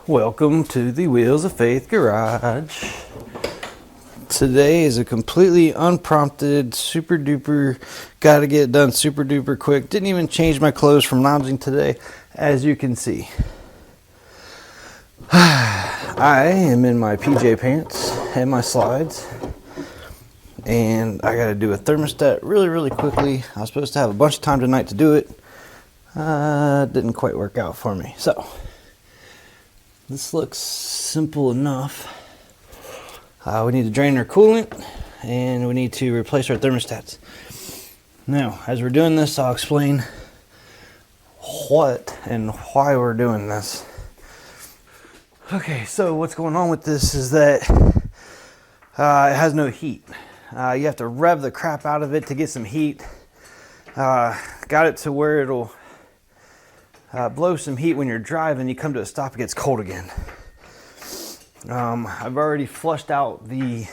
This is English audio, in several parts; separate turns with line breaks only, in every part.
Welcome to the Wheels of Faith garage. Today is a completely unprompted, super duper, gotta get it done super duper quick. Didn't even change my clothes from lounging today, as you can see. I am in my PJ pants and my slides, and I gotta do a thermostat really quickly. I was supposed to have a bunch of time tonight to do it. Didn't quite work out for me. So this looks simple enough. We need to drain our coolant and we need to replace our thermostats. Now, as we're doing this, I'll explain what and why we're doing this. Okay, so what's going on with this is that it has no heat. You have to rev the crap out of it to get some heat. Got it to where it'll blow some heat when you're driving. You come to a stop, it gets cold again. I've already flushed out the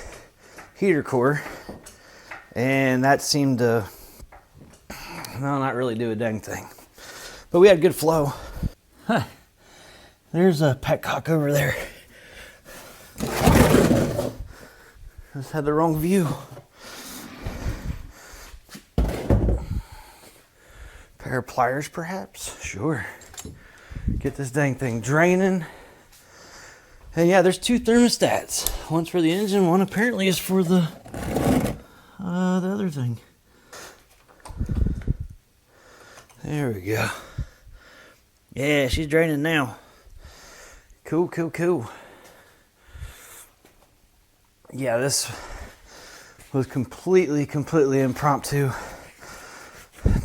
heater core, and that seemed to, well, not really do a dang thing. But we had good flow. Huh. There's a petcock over there. Just had the wrong view. Pair of pliers, perhaps? Sure. Get this dang thing draining. And yeah, there's two thermostats. One's for the engine, one apparently is for the other thing. There we go. Yeah, she's draining now. Cool. Yeah, this was completely impromptu.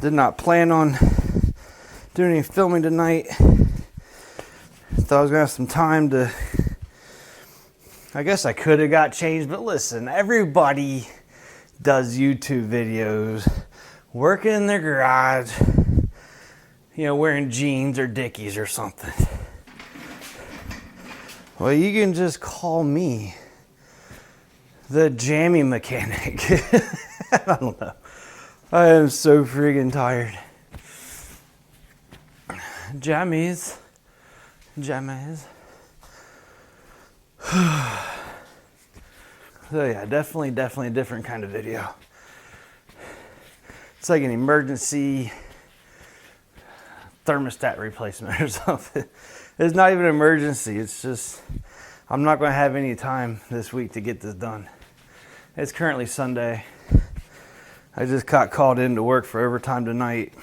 Did not plan on doing any filming tonight. Thought I was gonna have some time to, I guess I could have got changed, but listen, everybody does YouTube videos, working in their garage, you know, wearing jeans or Dickies or something. Well, you can just call me the jammy mechanic. I don't know. I am so friggin' tired. Jammies. So yeah, definitely a different kind of video. It's like an emergency thermostat replacement or something. It's not even an emergency. It's just, I'm not going to have any time this week to get this done. It's currently Sunday. I just got called in to work for overtime tonight.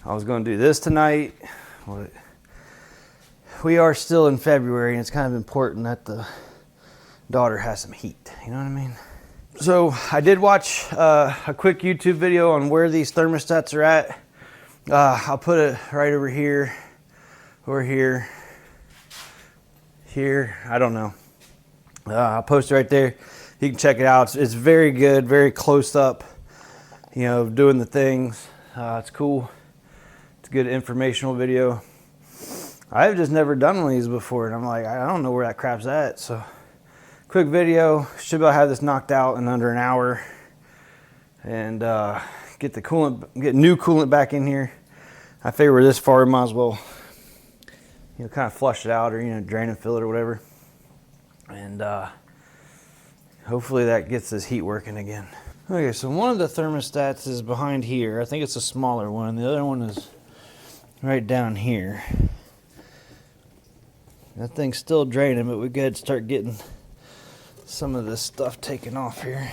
I was going to do this tonight. But we are still in February, and it's kind of important that the daughter has some heat. You know what I mean? So I did watch a quick YouTube video on where these thermostats are at. I'll put it right over here, or here, I don't know. I'll post it right there. You can check it out. It's very good, very close up, you know, doing the things. It's cool. It's a good informational video. I've just never done one of these before, and I'm like, I don't know where that crap's at. So quick video. Should be able to have this knocked out in under an hour, and get the coolant, get new coolant back in here. I figure we're this far, we might as well, you know, kind of flush it out, or, you know, drain and fill it or whatever. And hopefully that gets this heat working again. Okay, so one of the thermostats is behind here. I think it's a smaller one. The other one is right down here. That thing's still draining, but we gotta start getting some of this stuff taken off here.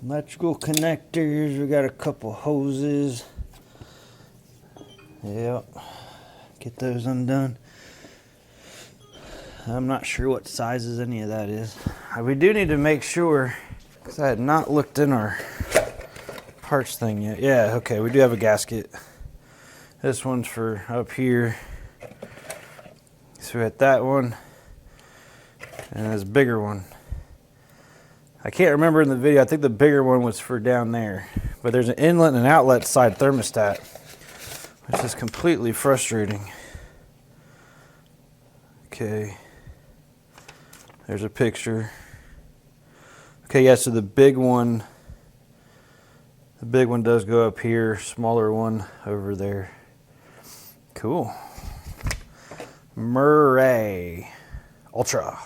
Electrical connectors, we got a couple hoses. Yep, get those undone. I'm not sure what sizes any of that is. We do need to make sure, because I had not looked in our parts thing yet. Yeah, okay, we do have a gasket. This one's for up here. So we got that one, and this bigger one. I can't remember in the video, I think the bigger one was for down there. But there's an inlet and an outlet side thermostat, which is completely frustrating. Okay. There's a picture. Okay, yeah, so the big one, The big one does go up here, smaller one over there. Cool. Murray Ultra.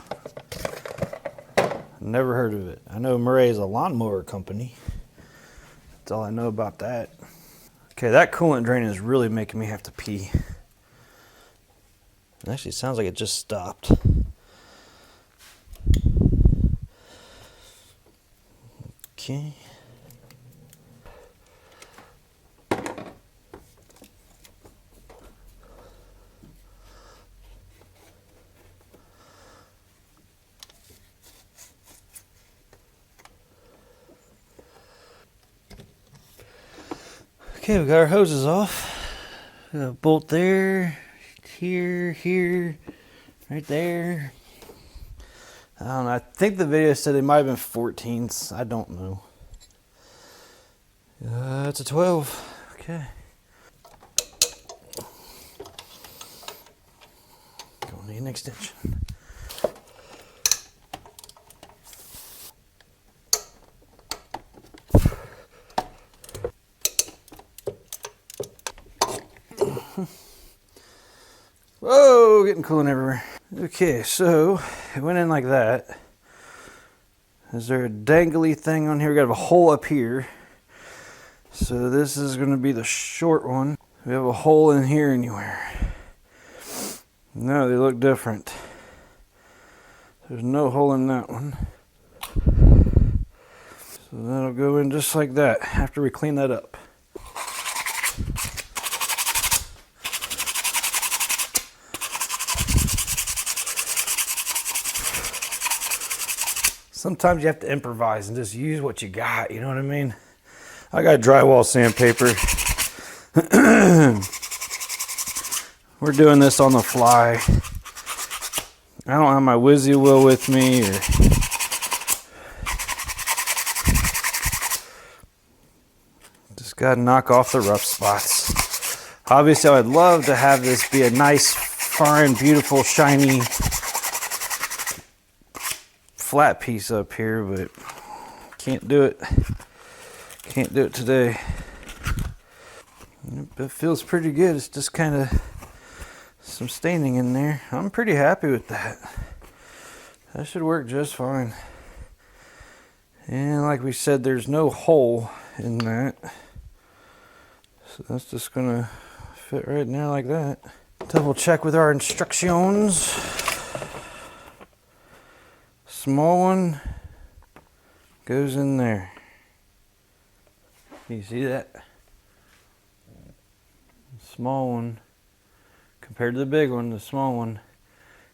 Never heard of it. I know Murray is a lawnmower company. That's all I know about that. Okay, that coolant drain is really making me have to pee. It actually sounds like it just stopped. Okay. Okay, we got our hoses off. We got a bolt there, here, right there. I don't know. I think the video said it might have been 14ths. I don't know. It's a 12. Okay. Gonna need an extension. Whoa, getting coolant everywhere. Okay, so it went in like that. Is there a dangly thing on here? We got a hole up here. So this is going to be the short one. We have a hole in here anywhere. No, they look different. There's no hole in that one. So that'll go in just like that after we clean that up. Sometimes you have to improvise and just use what you got, you know what I mean? I got drywall sandpaper. We're doing this on the fly. I don't have my Whizzy Wheel with me, or just gotta knock off the rough spots. Obviously, I would love to have this be a nice, fine, beautiful, shiny, flat piece up here, but can't do it. Can't do it today. It feels pretty good. It's just kind of some staining in there. I'm pretty happy with that. That should work just fine. And like we said, there's no hole in that. So that's just gonna fit right in there like that. Double check with our instructions. Small one goes in there. You see that? Small one compared to the big one, the small one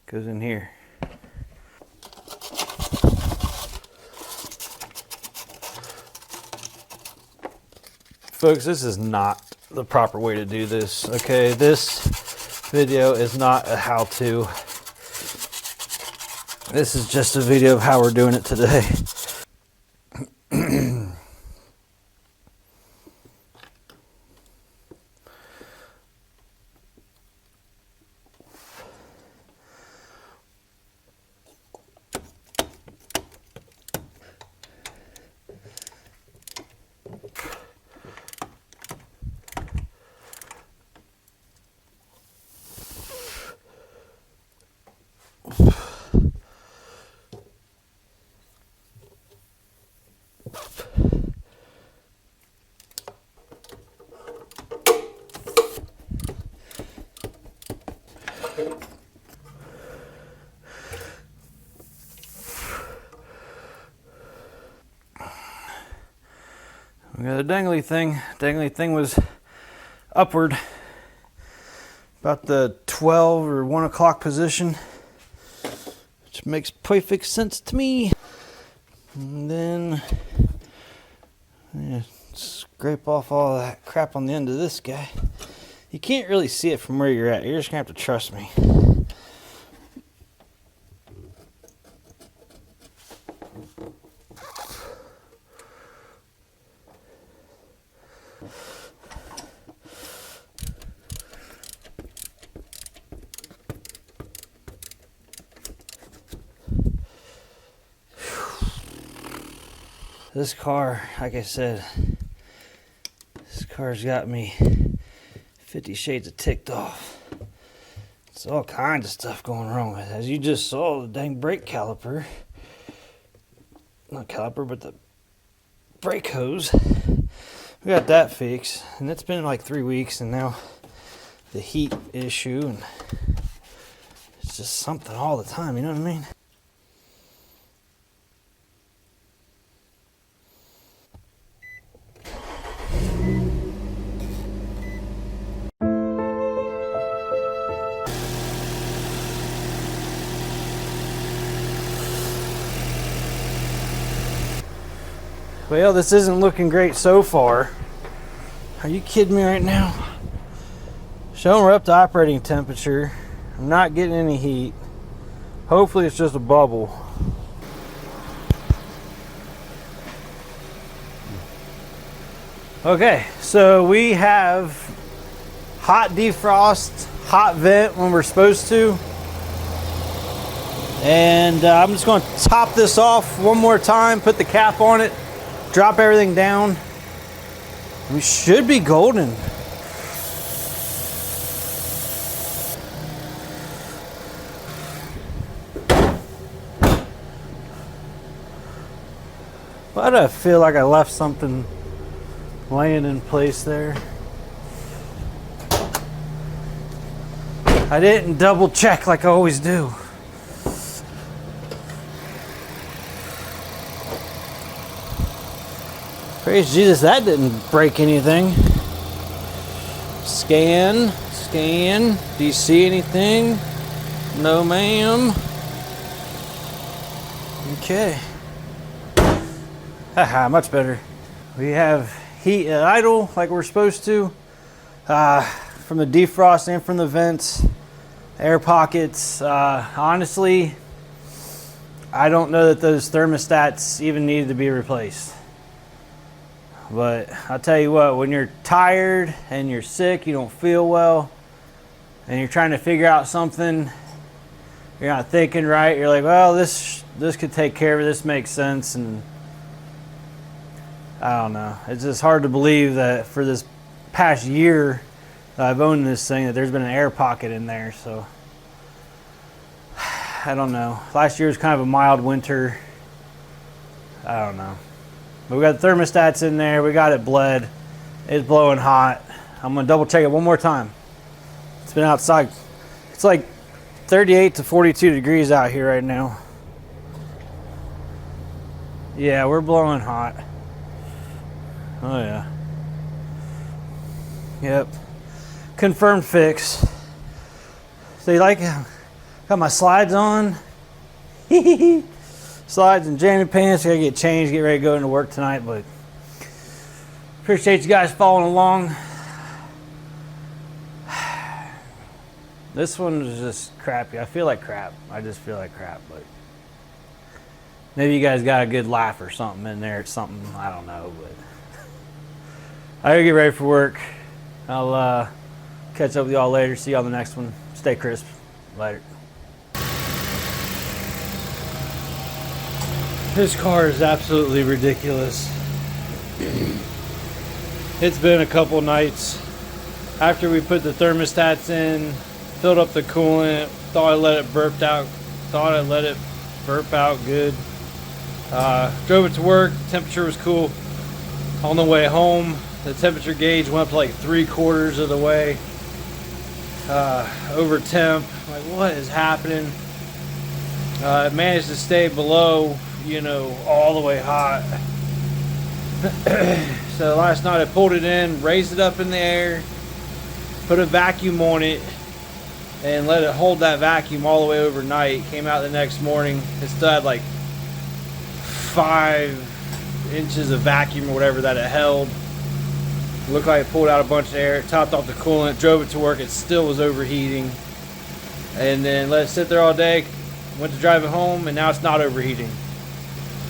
goes in here. Folks, this is not the proper way to do this, okay? This video is not a how-to. This is just a video of how we're doing it today. We got a dangly thing. Dangly thing was upward, about the 12 or 1 o'clock position, which makes perfect sense to me. And then scrape off all that crap on the end of this guy. You can't really see it from where you're at. You're just gonna have to trust me. This car, like I said, Car's got me 50 shades of ticked off. It's all kinds of stuff going wrong with it. As you just saw, the dang brake caliper, not caliper, but the brake hose, we got that fixed, and it's been like 3 weeks, and now the heat issue, and it's just something all the time, you know what I mean? Well, this isn't looking great so far. Are you kidding me right now? Showing we're up to operating temperature. I'm not getting any heat. Hopefully it's just a bubble. Okay, so we have hot defrost, hot vent when we're supposed to. And I'm just going to top this off one more time, put the cap on it, drop everything down. We should be golden. Why do I feel like I left something laying in place there? I didn't double check like I always do. Praise Jesus, that didn't break anything. Scan. Do you see anything? No, ma'am. Okay. Haha, much better. We have heat at idle like we're supposed to. From the defrost and from the vents, air pockets. Honestly, I don't know that those thermostats even needed to be replaced. But I'll tell you what, when you're tired and you're sick, you don't feel well, and you're trying to figure out something, you're not thinking right, you're like, well, this could take care of it, this makes sense, and I don't know. It's just hard to believe that for this past year that I've owned this thing that there's been an air pocket in there, so I don't know. Last year was kind of a mild winter. I don't know. But we got the thermostats in there. We got it bled. It's blowing hot. I'm going to double check it one more time. It's been outside. It's like 38 to 42 degrees out here right now. Yeah, we're blowing hot. Oh, yeah. Yep. Confirmed fix. So you like got my slides on? Slides and jammy pants. Gotta get changed, get ready to go into work tonight, but appreciate you guys following along. This one was just crappy. I feel like crap. I just feel like crap, but maybe you guys got a good laugh or something in there. It's something, I don't know, but I gotta get ready for work. I'll catch up with y'all later. See you on the next one. Stay crisp. Later. This car is absolutely ridiculous. It's been a couple nights after we put the thermostats in, filled up the coolant, thought I let it burp out good. Drove it to work, temperature was cool. On the way home, the temperature gauge went up to like 3/4 of the way. Over temp, like what is happening? It managed to stay below, all the way hot. So last night I pulled it in, raised it up in the air, put a vacuum on it, and let it hold that vacuum all the way overnight. Came out the next morning, it still had like 5 inches of vacuum or whatever that it held. Looked like it pulled out a bunch of air, topped off the coolant, drove it to work, it still was overheating. And then let it sit there all day, went to drive it home, and now it's not overheating.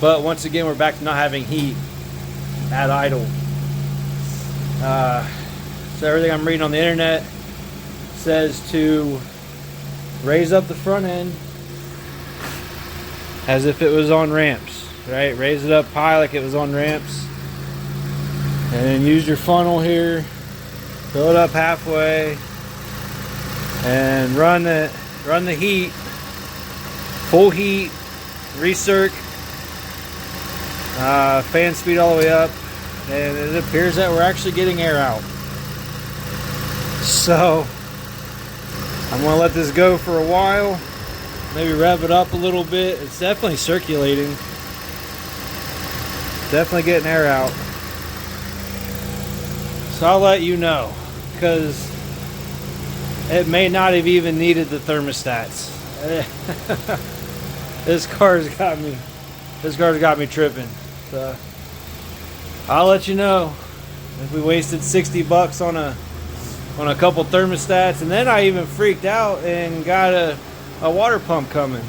But once again, we're back to not having heat at idle. So everything I'm reading on the internet says to raise up the front end as if it was on ramps, right? Raise it up high like it was on ramps. And then use your funnel here, fill it up halfway, and run the heat, full heat, recirc, fan speed all the way up, and it appears that we're actually getting air out. So I'm gonna let this go for a while, maybe rev it up a little bit. It's definitely circulating, definitely getting air out. So I'll let you know, because it may not have even needed the thermostats. This car's got me tripping. So I'll let you know if we wasted 60 bucks on a couple thermostats, and then I even freaked out and got a water pump coming.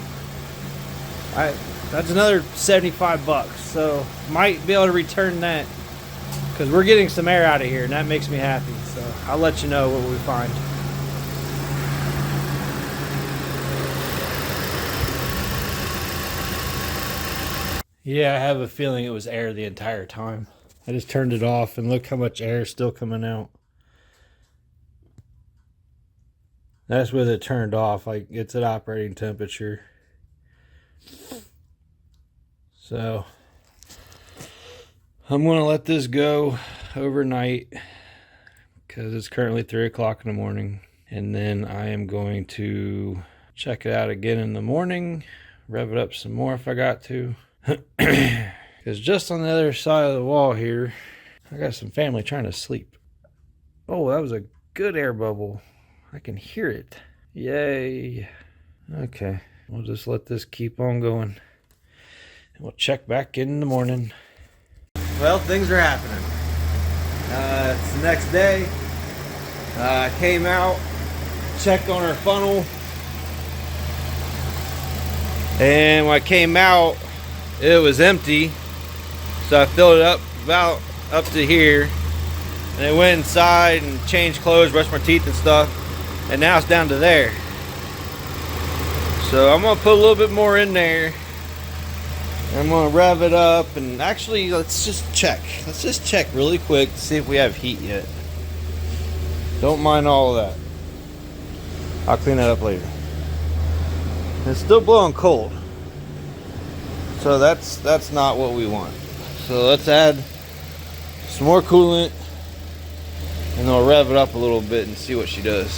That's another 75 bucks. So might be able to return that, because we're getting some air out of here, and that makes me happy. So I'll let you know what we find. Yeah, I have a feeling it was air the entire time. I just turned it off, and look how much air is still coming out. That's with it turned off, like it's at operating temperature. So I'm gonna let this go overnight, because it's currently 3 o'clock in the morning, and then I am going to check it out again in the morning, rev it up some more if I got to. Because just on the other side of the wall here, I got some family trying to sleep. Oh, that was a good air bubble. I can hear it. Yay. Okay, we'll just let this keep on going, and we'll check back in the morning. Well, things are happening. It's the next day. I came out, checked on our funnel, and when I came out, it was empty. So I filled it up about up to here, and I went inside and changed clothes, brushed my teeth and stuff, and now it's down to there. So I'm gonna put a little bit more in there. I'm gonna rev it up, and actually let's just check really quick to see if we have heat yet. Don't mind all of that, I'll clean that up later. It's still blowing cold, so that's not what we want. So let's add some more coolant, and then we'll rev it up a little bit and see what she does.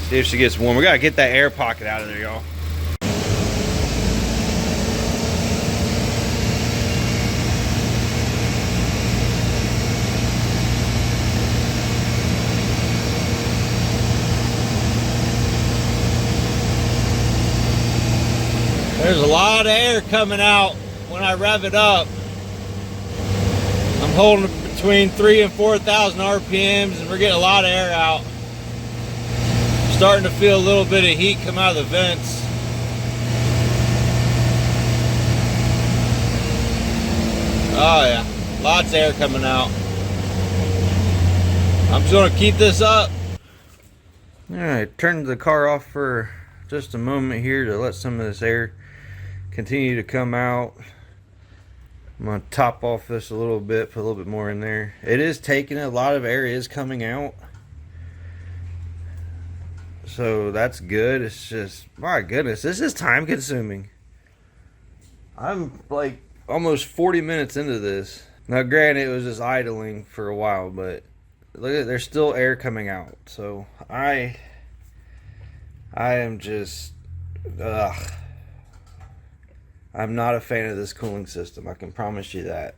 See if she gets warm. We gotta get that air pocket out of there, y'all. There's a lot of air coming out when I rev it up. I'm holding between 3,000 and 4,000 RPMs, and we're getting a lot of air out. Starting to feel a little bit of heat come out of the vents. Oh yeah, lots of air coming out. I'm just gonna keep this up. All right, turned the car off for just a moment here to let some of this air continue to come out. I'm gonna top off this a little bit, put a little bit more in there. It is taking a lot of air is coming out, so that's good. It's just, my goodness, this is time consuming. I'm like almost 40 minutes into this. Now granted, it was just idling for a while, but look at, there's still air coming out. So I am just I'm not a fan of this cooling system, I can promise you that.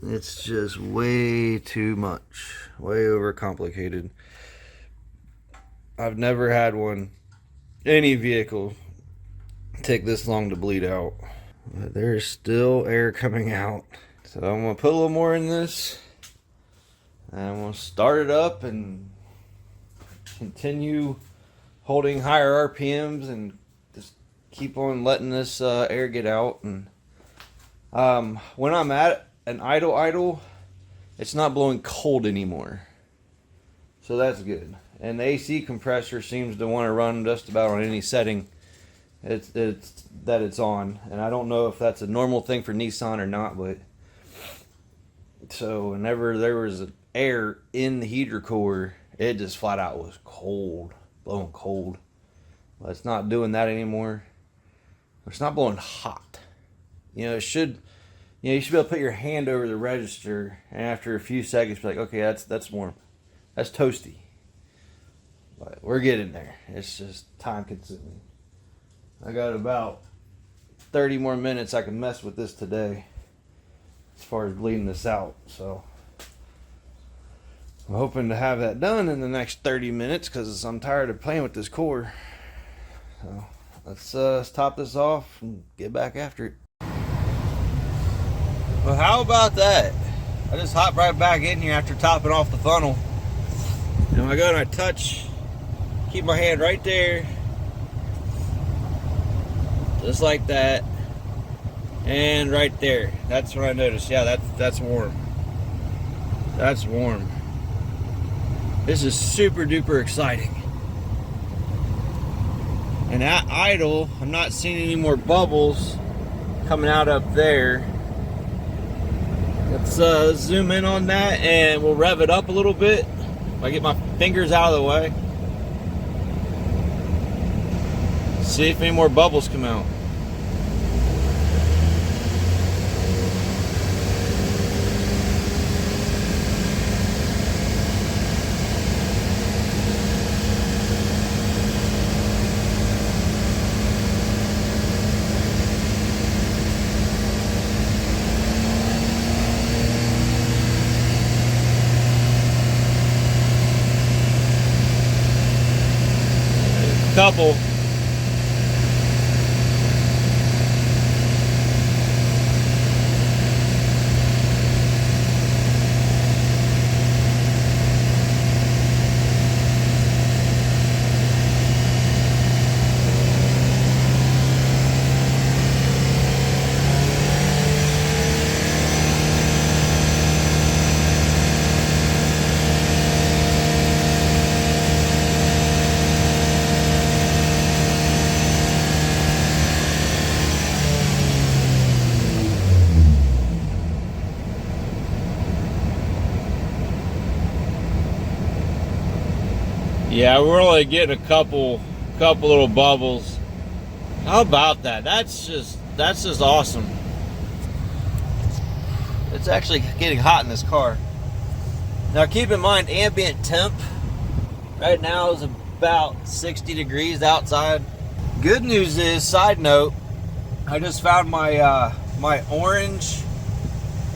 It's just way too much, way overcomplicated. I've never had any vehicle take this long to bleed out. But there's still air coming out. So I'm gonna put a little more in this, and I'm gonna start it up and continue holding higher RPMs and keep on letting this air get out. And when I'm at an idle, it's not blowing cold anymore, so that's good. And the AC compressor seems to want to run just about on any setting it's on, and I don't know if that's a normal thing for Nissan or not, but So whenever there was air in the heater core, it just flat out was cold, blowing cold. But it's not doing that anymore. It's not blowing hot. You know, it should. You know, you should be able to put your hand over the register, and after a few seconds, be like, okay, that's warm, that's toasty. But we're getting there. It's just time consuming. I got about 30 more minutes I can mess with this today, as far as bleeding this out. So I'm hoping to have that done in the next 30 minutes because I'm tired of playing with this core. So let's top this off and get back after it. Well, how about that? I just hopped right back in here after topping off the funnel. And I go and I touch, keep my hand right there, just like that, and right there. That's when I noticed, yeah, that's warm. That's warm. This is super duper exciting. And at idle, I'm not seeing any more bubbles coming out up there. Let's zoom in on that and we'll rev it up a little bit. If I get my fingers out of the way. See if any more bubbles come out. Couple. Yeah, we're only getting a couple little bubbles. How about that? That's just awesome. It's actually getting hot in this car. Now keep in mind, ambient temp right now is about 60 degrees outside. Good news is, side note, I just found my my orange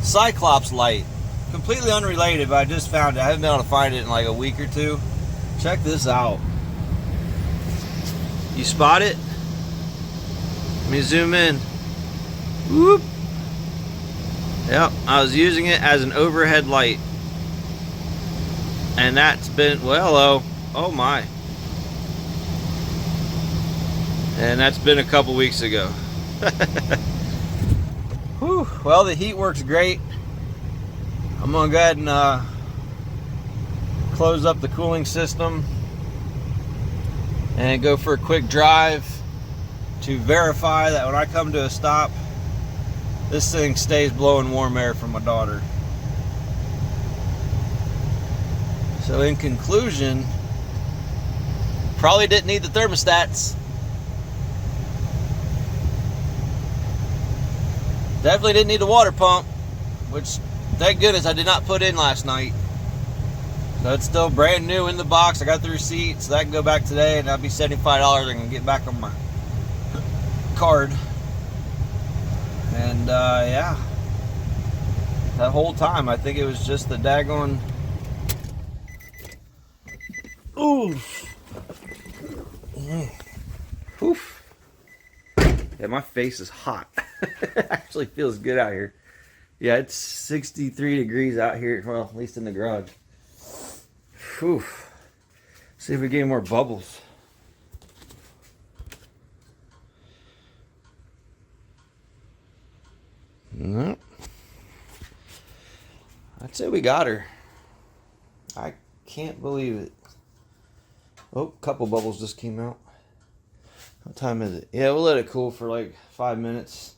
Cyclops light. Completely unrelated, but I just found it. I haven't been able to find it in like a week or two. Check this out. You spot it? Let me zoom in. Whoop. Yep, I was using it as an overhead light. And that's been, well, oh my. And that's been a couple weeks ago. Whew. Well, the heat works great. I'm gonna go ahead and close up the cooling system and go for a quick drive to verify that when I come to a stop, this thing stays blowing warm air from my daughter. So in conclusion, probably didn't need the thermostats. Definitely didn't need the water pump, which thank goodness I did not put in last night. So it's still brand new in the box. I got the receipt, so that can go back today, and that'll be $75. I can get back on my card. And yeah, that whole time I think it was just the daggone. Oof. Oof. Yeah, my face is hot. It actually feels good out here. Yeah, it's 63 degrees out here. Well, at least in the garage. Whew. See if we get any more bubbles. Nope. I'd say we got her. I can't believe it. Oh, a couple bubbles just came out. What time is it? Yeah, we'll let it cool for like 5 minutes.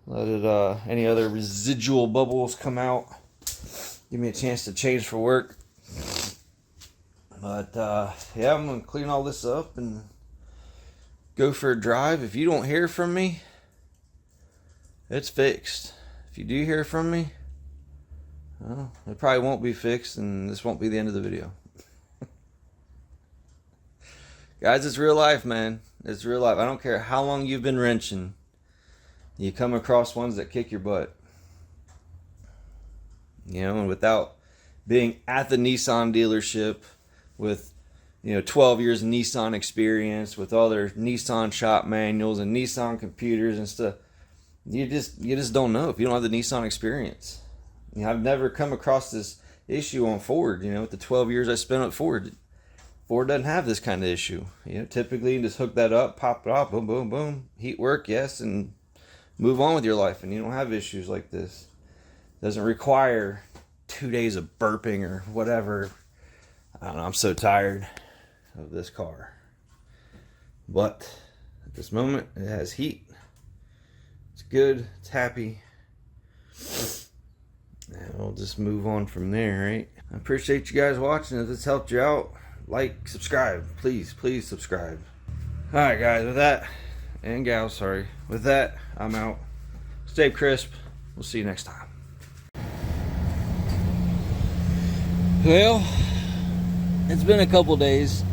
Let it, any other residual bubbles come out. Give me a chance to change for work. But, yeah, I'm going to clean all this up and go for a drive. If you don't hear from me, it's fixed. If you do hear from me, well, it probably won't be fixed, and this won't be the end of the video. Guys, it's real life, man. It's real life. I don't care how long you've been wrenching. You come across ones that kick your butt. You know, and without being at the Nissan dealership with, 12 years of Nissan experience, with all their Nissan shop manuals and Nissan computers and stuff, you just don't know if you don't have the Nissan experience. I've never come across this issue on Ford. With the 12 years I spent at Ford doesn't have this kind of issue. Typically you just hook that up, pop it off, boom, boom, boom, heat work, yes, and move on with your life, and you don't have issues like this. It doesn't require 2 days of burping or whatever. I don't know, I'm so tired of this car. But at this moment, it has heat. It's good, it's happy. And we'll just move on from there, right? I appreciate you guys watching. If this helped you out, like, subscribe. Please subscribe. Alright guys, with that, and gals, sorry. With that, I'm out. Stay crisp. We'll see you next time. Well, it's been a couple days.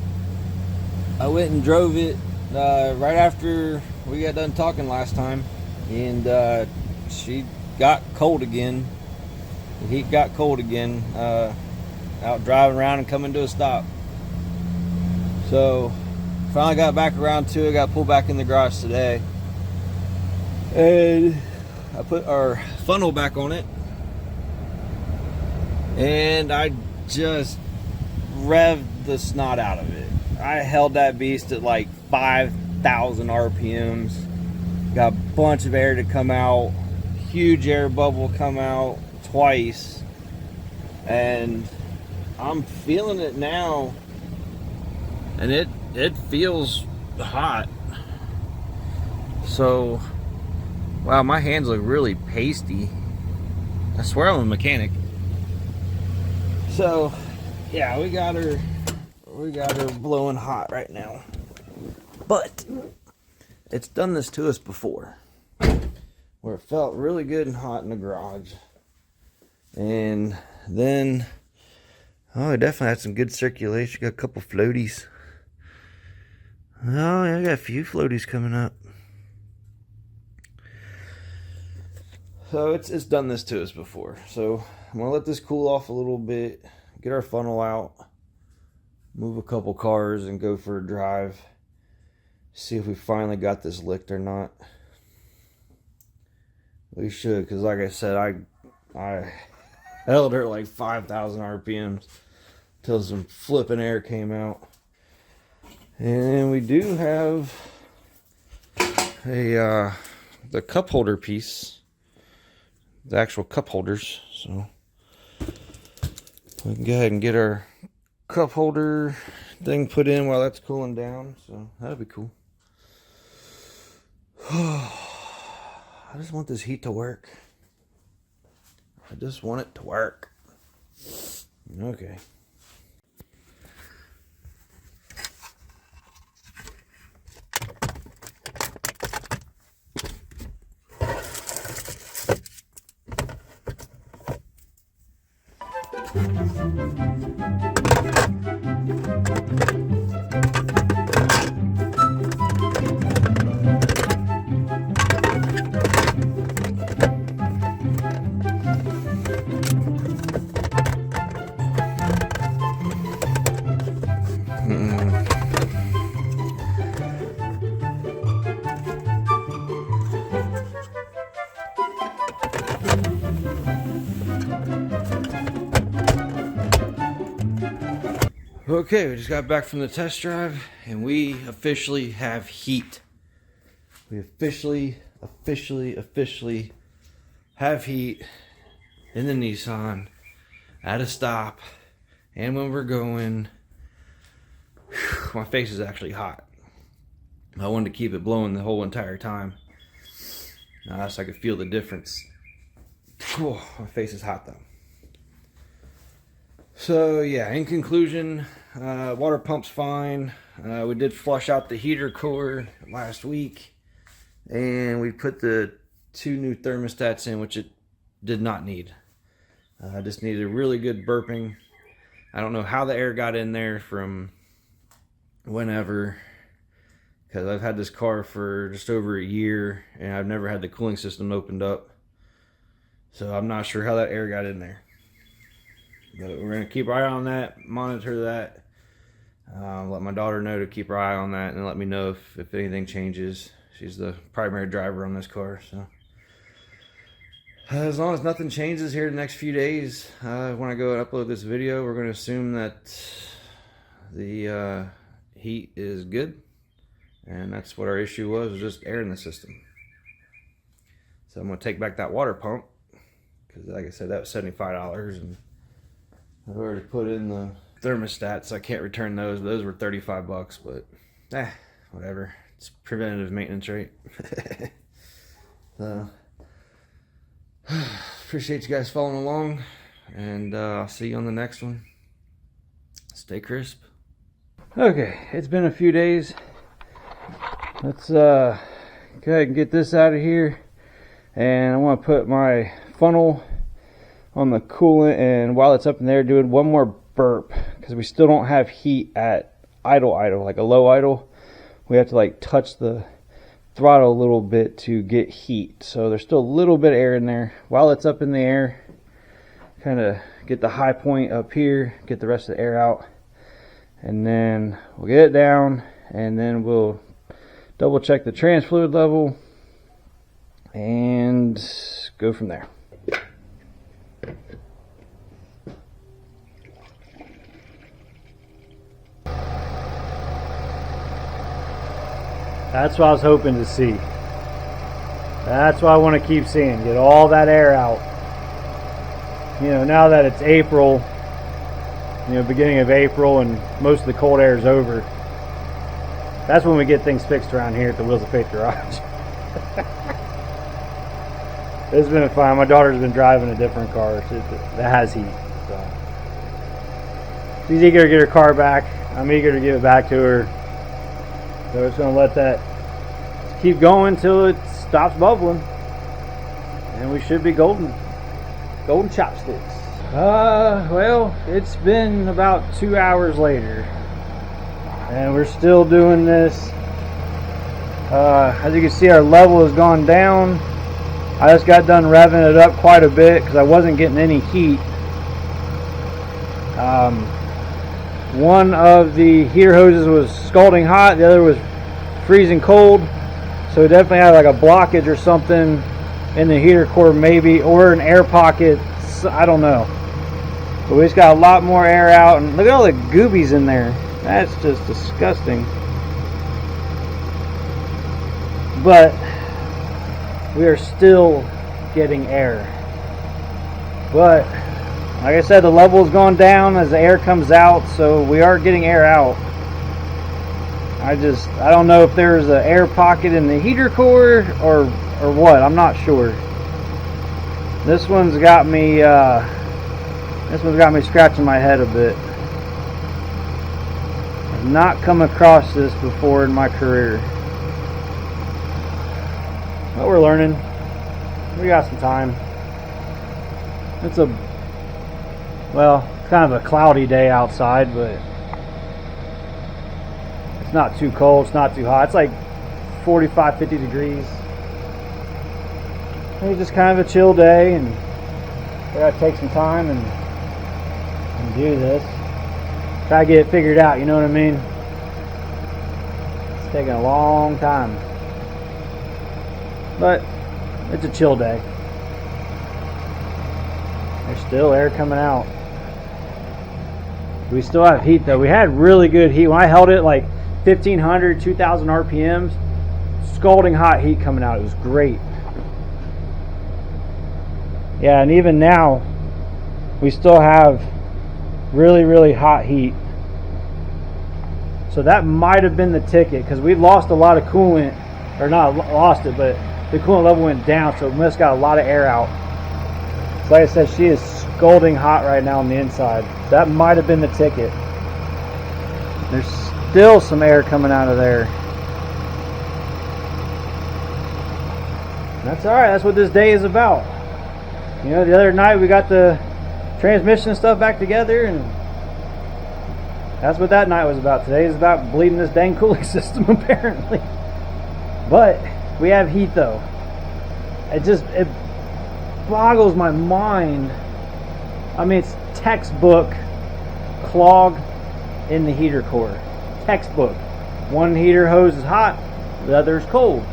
I went and drove it right after we got done talking last time, and she got cold again. The heat got cold again. Out driving around and coming to a stop. So finally got back around to it. Got pulled back in the garage today, and I put our funnel back on it, and I just revved the snot out of it. I held that beast at like 5,000 RPMs. Got a bunch of air to come out, huge air bubble come out twice, and I'm feeling it now, and it feels hot. So wow, my hands look really pasty. I swear I'm a mechanic. So yeah, we got her blowing hot right now. But it's done this to us before, where it felt really good and hot in the garage. And then, it definitely had some good circulation. Got a couple floaties. Oh, yeah, I got a few floaties coming up. So it's done this to us before. So I'm gonna let this cool off a little bit, get our funnel out, move a couple cars, and go for a drive. See if we finally got this licked or not. We should, because like I said, I held her like 5,000 RPMs till some flipping air came out. And we do have the cup holder piece, the actual cup holders. So we can go ahead and get our cup holder thing put in while that's cooling down. So that'll be cool. I just want this heat to work. I just want it to work. Okay. Okay, we just got back from the test drive, and we officially have heat. We officially have heat in the Nissan at a stop, and when we're going. Whew, my face is actually hot. I wanted to keep it blowing the whole entire time. so I could feel the difference. Whew, my face is hot though. So yeah, in conclusion, water pump's fine. We did flush out the heater core last week, and we put the 2 new thermostats in, which it did not need. I just needed a really good burping. I don't know how the air got in there from whenever, because I've had this car for just over a year and I've never had the cooling system opened up. So I'm not sure how that air got in there. But we're going to keep our eye on that, monitor that. Let my daughter know to keep her eye on that and let me know if anything changes. She's the primary driver on this car. So as long as nothing changes here the next few days, when I go and upload this video, we're going to assume that the heat is good. And that's what our issue was just air in the system. So I'm going to take back that water pump, because like I said, that was $75, and I've already put in the thermostats. I can't return those. Those were $35, but whatever. It's preventative maintenance, right? So appreciate you guys following along, and I'll see you on the next one. Stay crisp. Okay, it's been a few days. Let's go ahead and get this out of here, and I want to put my funnel on the coolant, and while it's up in there, doing one more burp, because we still don't have heat at idle, like a low idle. We have to like touch the throttle a little bit to get heat, so there's still a little bit of air in there. While it's up in the air, kind of get the high point up here, get the rest of the air out, and then we'll get it down, and then we'll double check the trans fluid level and go from there. That's what I was hoping to see. That's what I want to keep seeing. Get all that air out. You know, now that it's April, you know, beginning of April, and most of the cold air is over, that's when we get things fixed around here at the Wheels of Faith garage. It's been fun. My daughter's been driving a different car that has heat. So she's eager to get her car back. I'm eager to give it back to her. So we're just going to let that keep going until it stops bubbling. And we should be golden chopsticks. Well, it's been about 2 hours later, and we're still doing this. As you can see, our level has gone down. I just got done revving it up quite a bit because I wasn't getting any heat. One of the heater hoses was scalding hot, the other was freezing cold, so we definitely had like a blockage or something in the heater core, maybe, or an air pocket, I don't know. But we just got a lot more air out, and look at all the goobies in there. That's just disgusting. But we are still getting air. But like I said, the level has gone down as the air comes out, so we are getting air out. I don't know if there's an air pocket in the heater core or what. I'm not sure. This one's got me scratching my head a bit. I've not come across this before in my career. But we're learning. We got some time. It's kind of a cloudy day outside, but it's not too cold, it's not too hot. It's like 45, 50 degrees. It's just kind of a chill day, and we gotta take some time and do this. Try to get it figured out, you know what I mean? It's taking a long time. But it's a chill day. There's still air coming out. We still have heat though. We had really good heat. When I held it like 1500, 2000 RPMs, scalding hot heat coming out. It was great. Yeah, and even now, we still have really, really hot heat. So that might have been the ticket, because we lost a lot of coolant, or not lost it, but
the coolant level went down, so it must got a lot of air out. So like I said, she is scalding hot right now on the inside. So that might have been the ticket. There's still some air coming out of there. That's alright, that's what this day is about. You know, the other night we got the transmission stuff back together, and that's what that night was about. Today is about bleeding this dang cooling system, apparently. But we have heat though. It boggles my mind. I mean, it's textbook clog in the heater core. Textbook. One heater hose is hot, the other is cold.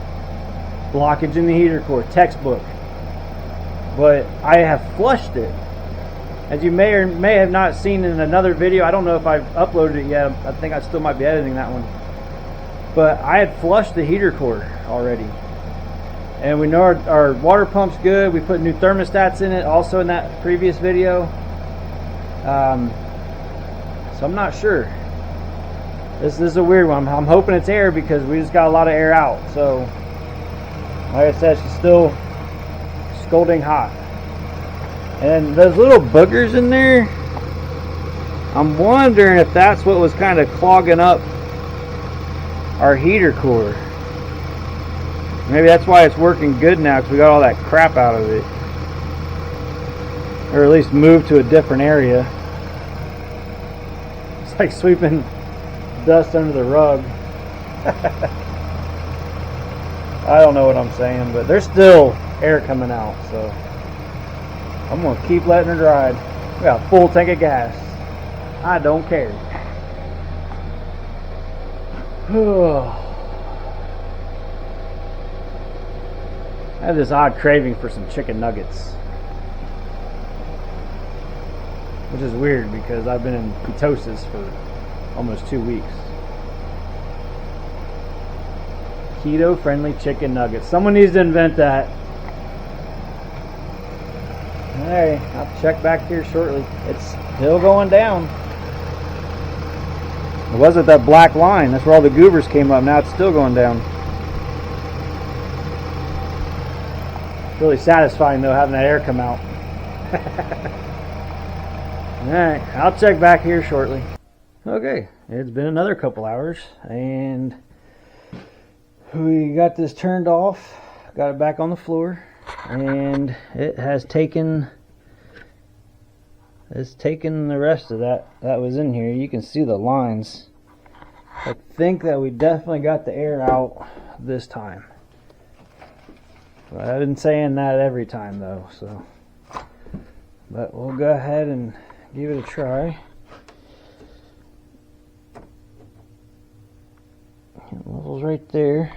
Blockage in the heater core. Textbook. But I have flushed it. As you may or may have not seen in another video, I don't know if I've uploaded it yet. I think I still might be editing that one. But I had flushed the heater core already. And we know our water pump's good. We put new thermostats in it also in that previous video. So I'm not sure. This is a weird one. I'm hoping it's air because we just got a lot of air out. So like I said, she's still scalding hot. And those little boogers in there, I'm wondering if that's what was kind of clogging up our heater core. Maybe that's why it's working good now, because we got all that crap out of it. Or at least moved to a different area. It's like sweeping dust under the rug. I don't know what I'm saying, but there's still air coming out, so I'm gonna keep letting her ride. We got a full tank of gas. I don't care. I have this odd craving for some chicken nuggets, which is weird because I've been in ketosis for almost 2 weeks. Keto friendly chicken nuggets. Someone needs to invent that. Hey, I'll check back here shortly. It's still going down. It wasn't that black line. That's where all the goobers came up. Now it's still going down. It's really satisfying though, having that air come out. Alright, I'll check back here shortly. Okay, it's been another couple hours and we got this turned off. Got it back on the floor. And it has taken the rest of that was in here. You can see the lines. I think that we definitely got the air out this time. But I've been saying that every time though, so but we'll go ahead and give it a try. Levels right there.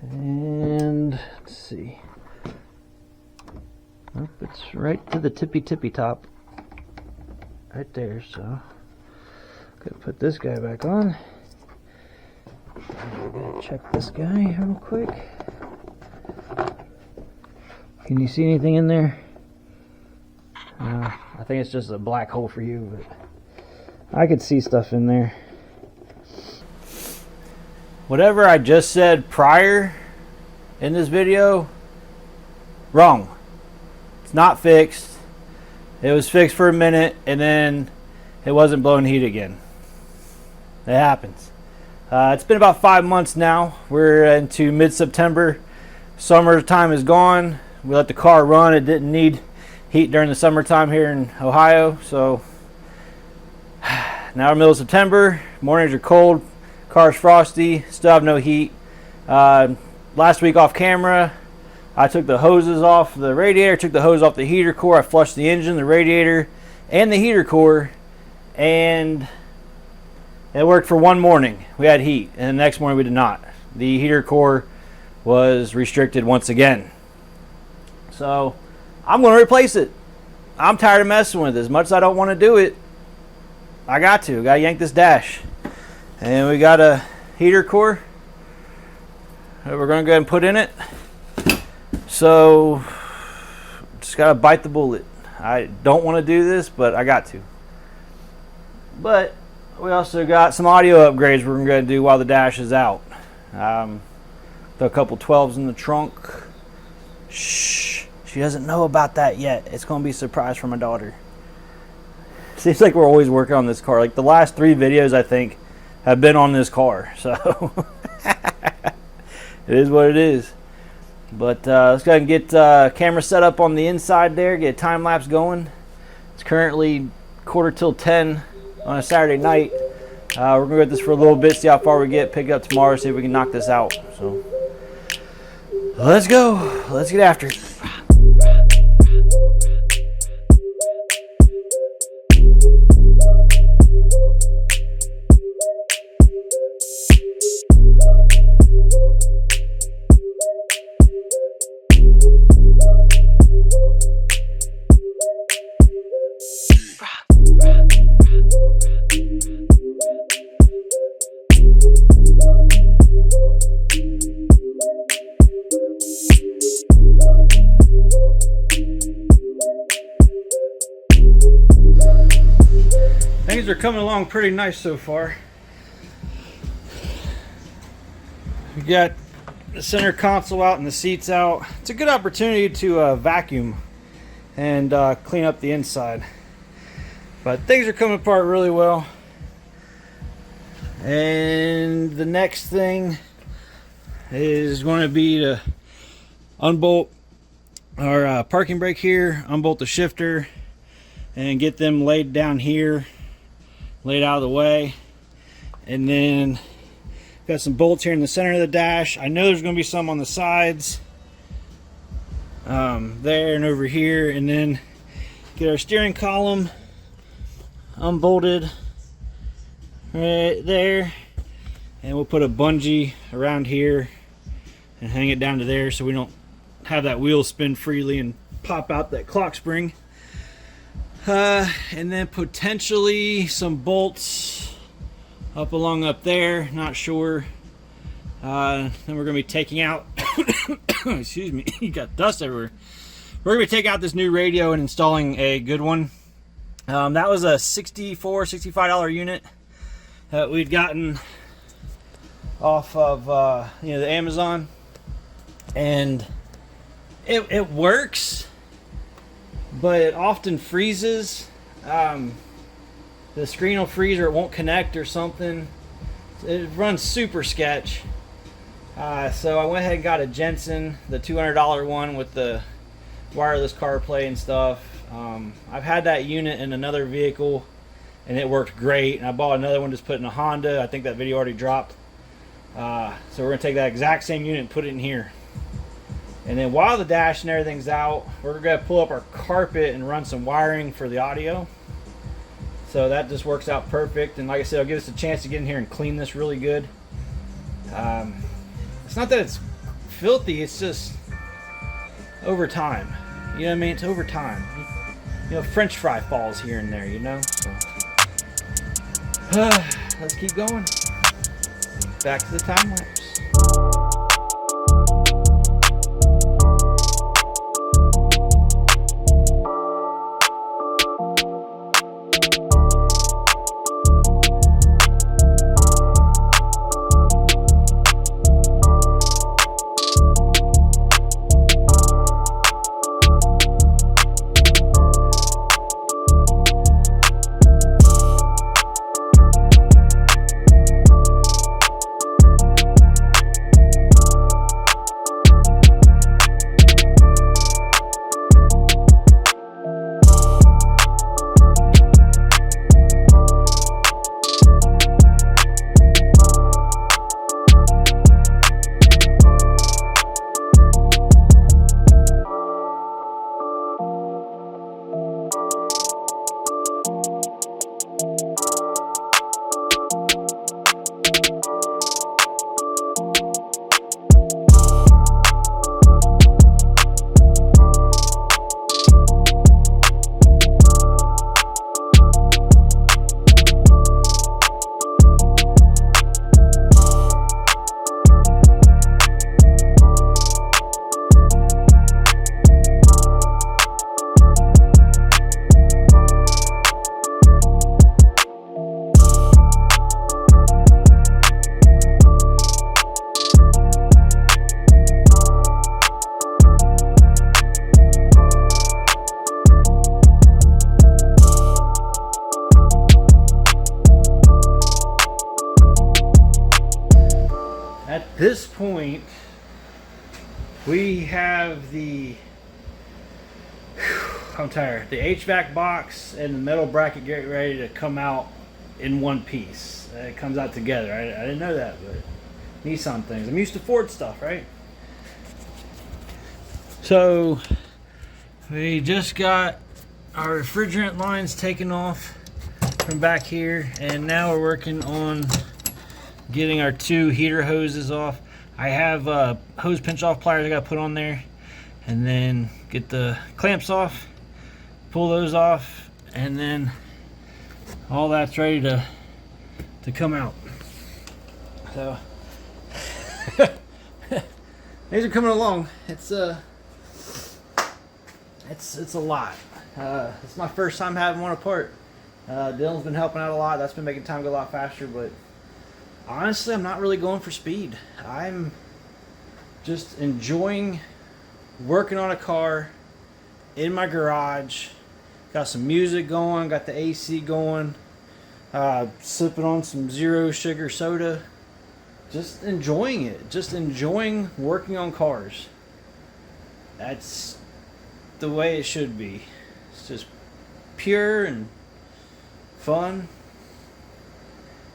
And let's see. Oh, it's right to the tippy top. Right there, so gotta put this guy back on. I'm gonna check this guy real quick. Can you see anything in there? I think it's just a black hole for you, but I could see stuff in there. Whatever I just said prior in this video, wrong. It's not fixed. It was fixed for a minute and then it wasn't blowing heat again. It happens. It's been about 5 months now. We're into mid-September. Summertime is gone. We let the car run. It didn't need heat during the summertime here in Ohio. So now we're middle of September. Mornings are cold. Car's frosty, still have no heat. Last week off camera, I took the hoses off the radiator, took the hose off the heater core, I flushed the engine, the radiator, and the heater core, and it worked for one morning. We had heat, and the next morning we did not. The heater core was restricted once again. So I'm going to replace it. I'm tired of messing with it. As much as I don't want to do it, I got to yank this dash. And we got a heater core that we're going to go ahead and put in it. So just got to bite the bullet. I don't want to do this, but I got to. But we also got some audio upgrades we're going to do while the dash is out. Throw a couple 12s in the trunk. Shh. She doesn't know about that yet. It's going to be a surprise for my daughter. Seems like we're always working on this car. Like the last 3 videos, I think, have been on this car. So it is what it is. But let's go ahead and get camera set up on the inside there. Get a time lapse going. It's currently 9:45 on a Saturday night. We're going to go at this for a little bit, see how far we get, pick it up tomorrow, see if we can knock this out. So let's go. Let's get after it. Things are coming along pretty nice so far. We got the center console out and the seats out. It's a good opportunity to vacuum and clean up the inside. But things are coming apart really well. And the next thing is going to be to unbolt our parking brake here, unbolt the shifter, and get them laid down here, laid out of the way. And then got some bolts here in the center of the dash. I know there's going to be some on the sides there and over here. And then get our steering column unbolted right there, and we'll put a bungee around here and hang it down to there so we don't have that wheel spin freely and pop out that clock spring. And then potentially some bolts up along up there, not sure. Then we're going to be taking out excuse me, you got dust everywhere. We're going to be taking out this new radio and installing a good one. That was a $65 unit that we'd gotten off of the Amazon, and it works, but it often freezes. The screen will freeze, or it won't connect or something. It runs super sketch. So I went ahead and got a Jensen, the $200 one with the wireless CarPlay and stuff. I've had that unit in another vehicle and it worked great, and I bought another one, just put in a Honda. I think that video already dropped. So we're going to take that exact same unit and put it in here. And then while the dash and everything's out, we're going to pull up our carpet and run some wiring for the audio. So that just works out perfect. And like I said, it'll give us a chance to get in here and clean this really good. It's not that it's filthy, it's just over time. You know what I mean? It's over time. You know, French fry falls here and there, you know? So. Let's keep going. Back to the time lapse. this point, we have the, I'm tired, the HVAC box and the metal bracket getting ready to come out in one piece. It comes out together. I didn't know that, but Nissan things. I'm used to Ford stuff, right? So we just got our refrigerant lines taken off from back here, and now we're working on getting our 2 heater hoses off. I have hose pinch off pliers I got to put on there, and then get the clamps off, pull those off, and then all that's ready to come out. So these are coming along. It's a lot. It's my first time having one apart. Dylan's been helping out a lot. That's been making time go a lot faster, but honestly, I'm not really going for speed. I'm just enjoying working on a car in my garage. Got some music going, got the AC going, sipping on some zero sugar soda. Just enjoying it. Just enjoying working on cars. That's the way it should be. It's just pure and fun.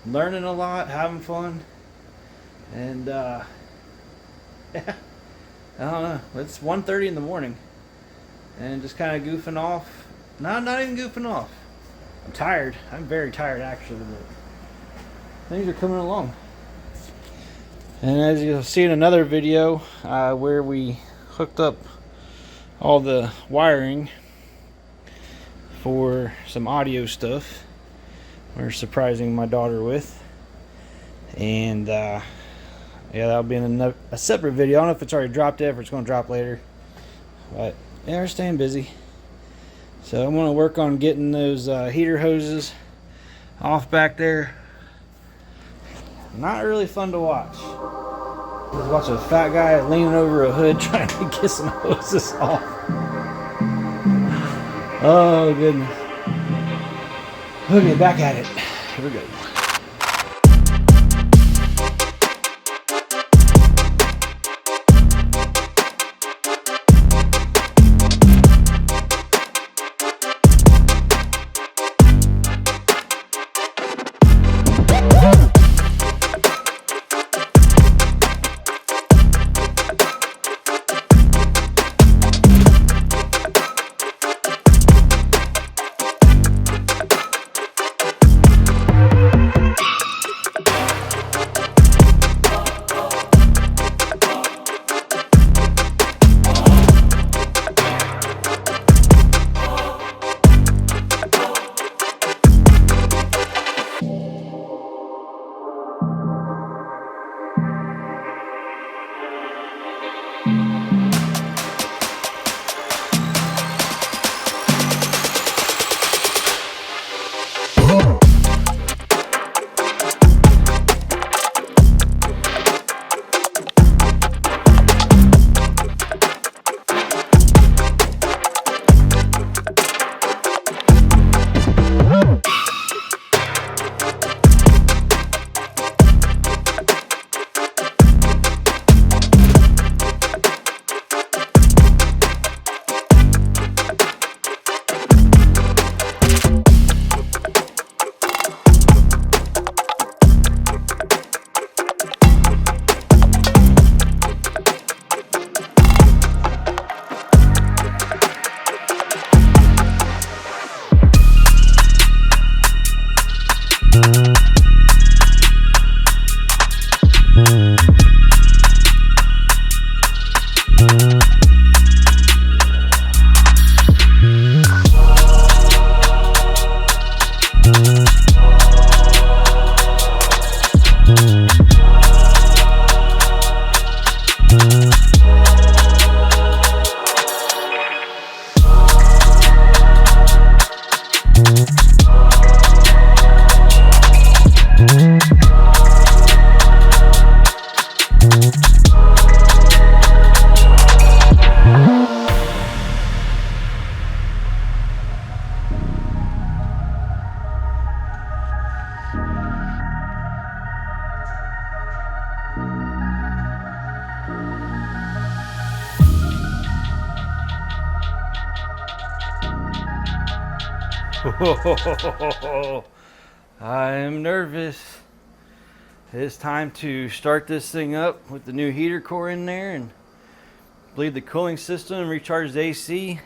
Learning a lot, having fun. And yeah, I don't know. It's 1:30 in the morning and just kind of goofing off. No, not even goofing off. I'm tired. I'm very tired actually, but things are coming along. And as you'll see in another video where we hooked up all the wiring for some audio stuff we're surprising my daughter with, and yeah, that'll be in a separate video. I don't know if it's already dropped yet, or if it's going to drop later, but yeah, we're staying busy. So I'm going to work on getting those heater hoses off back there. Not really fun to watch. Just watch a fat guy leaning over a hood trying to get some hoses off. Oh goodness. Okay, back at it. Here we go.
I'm nervous. It's time to start this thing up with the new heater core in there and bleed the cooling system and recharge the AC.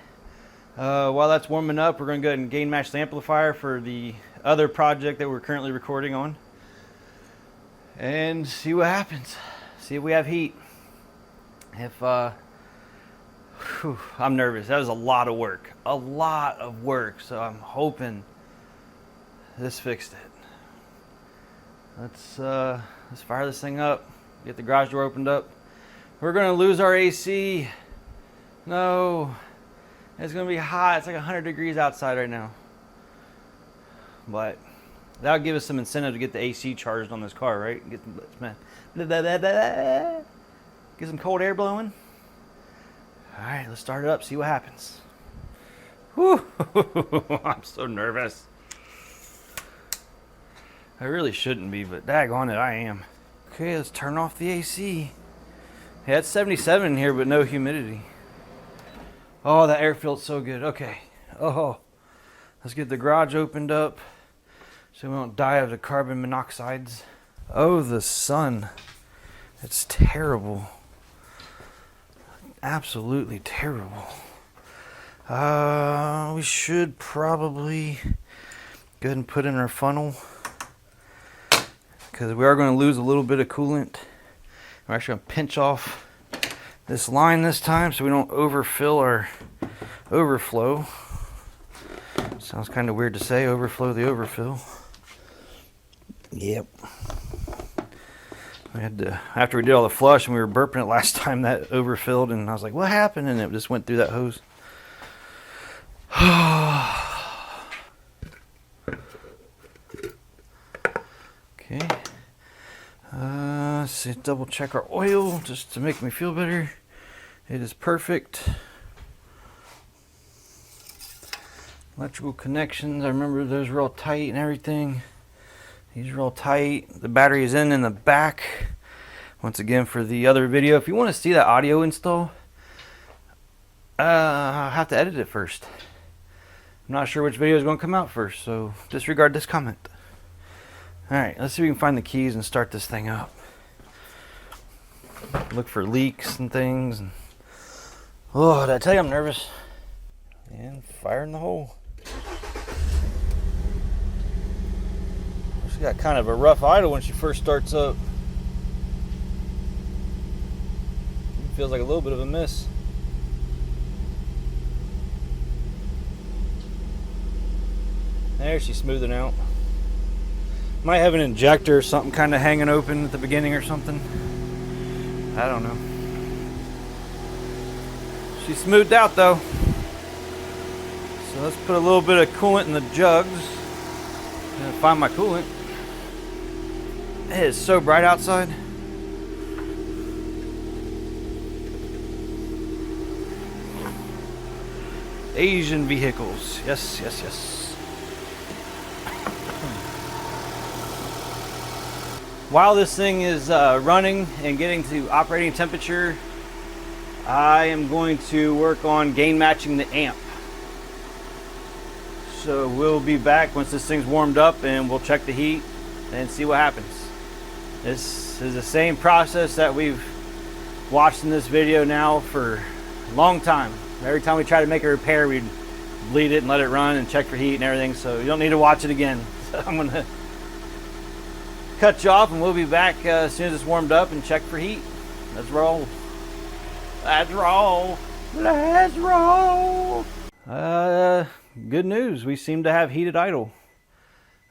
While that's warming up, we're going to go ahead and gain match the amplifier for the other project that we're currently recording on and see what happens. See if we have heat. If I'm nervous. That was a lot of work. A lot of work. So I'm hoping this fixed it. Let's fire this thing up. Get the garage door opened up. We're gonna lose our AC. No. It's gonna be hot. It's like 100 degrees outside right now. But that'll give us some incentive to get the AC charged on this car, right? Get some cold air blowing. All right, let's start it up, see what happens. Whew. I'm so nervous. I really shouldn't be, but daggone it, I am. Okay, let's turn off the AC. Yeah, it's 77 in here, but no humidity. Oh, that air feels so good. Okay. Oh, let's get the garage opened up so we don't die of the carbon monoxides. Oh, the sun. It's terrible. Absolutely terrible. We should probably go ahead and put in our funnel because we are going to lose a little bit of coolant. We're actually going to pinch off this line this time so we don't overfill our overflow. Sounds kind of weird to say, overflow the overfill. Yep. We had to, after we did all the flush and we were burping it last time, that overfilled, and I was like, what happened? And it just went through that hose. Okay. Let's double check our oil just to make me feel better. It is perfect. Electrical connections, I remember those were all tight and everything. These are all tight. The battery is in the back. Once again, for the other video, if you want to see that audio install, I'll have to edit it first. I'm not sure which video is going to come out first, so disregard this comment. Alright, let's see if we can find the keys and start this thing up. Look for leaks and things. Oh, did I tell you I'm nervous? And fire in the hole. She got kind of a rough idle when she first starts up. It feels like a little bit of a miss. There, she's smoothing out. Might have an injector or something kind of hanging open at the beginning or something. I don't know. She's smoothed out though. So let's put a little bit of coolant in the jugs and find my coolant. It is so bright outside. Asian vehicles. Yes, yes, yes. While this thing is running and getting to operating temperature, I am going to work on gain matching the amp. So we'll be back once this thing's warmed up and we'll check the heat and see what happens. This is the same process that we've watched in this video now for a long time. Every time we try to make a repair, we'd bleed it and let it run and check for heat and everything, so you don't need to watch it again. So I'm gonna cut you off and we'll be back as soon as it's warmed up and check for heat. Let's roll. Let's roll. Let's roll. Good news. We seem to have heated idle.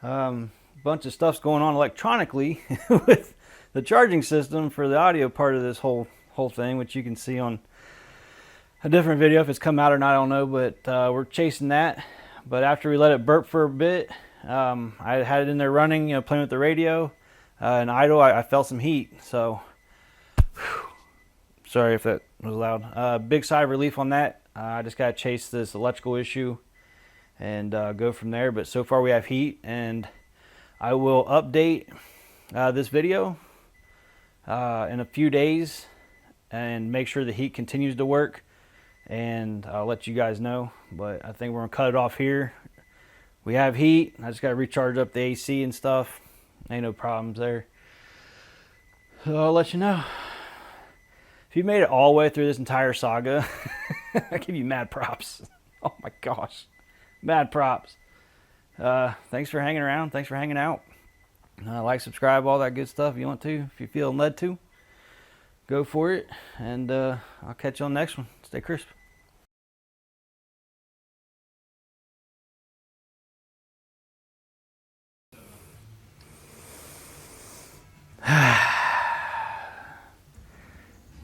Bunch of stuff's going on electronically with the charging system for the audio part of this whole thing, which you can see on a different video if it's come out or not, I don't know, but we're chasing that. But after we let it burp for a bit, I had it in there running, playing with the radio, and idle, I felt some heat. So sorry if that was loud. Big sigh of relief on that. I just got to chase this electrical issue and go from there. But so far we have heat, and I will update this video in a few days and make sure the heat continues to work, and I'll let you guys know. But I think we're gonna cut it off here.
We have heat. I just got to recharge up the AC and stuff. Ain't no problems there. So I'll let you know. If you made it all the way through this entire saga, I give you mad props. Oh my gosh. Mad props. Thanks for hanging around. Thanks for hanging out. Like, subscribe, all that good stuff if you want to. If you're feeling led to, go for it. And I'll catch you on the next one. Stay crisp.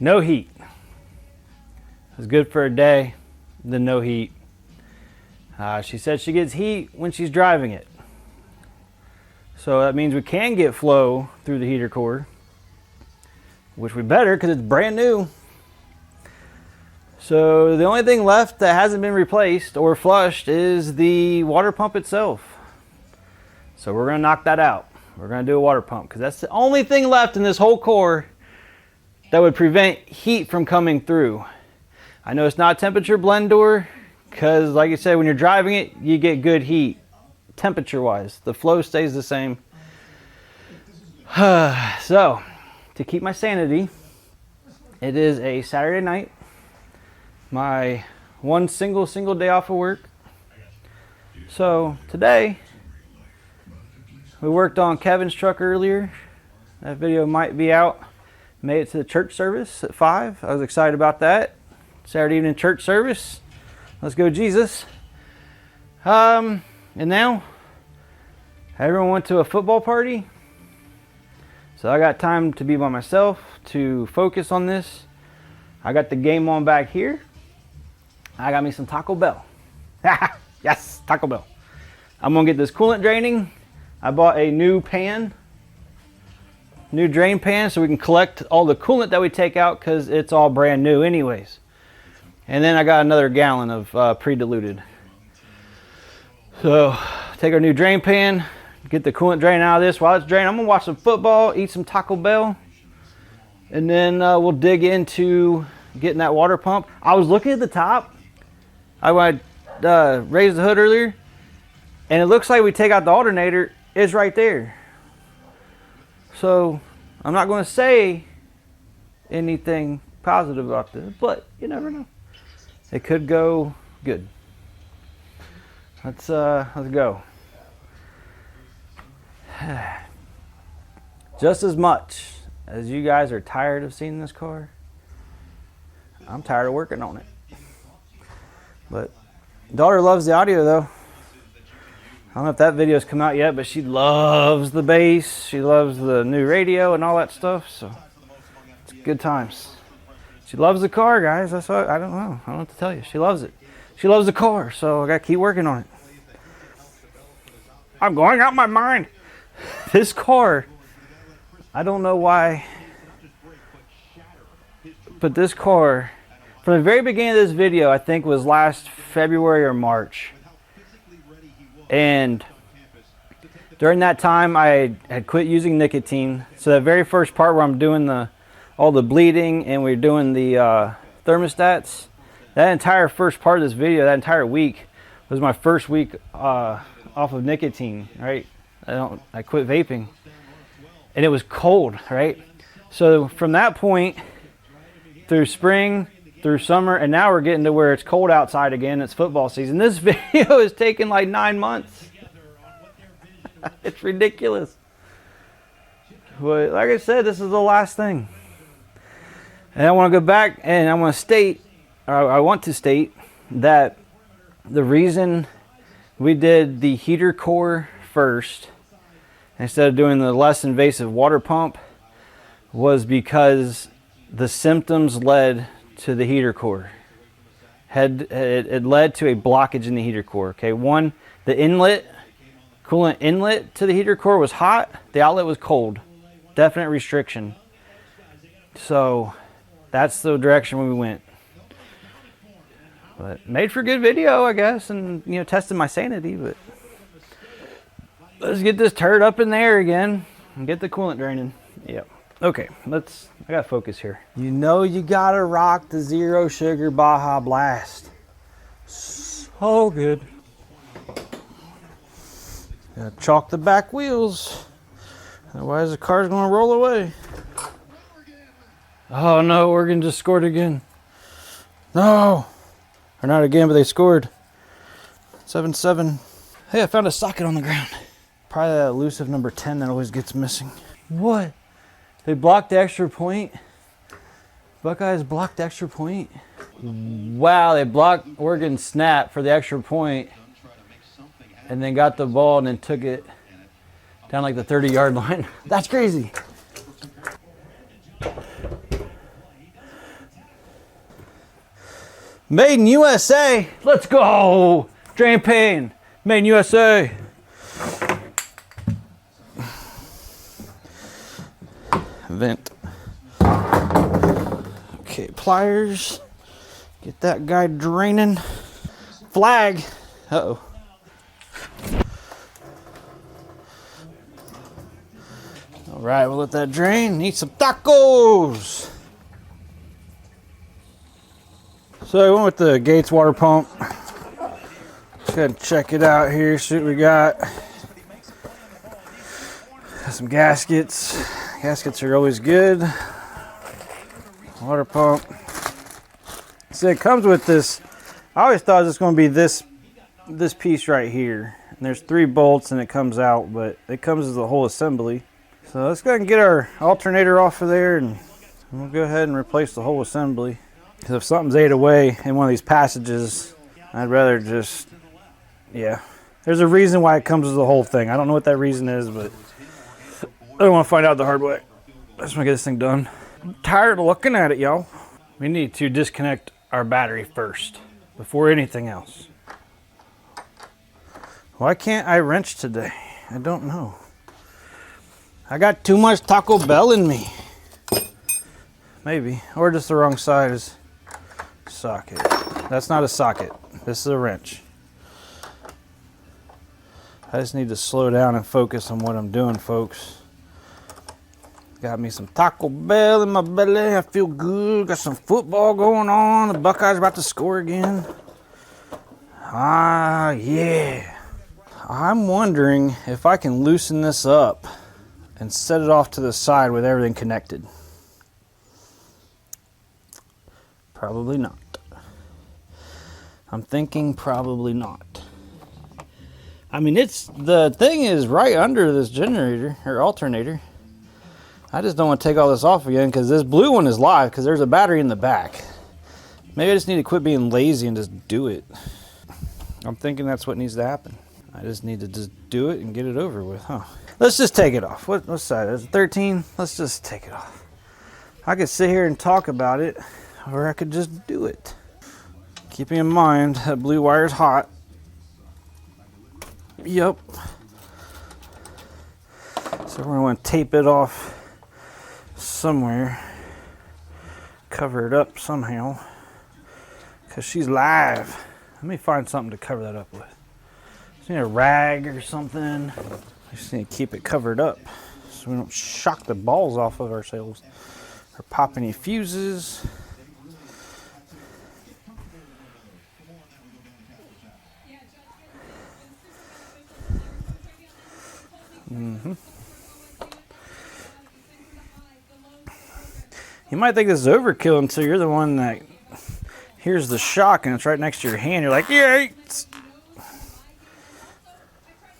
No heat. It was good for a day, then no heat. She said she gets heat when she's driving it. So that means we can get flow through the heater core, which we better because it's brand new. So the only thing left that hasn't been replaced or flushed is the water pump itself. So we're going to knock that out. We're going to do a water pump because that's the only thing left in this whole core that would prevent heat from coming through. I know it's not a temperature blend door because, like I said, when you're driving it, you get good heat temperature wise. The flow stays the same. So to keep my sanity, it is a Saturday night, my one single day off of work. So today we worked on Kevin's truck earlier. That video might be out. Made it to the church service at 5. I was excited about that. Saturday evening church service. Let's go Jesus. And now everyone went to a football party. So I got time to be by myself to focus on this. I got the game on back here. I got me some Taco Bell. Yes, Taco Bell. I'm gonna get this coolant draining. I bought a new pan. New drain pan so we can collect all the coolant that we take out because it's all brand new anyways. And then I got another gallon of pre-diluted. So take our new drain pan, get the coolant drain out of this. While it's draining, I'm gonna watch some football, eat some Taco Bell, and then we'll dig into getting that water pump. I was looking at the top. I raised the hood earlier, and it looks like we take out the alternator. It's right there. So I'm not going to say anything positive about this, but you never know. It could go good. Let's go. Just as much as you guys are tired of seeing this car, I'm tired of working on it. But daughter loves the audio though. I don't know if that video's come out yet, but she loves the bass. She loves the new radio and all that stuff. So it's good times. She loves the car, guys. That's what I don't know. I don't know what to tell you. She loves it. She loves the car, so I got to keep working on it. I'm going out my mind. This car, I don't know why, but this car, from the very beginning of this video, I think was last February or March. And during that time, I had quit using nicotine. So that very first part where I'm doing all the bleeding and we're doing the thermostats, that entire first part of this video, that entire week, was my first week off of nicotine, right? I quit vaping. And it was cold, right? So from that point, through spring, through summer, and now we're getting to where it's cold outside again. It's football season. This video is taking like 9 months. It's ridiculous. But like I said, this is the last thing. And I want to go back and I want to state that the reason we did the heater core first instead of doing the less invasive water pump was because the symptoms led to the heater core. It led to a blockage in the heater core. Okay, one, the coolant inlet to the heater core was hot, the outlet was cold. Definite restriction. So that's the direction we went. But made for a good video, I guess, and tested my sanity. But let's get this turd up in the air again and get the coolant draining. Yep. Okay, I gotta focus here. You gotta rock the zero sugar Baja Blast. So good. Gotta chalk the back wheels. Otherwise the car's gonna roll away. Oh no, Oregon just scored again. No! Or not again, but they scored. 7-7. Hey, I found a socket on the ground. Probably that elusive number 10 that always gets missing. What? They blocked the extra point? Buckeyes blocked the extra point? Wow, they blocked Oregon's snap for the extra point and then got the ball and then took it down like the 30-yard line. That's crazy. Made in USA. Let's go. Drain Payne. Made in USA. Vent. Okay, pliers. Get that guy draining. Flag. Uh-oh. All right, we'll let that drain. Need some tacos. So I went with the Gates water pump. Let's go ahead and check it out here, see what we got. Got some gaskets. Gaskets are always good. Water pump. So it comes with this. I always thought it was going to be this piece right here. And there's 3 bolts and it comes out, but it comes as a whole assembly. So let's go ahead and get our alternator off of there and we'll go ahead and replace the whole assembly. Because if something's ate away in one of these passages, I'd rather just, yeah. There's a reason why it comes as the whole thing. I don't know what that reason is, but I don't want to find out the hard way. I just want to get this thing done. I'm tired of looking at it, y'all. We need to disconnect our battery first, before anything else. Why can't I wrench today? I don't know. I got too much Taco Bell in me. Maybe, or just the wrong size socket. That's not a socket. This is a wrench. I just need to slow down and focus on what I'm doing, folks. Got me some Taco Bell in my belly. I feel good. Got some football going on. The Buckeyes about to score again. Ah, yeah. I'm wondering if I can loosen this up and set it off to the side with everything connected. Probably not. I'm thinking probably not. I mean, the thing is right under this generator or alternator. I just don't want to take all this off again because this blue one is live because there's a battery in the back. Maybe I just need to quit being lazy and just do it. I'm thinking that's what needs to happen. I just need to just do it and get it over with, huh? Let's just take it off. What side? Is it 13? Let's just take it off. I could sit here and talk about it, or I could just do it. Keeping in mind that blue wire is hot. Yep. So we're going to tape it off somewhere. Cover it up somehow. Because she's live. Let me find something to cover that up with. Just need a rag or something. I just need to keep it covered up so we don't shock the balls off of ourselves or pop any fuses. You might think this is overkill until you're the one that hears the shock and it's right next to your hand. You're like, yeah.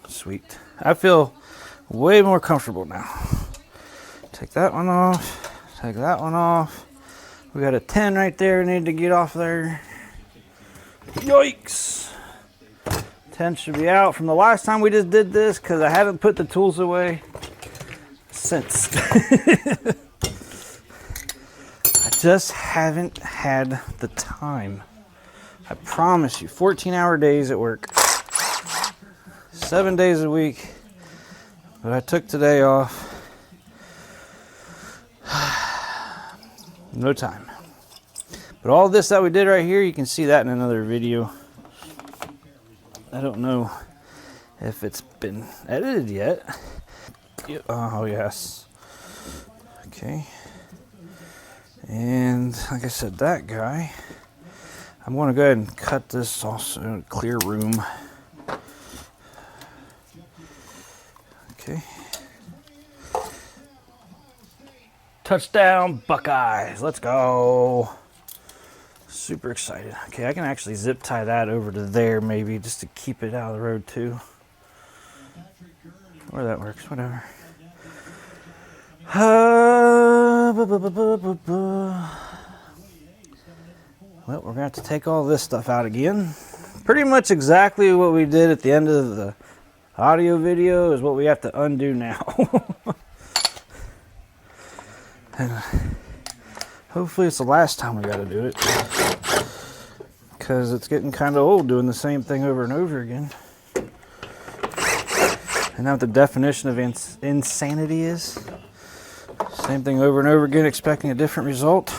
Sweet. I feel way more comfortable now. Take that one off. Take that one off. We got a 10 right there we need to get off there. Yikes. 10 should be out from the last time we just did this because I haven't put the tools away since. I just haven't had the time. I promise you, 14-hour days at work. 7 days a week. But I took today off. No time. But all this that we did right here, you can see that in another video. I don't know if it's been edited yet. Oh, yes. Okay. And like I said, that guy, I'm going to go ahead and cut this also in a clear room.
Okay. Touchdown, Buckeyes. Let's go. Super excited. Okay, I can actually zip tie that over to there maybe just to keep it out of the road too. Or that works, whatever. Well, we're going to have to take all this stuff out again. Pretty much exactly what we did at the end of the audio video is what we have to undo now. And hopefully it's the last time we got to do it, because it's getting kind of old doing the same thing over and over again. And now what the definition of insanity is. Same thing over and over again, expecting a different result.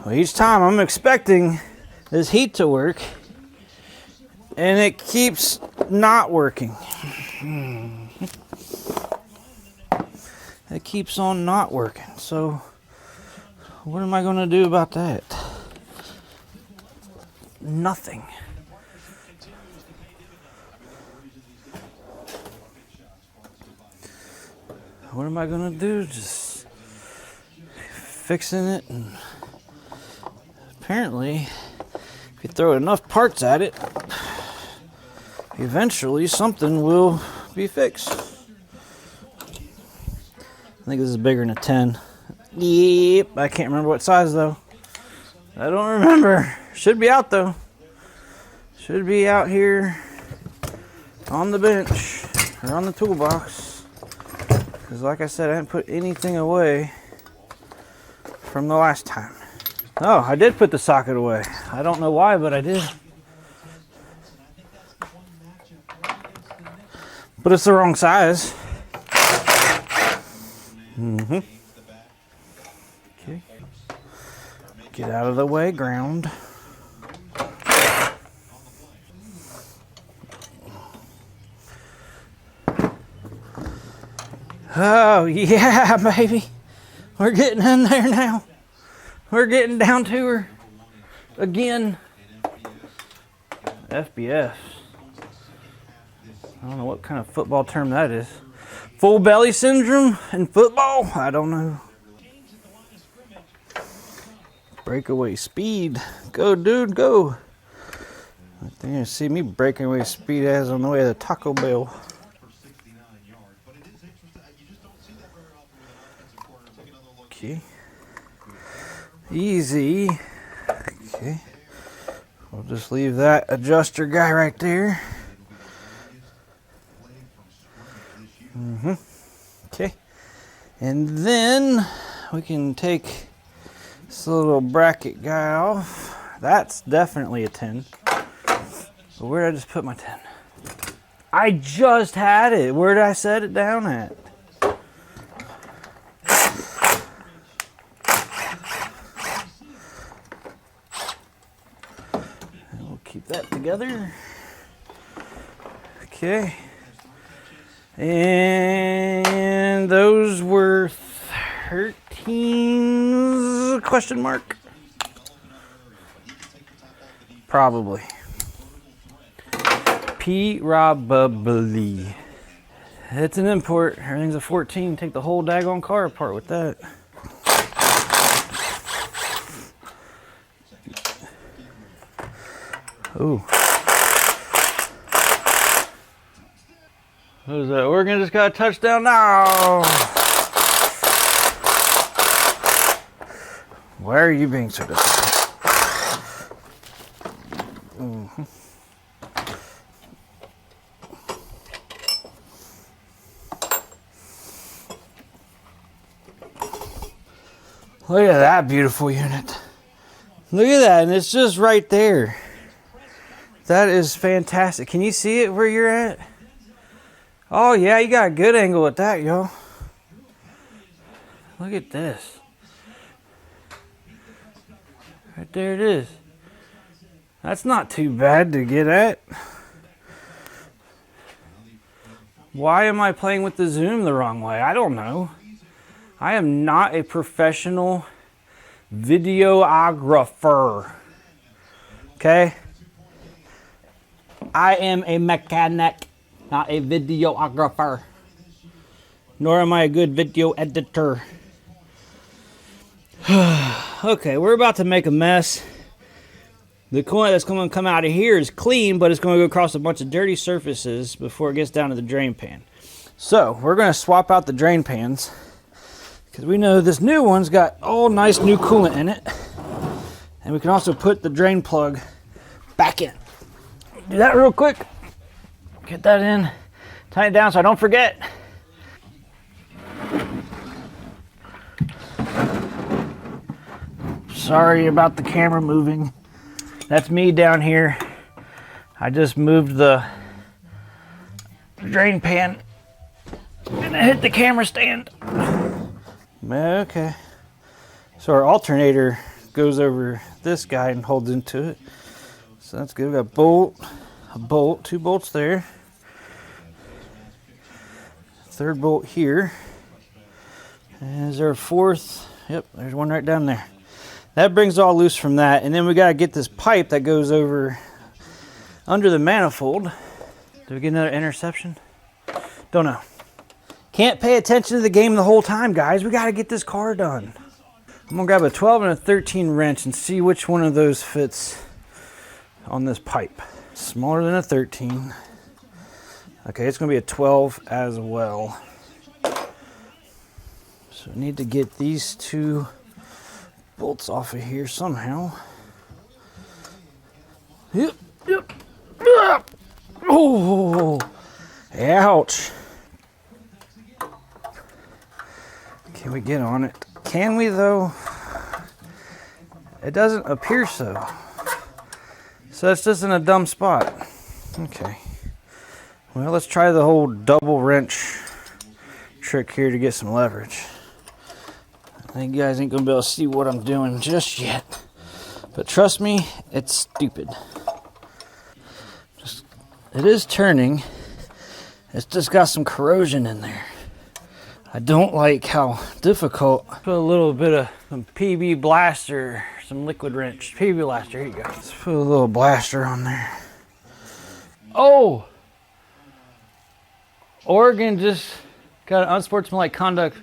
Well, each time I'm expecting this heat to work, and it keeps not working. It keeps on not working. So what am I going to do about that? Nothing. What am I going to do? Just fixing it. And apparently, if you throw enough parts at it, eventually something will be fixed. I think this is bigger than a 10. Yep, I can't remember what size though. I don't remember. Should be out though. Should be out here on the bench or on the toolbox. Because like I said, I didn't put anything away from the last time. Oh, I did put the socket away. I don't know why, but I did. But it's the wrong size. Okay. Get out of the way, ground. Oh, yeah, baby. We're getting in there now. We're getting down to her again. FBS. I don't know what kind of football term that is. Full belly syndrome in football? I don't know. Breakaway speed. Go, dude, go. I think you see me breaking away speed as on the way to the Taco Bell. Okay. Easy. Okay. We'll just leave that adjuster guy right there. Okay. And then we can take this little bracket guy off. That's definitely a 10. So where did I just put my 10? I just had it. Where did I set it down at? And we'll keep that together. Okay. And those were 13 question mark? Probably. Probably. It's an import. Everything's a 14. Take the whole daggone car apart with that. Ooh. What is that? Oregon just got a touchdown now. Why are you being so difficult? Look at that beautiful unit. Look at that, and it's just right there. That is fantastic. Can you see it where you're at? Oh yeah, you got a good angle with that, yo. Look at this. Right there it is. That's not too bad to get at. Why am I playing with the zoom the wrong way? I don't know. I am not a professional videographer. Okay? I am a mechanic, not a videographer.
nor am I a good video editor. Okay, we're about to make a mess. The coolant that's going to come out of here is clean, but it's going to go across a bunch of dirty surfaces before it gets down to the drain pan. So we're going to swap out the drain pans because we know this new one's got all nice new coolant in it. And we can also put the drain plug back in. Do that real quick. Get that in. Tighten it down so I don't forget. Sorry about the camera moving. That's me down here. I just moved the drain pan and I hit the camera stand. Okay. So our alternator goes over this guy and holds into it. So that's good. We got a bolt, 2 bolts there. 3rd bolt here. And is there a 4th? Yep, there's one right down there. That brings all loose from that, and then we got to get this pipe that goes over under the manifold. Did we get another interception? Don't know. Can't pay attention to the game the whole time, guys. We got to get this car done. I'm going to grab a 12 and a 13 wrench and see which one of those fits on this pipe. Smaller than a 13. Okay, it's going to be a 12 as well. So I need to get these 2 bolts off of here somehow. Yep. Oh, ouch. Can we get on it? Can we though? It doesn't appear so. So it's just in a dumb spot. Okay. Well, let's try the whole double wrench trick here to get some leverage. I think you guys ain't gonna be able to see what I'm doing just yet. But trust me, it's stupid. It is turning. It's just got some corrosion in there. I don't like how difficult. Put a little bit of some PB blaster, some liquid wrench. PB blaster, here you go. Let's put a little blaster on there. Oh! Oregon just got an unsportsmanlike conduct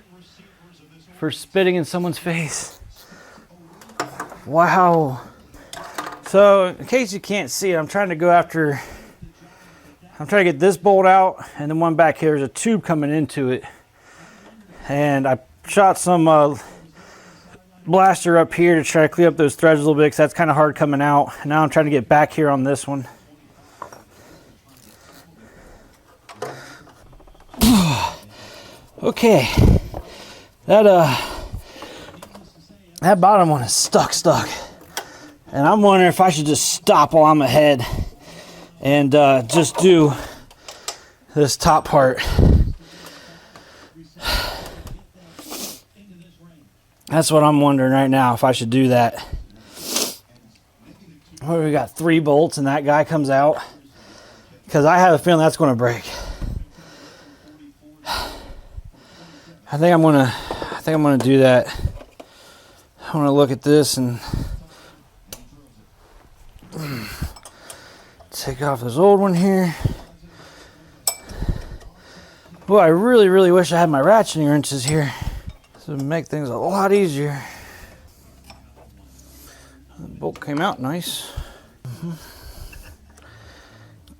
for spitting in someone's face. Wow. So, in case you can't see it, I'm trying to get this bolt out, and then one back here, there's a tube coming into it. And I shot some blaster up here to try to clean up those threads a little bit, because that's kind of hard coming out. And now I'm trying to get back here on this one. Okay. That bottom one is stuck. And I'm wondering if I should just stop while I'm ahead and just do this top part. That's what I'm wondering right now, if I should do that. Well, we got 3 bolts and that guy comes out, because I have a feeling that's going to break. I think I'm gonna do that. I want to look at this and take off this old one here. Boy, I really wish I had my ratcheting wrenches here. This would make things a lot easier. The bolt came out nice.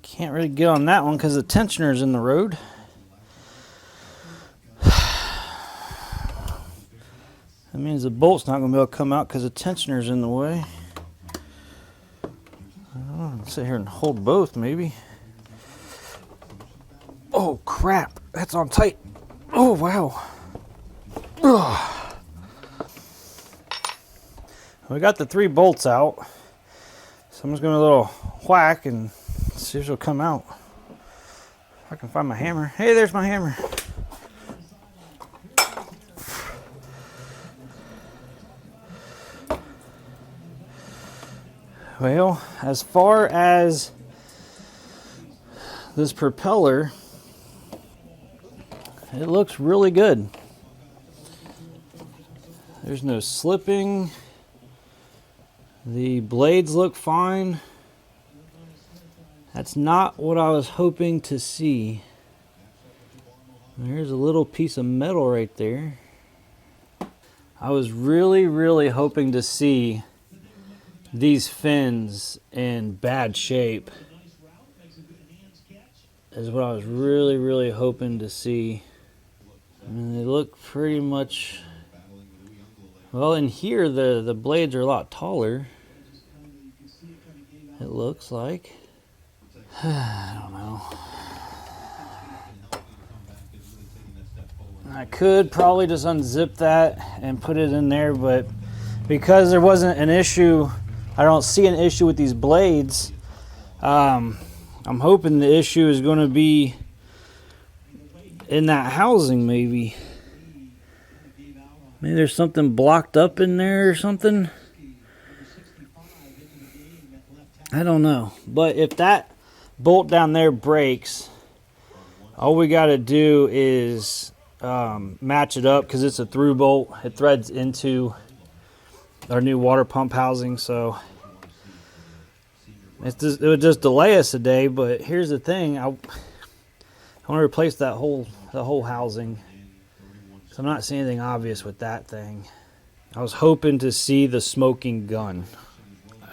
Can't really get on that one because the tensioner's in the road. That means the bolt's not going to be able to come out because the tensioner's in the way. I don't know, I'll sit here and hold both maybe. Oh crap, that's on tight. Oh wow. Ugh. We got the 3 bolts out. So I'm just going to a little whack and see if it'll come out. If I can find my hammer. Hey, there's my hammer. Well, as far as this propeller, it looks really good. There's no slipping. The blades look fine. That's not what I was hoping to see. There's a little piece of metal right there. I was really hoping to see these fins in bad shape. Is what I was really hoping to see. I mean, they look pretty much, well, in here the blades are a lot taller, it looks like. I don't know. I could probably just unzip that and put it in there, but because there wasn't an issue, I don't see an issue with these blades. I'm hoping the issue is going to be in that housing, maybe. Maybe there's something blocked up in there or something. I don't know. But if that bolt down there breaks, all we got to do is match it up, because it's a through bolt. It threads into our new water pump housing, so it would just delay us a day. But here's the thing, I want to replace the whole housing, so I'm not seeing anything obvious with that thing. I was hoping to see the smoking gun,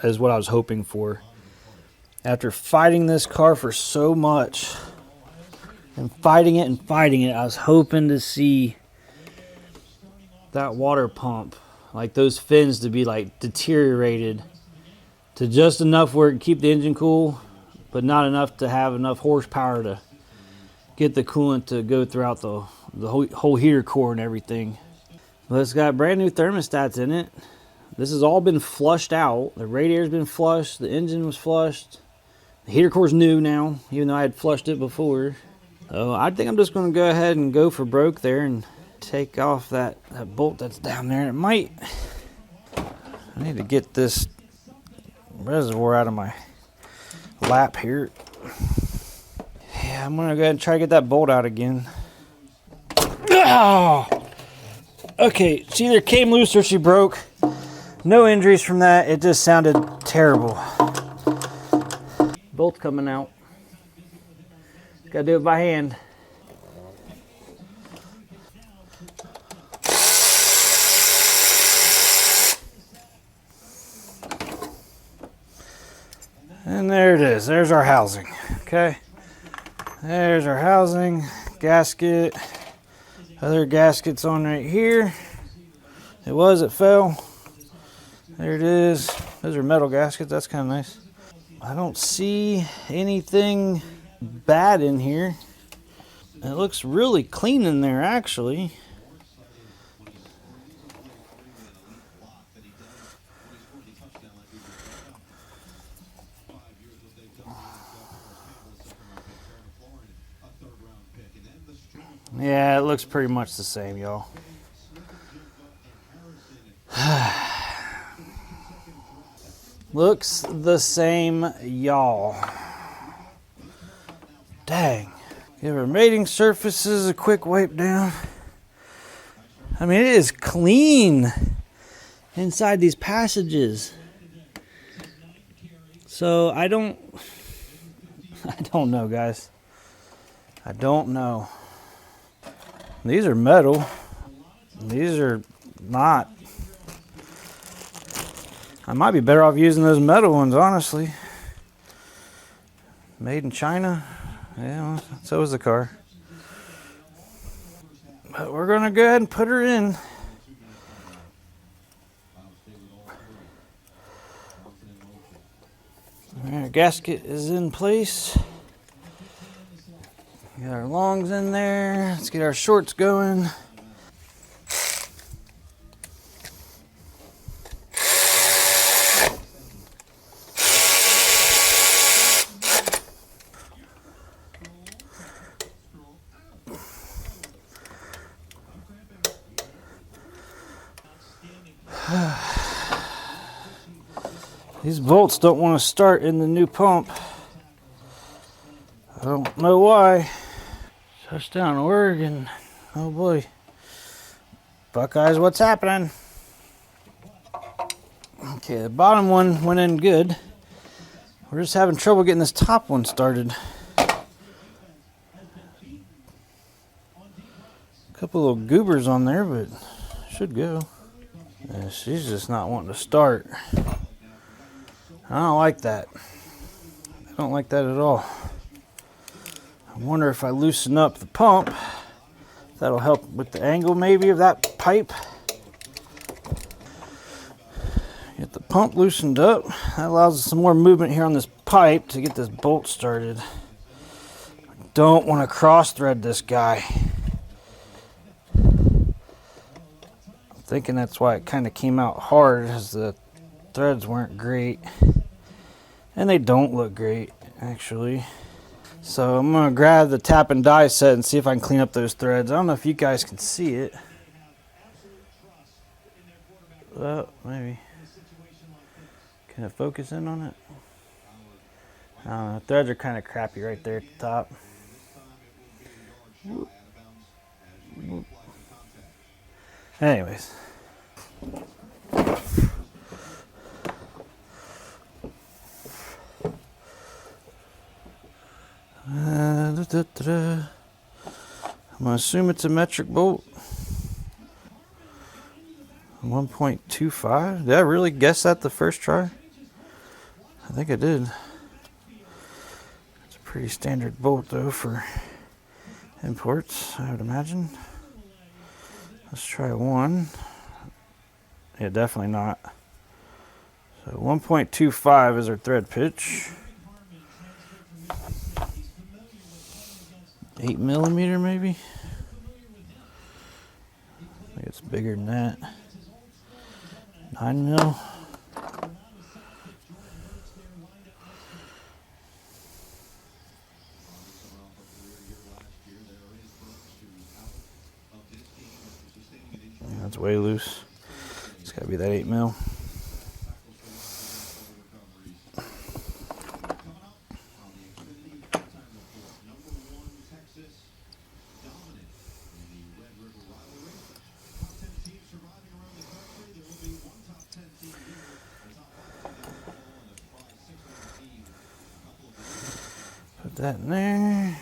is what I was hoping for. After fighting this car for so much, and fighting it, I was hoping to see that water pump, like those fins, to be like deteriorated to just enough where it can keep the engine cool, but not enough to have enough horsepower to get the coolant to go throughout the whole heater core and everything. But it's got brand new thermostats in it. This has all been flushed out. The radiator's been flushed, the engine was flushed, the heater core's new now, even though I had flushed it before. So I think I'm just going to go ahead and go for broke there and take off that bolt that's down there. And it might, I need to get this reservoir out of my lap here. Yeah, I'm going to go ahead and try to get that bolt out again. Oh! Okay, she either came loose or she broke. No injuries from that. It just sounded terrible. Bolt's coming out. Gotta do it by hand. And there it is. There's our housing. Okay. There's our housing. Gasket. Other gaskets on right here. It fell. There it is. Those are metal gaskets. That's kind of nice. I don't see anything bad in here. It looks really clean in there, actually. Yeah, it looks pretty much the same, y'all. Looks the same, y'all. Dang. Give our mating surfaces a quick wipe down. I mean, it is clean inside these passages. So I don't know, guys. I don't know. These are metal. These are not. I might be better off using those metal ones, honestly. Made in China. Yeah, so is the car. But we're gonna go ahead and put her in. Our gasket is in place. Got our longs in there. Let's get our shorts going. These bolts don't want to start in the new pump. I don't know why. Touchdown, Oregon. Oh boy. Buckeyes, what's happening? Okay, the bottom one went in good. We're just having trouble getting this top one started. Couple little goobers on there, but should go. Yeah, she's just not wanting to start. I don't like that. I don't like that at all. I wonder if I loosen up the pump, that'll help with the angle maybe of that pipe. Get the pump loosened up. That allows us some more movement here on this pipe to get this bolt started. I don't want to cross thread this guy. I'm thinking that's why it kind of came out hard, as the threads weren't great. And they don't look great, actually. So I'm going to grab the tap and die set and see if I can clean up those threads. I don't know if you guys can see it. Well, maybe. Can it focus in on it? I don't know. Threads are kind of crappy right there at the top. Whoop. Whoop. Anyways. I'm going to assume it's a metric bolt. 1.25. Did I really guess that the first try? I think I did. It's a pretty standard bolt though for imports, I would imagine. Let's try one. Yeah, definitely not. So 1.25 is our thread pitch. 8 millimeter maybe? I think it's bigger than that. 9 mil. Yeah, that's way loose. It's got to be that 8 mil. Put that in there.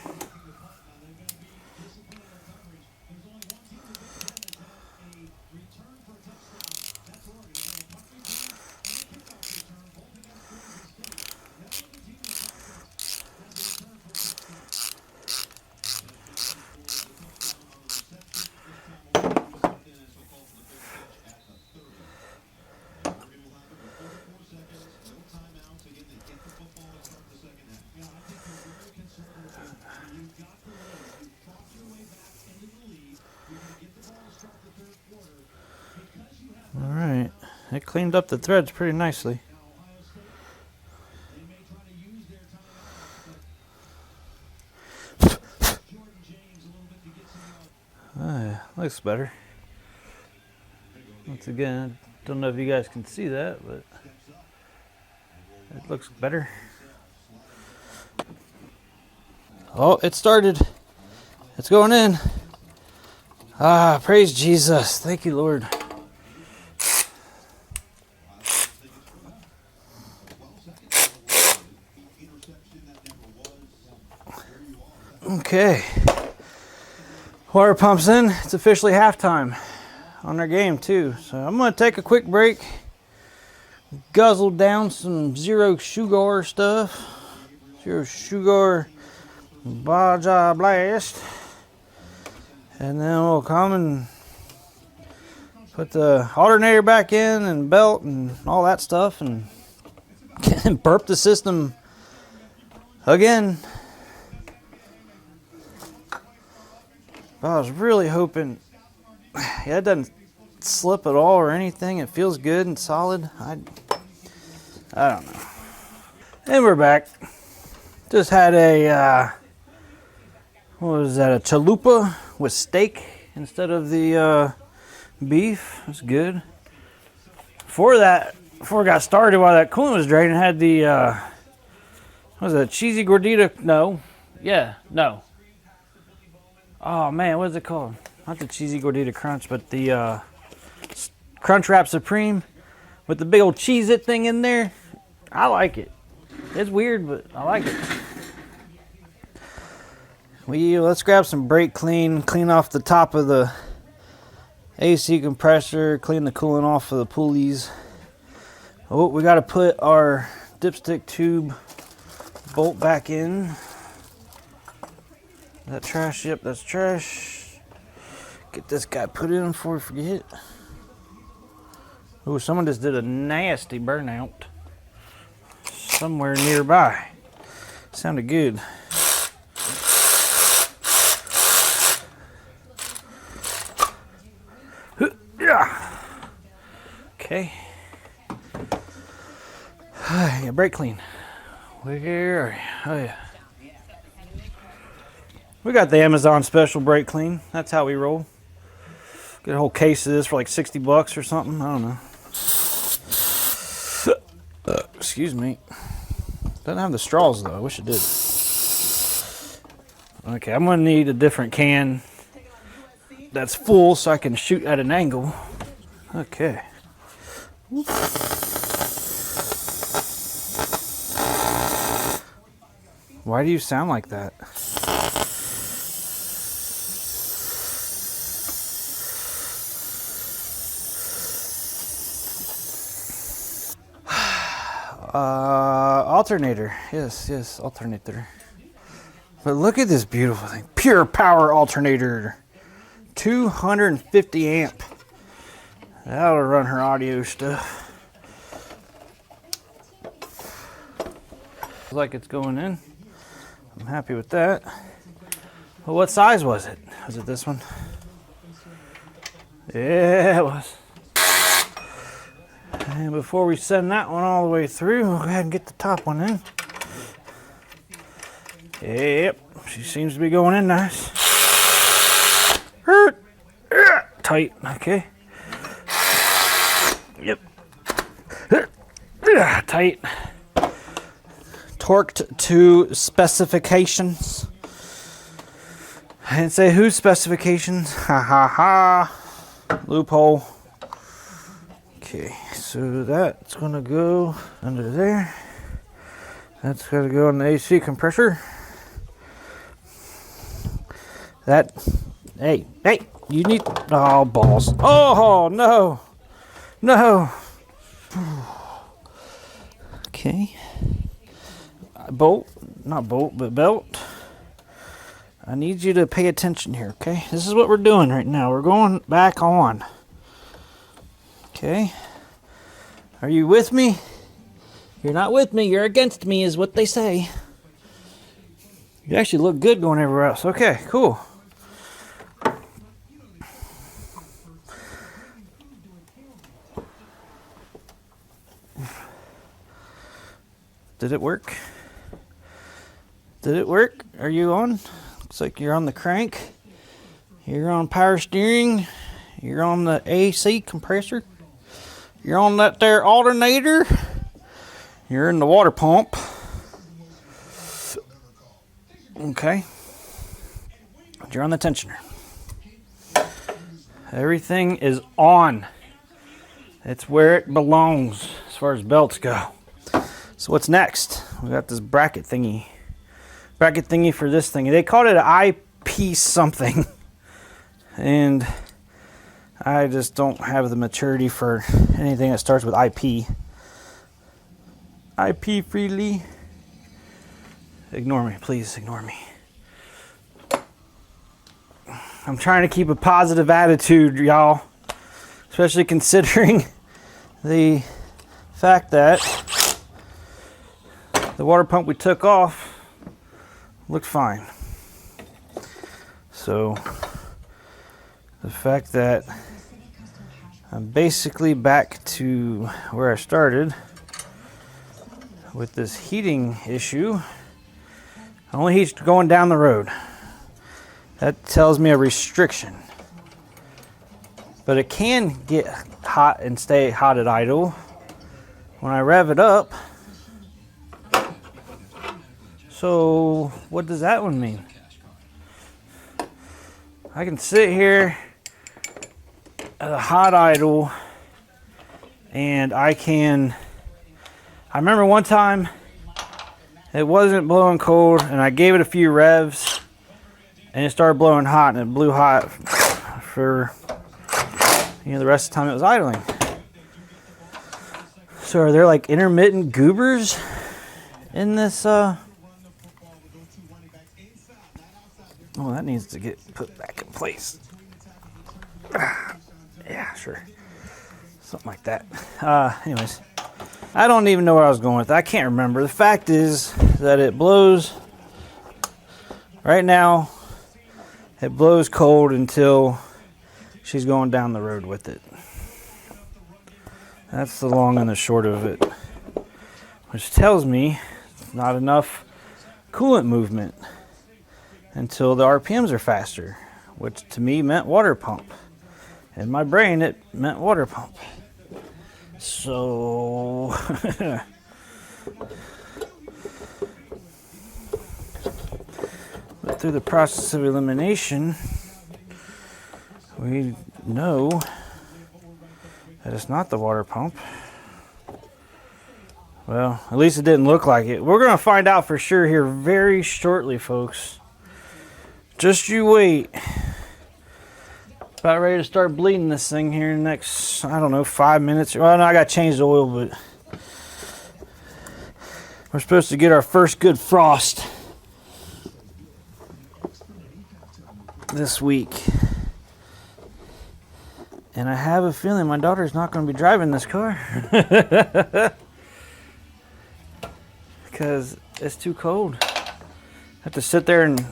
Alright, it cleaned up the threads pretty nicely. Looks better. Once again, I don't know if you guys can see that, but it looks better. Oh, it started. It's going in. Ah, praise Jesus. Thank you, Lord. Okay. Water pump's in. It's officially halftime on our game too. So I'm going to take a quick break. Guzzle down some zero sugar stuff. Zero sugar Baja Blast. And then we'll come and put the alternator back in and belt and all that stuff and burp the system again. I was really hoping, yeah, it doesn't slip at all or anything. It feels good and solid. I don't know. And we're back. Just had a, what was that, a chalupa with steak instead of the beef. It was good. Before I got started, while that coolant was draining, I had the, what was it, cheesy gordita? No. Yeah, no. Oh man, what is it called? Not the cheesy gordita crunch, but the Crunch Wrap Supreme with the big old Cheez-It thing in there. I like it. It's weird, but I like it. Let's grab some brake clean off the top of the AC compressor, clean the coolant off of the pulleys. Oh, we got to put our dipstick tube bolt back in. That trash? Yep, that's trash. Get this guy put in before we forget. Oh, someone just did a nasty burnout somewhere nearby. Sounded good. Okay. Yeah, brake clean. Where are you? Oh yeah. We got the Amazon special brake clean. That's how we roll. Get a whole case of this for like 60 bucks or something. I don't know. Excuse me. Doesn't have the straws though. I wish it did. Okay, I'm gonna need a different can that's full so I can shoot at an angle. Okay. Why do you sound like that? Alternator. Yes, alternator. But look at this beautiful thing. Pure power alternator. 250 amp. That'll run her audio stuff. Looks like it's going in. I'm happy with that. Well, what size was it? Was it this one? Yeah, it was. And before we send that one all the way through, we'll go ahead and get the top one in. Yep, she seems to be going in nice. Tight, okay. Yep. Tight. Torqued to specifications. I didn't say whose specifications. Ha ha ha. Loophole. Okay, so that's gonna go under there. That's gonna go in the AC compressor. That, hey, you need, oh, balls. Oh, no. Okay. Not bolt, but belt. I need you to pay attention here, okay? This is what we're doing right now. We're going back on. Okay. Are you with me? You're not with me. You're against me is what they say. You actually look good going everywhere else. Okay, cool. Did it work? Did it work? Are you on? Looks like you're on the crank. You're on power steering. You're on the AC compressor. You're on that there alternator. You're in the water pump. Okay. You're on the tensioner. Everything is on. It's where it belongs as far as belts go. So what's next? We got this bracket thingy. Bracket thingy for this thing. They called it an eyepiece something. And I just don't have the maturity for anything that starts with IP. IP freely. Ignore me, please ignore me. I'm trying to keep a positive attitude, y'all. Especially considering the fact that the water pump we took off looked fine. So the fact that I'm basically back to where I started with this heating issue. Only heats going down the road. That tells me a restriction. But it can get hot and stay hot at idle. When I rev it up. So what does that one mean? I can sit here at a hot idle and I remember one time it wasn't blowing cold and I gave it a few revs and it started blowing hot, and it blew hot for, you know, the rest of the time it was idling. So are there like intermittent goobers in this? Oh, that needs to get put back in place. Yeah, sure. Something like that. Anyways, I don't even know where I was going with that. I can't remember. The fact is that it blows right now. It blows cold until she's going down the road with it. That's the long and the short of it. Which tells me not enough coolant movement until the RPMs are faster, which to me meant water pump. In my brain, it meant water pump. So, but through the process of elimination, we know that it's not the water pump. Well, at least it didn't look like it. We're going to find out for sure here very shortly, folks. Just you wait. About ready to start bleeding this thing here in the next, I don't know, 5 minutes. Well, no, I got to change the oil, but we're supposed to get our first good frost this week. And I have a feeling my daughter's not going to be driving this car. Because it's too cold. I have to sit there and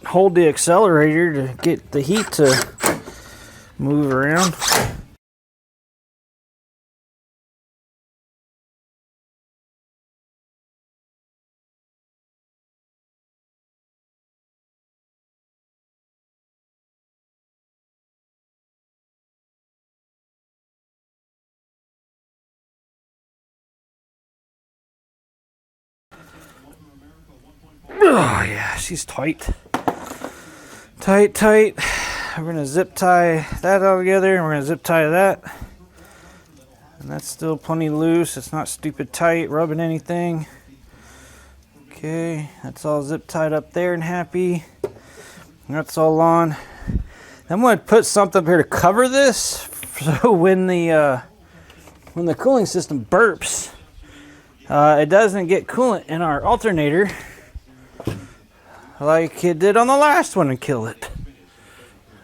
hold the accelerator to get the heat to move around. Oh yeah, she's tight. Tight. We're gonna zip tie that all together, and we're gonna zip tie that. And that's still plenty loose. It's not stupid tight, rubbing anything. Okay, that's all zip tied up there and happy. That's all on. I'm gonna put something up here to cover this, so when the cooling system burps, it doesn't get coolant in our alternator like it did on the last one and kill it.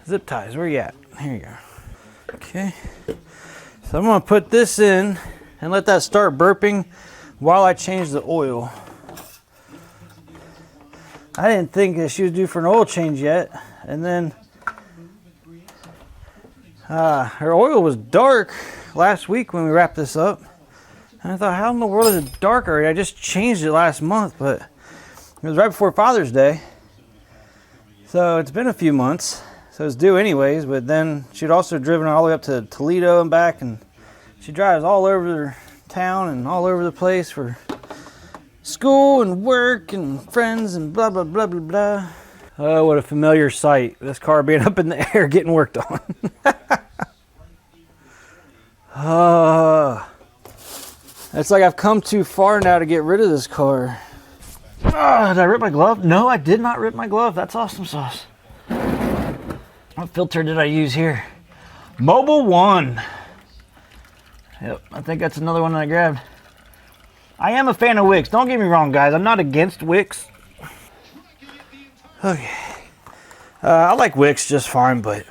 Zip ties, where you at? Here you go. Okay, so I'm gonna put this in and let that start burping while I change the oil. I didn't think that she was due for an oil change yet, and then her oil was dark last week when we wrapped this up, and I thought, how in the world is it dark already? I just changed it last month, but it was right before Father's Day, so it's been a few months. So it's due anyways, but then she'd also driven all the way up to Toledo and back, and she drives all over town and all over the place for school and work and friends and blah, blah, blah, blah, blah. Oh, what a familiar sight. This car being up in the air getting worked on. It's like I've come too far now to get rid of this car. Did I rip my glove? No, I did not rip my glove. That's awesome sauce. What filter did I use here? Mobile 1. Yep, I think that's another one that I grabbed. I am a fan of wicks. Don't get me wrong, guys. I'm not against wicks. Okay. I like wicks just fine, but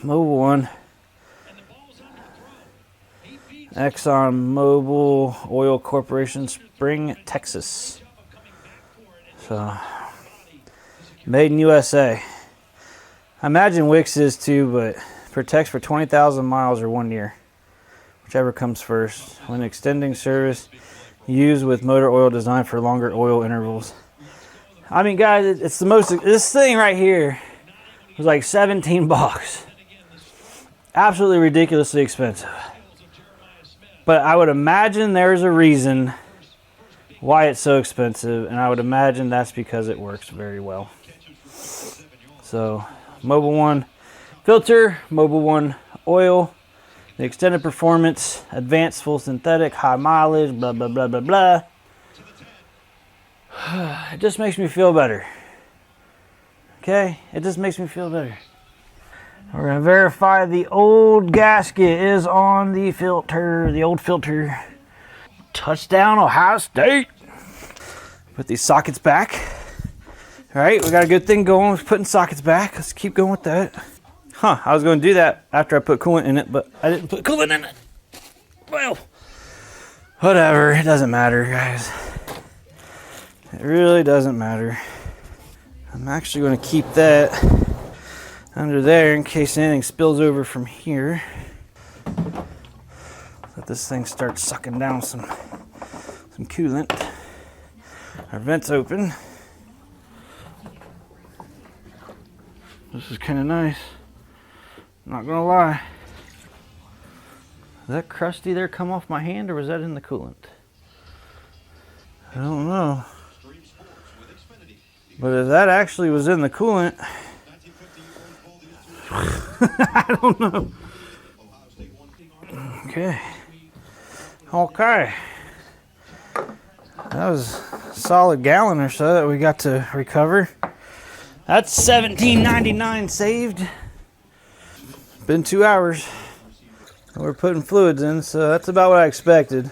Mobile 1. Exxon Mobil Oil Corporation, Spring, Texas. So, made in USA. I imagine Wix is too, but protects for 20,000 miles or 1 year. Whichever comes first. When extending service, used with motor oil designed for longer oil intervals. I mean, guys, it's the most, this thing right here was like 17 bucks. Absolutely ridiculously expensive. But I would imagine there's a reason why it's so expensive, and I would imagine that's because it works very well. So, Mobile 1 filter, Mobile 1 oil, the extended performance, advanced full synthetic, high mileage, blah, blah, blah, blah, blah. It just makes me feel better.
Okay, it just makes me feel better. We're gonna verify the old gasket is on the filter, the old filter. Touchdown, Ohio State. Put these sockets back. All right, we got a good thing going with putting sockets back. Let's keep going with that. Huh, I was gonna do that after I put coolant in it, but I didn't put coolant in it. Well, whatever, it doesn't matter, guys. It really doesn't matter. I'm actually gonna keep that under there in case anything spills over from here. Let this thing start sucking down some coolant. Our vent's open. This is kind of nice. Not gonna lie. Did that crusty there come off my hand, or was that in the coolant? I don't know. But if that actually was in the coolant, I don't know. Okay. Okay. That was a solid gallon or so that we got to recover. That's $17.99 saved. Been 2 hours. We're putting fluids in, so that's about what I expected.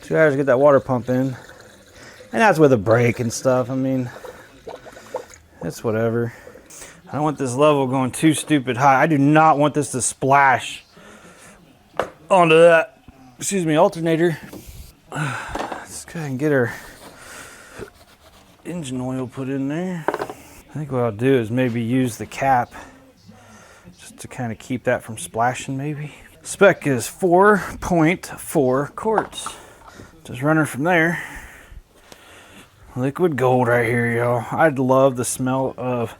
2 hours to get that water pump in. And that's with a break and stuff. I mean, it's whatever. I don't want this level going too stupid high. I do not want this to splash onto that, alternator. Let's go ahead and get our engine oil put in there. I think what I'll do is maybe use the cap just to kind of keep that from splashing maybe. Spec is 4.4 quarts. Just running from there. Liquid gold right here, y'all. I'd love the smell of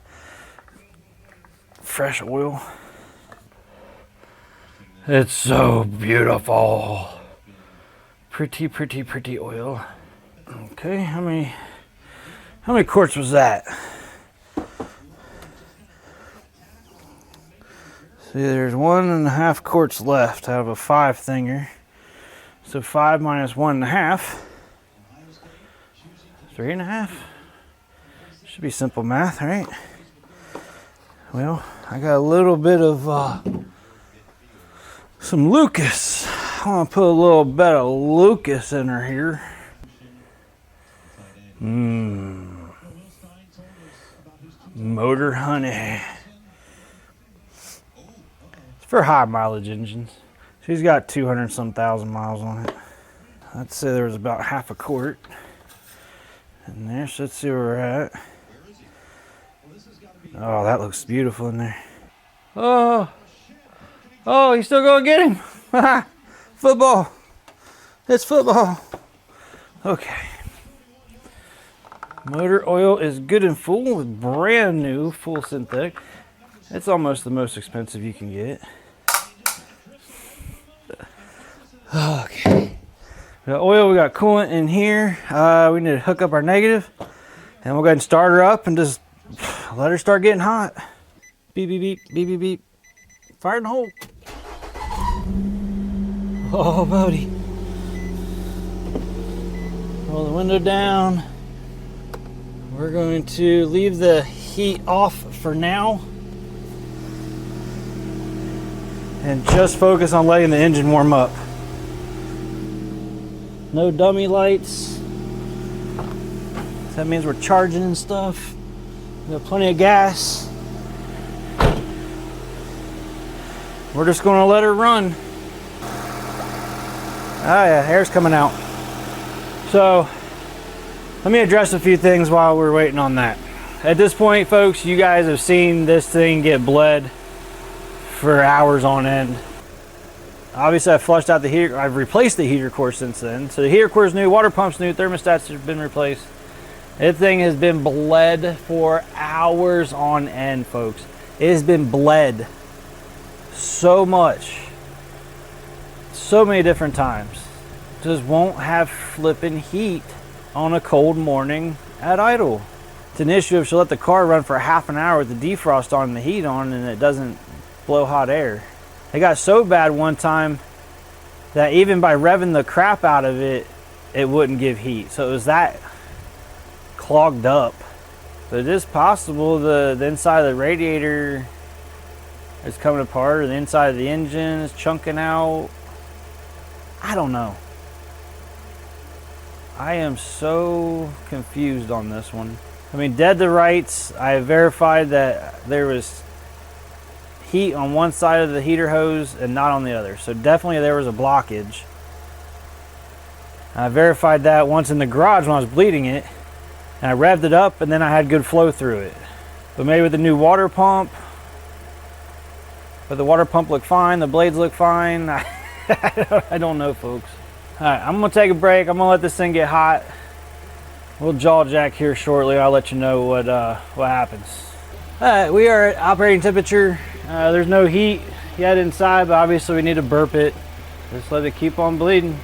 fresh oil. It's so beautiful. Pretty, pretty, pretty oil. Okay, how many quarts was that? See, there's 1.5 quarts left out of a 5 thinger. So 5 minus 1.5. 3.5. Should be simple math, right? Well, I got a little bit of some Lucas. I want to put a little bit of Lucas in her here. Motor honey. It's for high mileage engines. She's got 200-some thousand miles on it. I'd say there was about 1/2 quart in there, so let's see where we're at. Oh, that looks beautiful in there. Oh, he's still going to get him. Football. It's football. Okay. Motor oil is good and full with brand new full synthetic. It's almost the most expensive you can get. Okay. We got oil, we got coolant in here. We need to hook up our negative. And we'll go ahead and start her up and just let her start getting hot. Beep, beep, beep, beep, beep, beep. Fire in the hole. Oh, buddy. Roll the window down. We're going to leave the heat off for now. And just focus on letting the engine warm up. No dummy lights. That means we're charging and stuff. We got plenty of gas. We're just going to let her run. Oh yeah, air's coming out. So, let me address a few things while we're waiting on that. At this point, folks, you guys have seen this thing get bled for hours on end. Obviously, I've flushed out the heater. I've replaced the heater core since then. So the heater core is new, water pump's new, thermostats have been replaced. This thing has been bled for hours on end, folks. It has been bled so much, so many different times. Just won't have flipping heat on a cold morning at idle. It's an issue if she'll let the car run for half an hour with the defrost on and the heat on and it doesn't blow hot air. It got so bad one time that even by revving the crap out of it, it wouldn't give heat. So it was that clogged up
But it is possible the inside of the radiator is coming apart, or the inside of the engine is chunking out. I don't know. I am so confused on this one. I mean, dead to rights, I verified that there was heat on one side of the heater hose and not on the other. So definitely there was a blockage. I verified that once in the garage when I was bleeding it. And I revved it up, and then I had good flow through it. But maybe with the new water pump, but the water pump looked fine, the blades look fine. I don't know, folks. All right, I'm gonna take a break. I'm gonna let this thing get hot. We'll jaw jack here shortly. I'll let you know what happens. All right, we are at operating temperature. There's no heat yet inside, but obviously we need to burp it. Just let it keep on bleeding.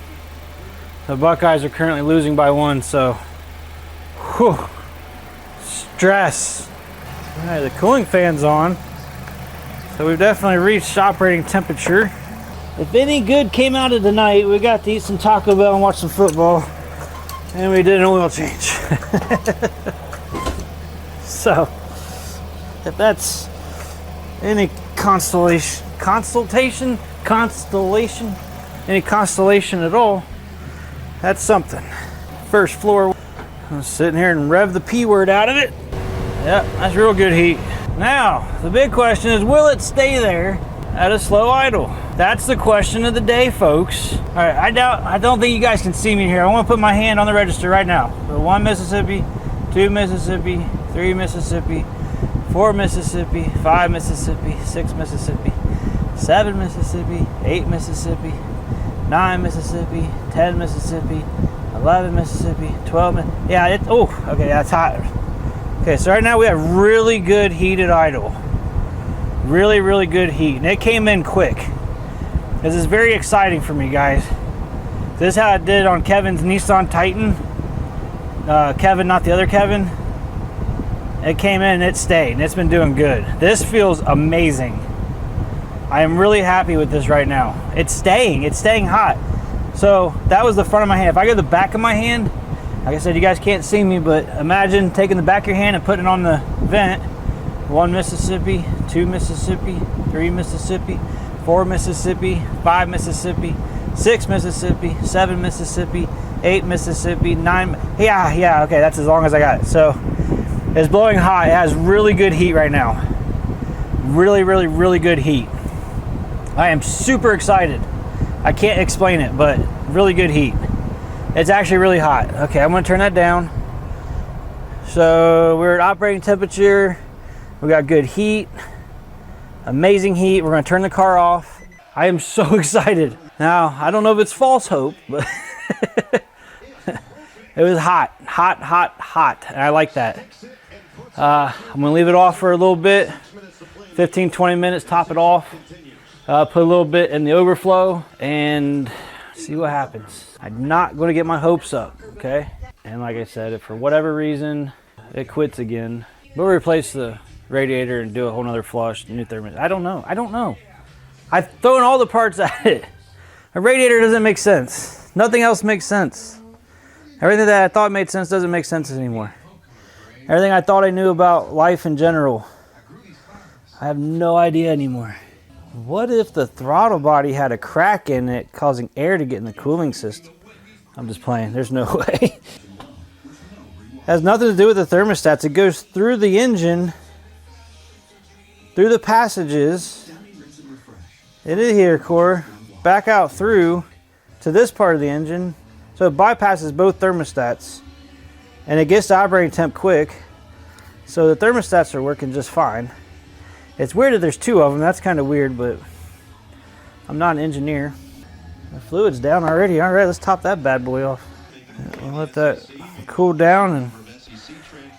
The Buckeyes are currently losing by 1, so whew, stress. All right, the cooling fan's on. So we've definitely reached operating temperature. If any good came out of the night, we got to eat some Taco Bell and watch some football. And we did an oil change. So, if that's any constellation at all, that's something. First floor. I'm sitting here and rev the P word out of it. Yep, that's real good heat. Now, the big question is, will it stay there at a slow idle? That's the question of the day, folks. All right, I don't think you guys can see me here. I want to put my hand on the register right now. So 1 Mississippi, 2 Mississippi, 3 Mississippi, 4 Mississippi, 5 Mississippi, 6 Mississippi, 7 Mississippi, 8 Mississippi, 9 Mississippi, 10 Mississippi, 11 Mississippi, 12 yeah, okay, that's hot. Okay, so right now we have really good heated idle. Really, really good heat. And it came in quick. This is very exciting for me, guys. This is how it did on Kevin's Nissan Titan. Kevin, not the other Kevin. It came in and it stayed, and it's been doing good. This feels amazing. I am really happy with this right now. It's staying hot. So that was the front of my hand. If I go to the back of my hand, like I said, you guys can't see me, but imagine taking the back of your hand and putting it on the vent. 1 Mississippi, 2 Mississippi, 3 Mississippi, 4 Mississippi, 5 Mississippi, 6 Mississippi, 7 Mississippi, 8 Mississippi, 9. Yeah, okay, that's as long as I got it. So it's blowing hot. It has really good heat right now. Really, really, really good heat. I am super excited. I can't explain it, but really good heat. It's actually really hot. Okay, I'm gonna turn that down. So we're at operating temperature. We got good heat, amazing heat. We're gonna turn the car off. I am so excited. Now, I don't know if it's false hope, but it was hot, and I like that. I'm gonna leave it off for a little bit, 15, 20 minutes, top it off. Put a little bit in the overflow and see what happens. I'm not gonna get my hopes up, okay? And like I said, if for whatever reason it quits again, we'll replace the radiator and do a whole nother flush, new thermostat. I don't know. I've thrown all the parts at it. A radiator doesn't make sense. Nothing else makes sense. Everything that I thought made sense doesn't make sense anymore. Everything I thought I knew about life in general, I have no idea anymore. What if the throttle body had a crack in it causing air to get in the cooling system? I'm just playing. There's no way. It has nothing to do with the thermostats. It goes through the engine, through the passages, in the heater core, back out through to this part of the engine. So it bypasses both thermostats. And it gets to operating temp quick. So the thermostats are working just fine. It's weird that there's 2 of them. That's kind of weird, but I'm not an engineer. The fluid's down already. All right, let's top that bad boy off. We'll let that cool down and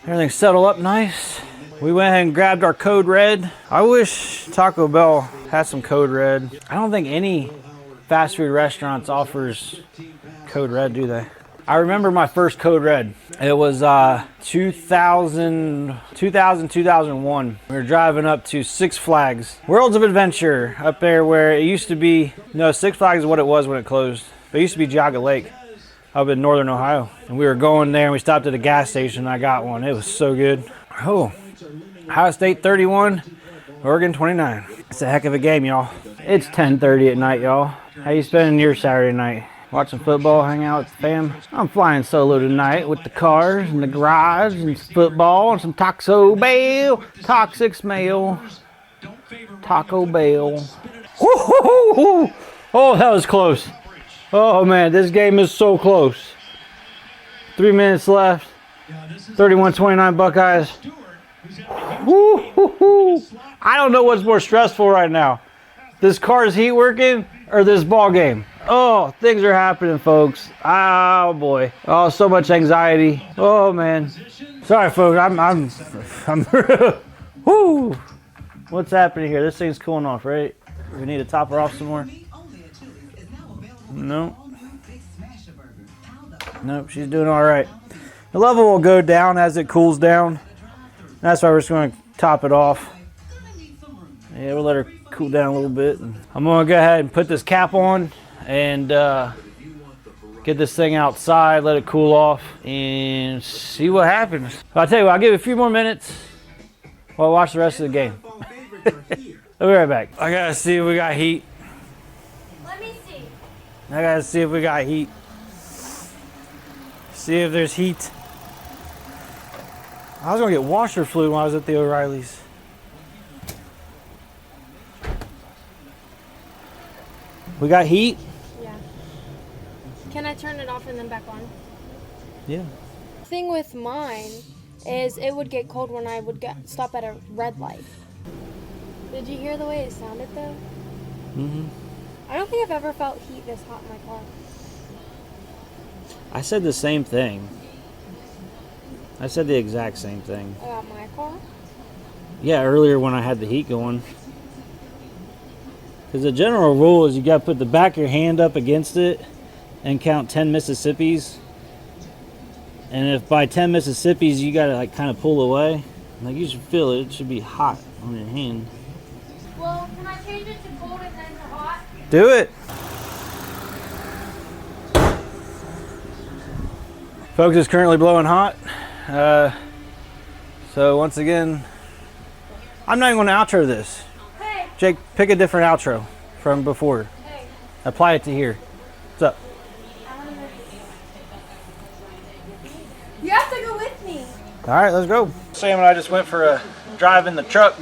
everything settle up nice. We went ahead and grabbed our Code Red. I wish Taco Bell had some Code Red. I don't think any fast food restaurants offers Code Red, do they? I remember my first Code Red. It was 2001. We were driving up to Six Flags, Worlds of Adventure, up there where it used to be. No, Six Flags is what it was when it closed. It used to be Geauga Lake, up in northern Ohio. And we were going there and we stopped at a gas station and I got one. It was so good.
Oh, Ohio State 31, Oregon 29. It's a heck of a game, y'all. It's 10:30 at night, y'all. How you spending your Saturday night? Watching football, hang out with the fam? I'm flying solo tonight with the cars and the garage and some football and some Taco Bell. Toxic smell. Taco Bell. Woo-hoo-hoo-hoo. Oh, that was close. Oh, man, this game is so close. 3 minutes left. 31-29 Buckeyes. Woo-hoo-hoo. I don't know what's more stressful right now. This car's heat working or this ball game. Oh, things are happening, folks. Oh, boy. Oh, so much anxiety. Oh, man. Sorry, folks. I'm woo. What's happening here? This thing's cooling off, right? We need to top her off some more. No. Nope, she's doing all right. The level will go down as it cools down. That's why we're just going to top it off. Yeah, we'll let her cool down a little bit. I'm going to go ahead and put this cap on and get this thing outside, let it cool off, and see what happens. I'll tell you what, I'll give it a few more minutes while I watch the rest of the game. I'll be right back. I got to see if we got heat.
Let me see.
I got to see if we got heat. See if there's heat. I was going to get washer fluid when I was at the O'Reilly's. We got heat?
Yeah. Can I turn it off and then back on?
Yeah.
The thing with mine is it would get cold when I would stop at a red light. Did you hear the way it sounded though?
Mm-hmm.
I don't think I've ever felt heat this hot in my car.
I said the same thing. I said the exact same thing.
About my car?
Yeah, earlier when I had the heat going. Because the general rule is you got to put the back of your hand up against it and count 10 Mississippis. And if by 10 Mississippis you got to like kind of pull away, like you should feel it. It should be hot on your hand.
Well, can I change it to cold and then to hot?
Do it. Folks, it's currently blowing hot. So once again, I'm not even going to outro this.
Hey.
Jake, pick a different outro from before.
Hey.
Apply it to here. What's up?
You have to go with me.
All right, let's go. Sam and I just went for a drive in the truck.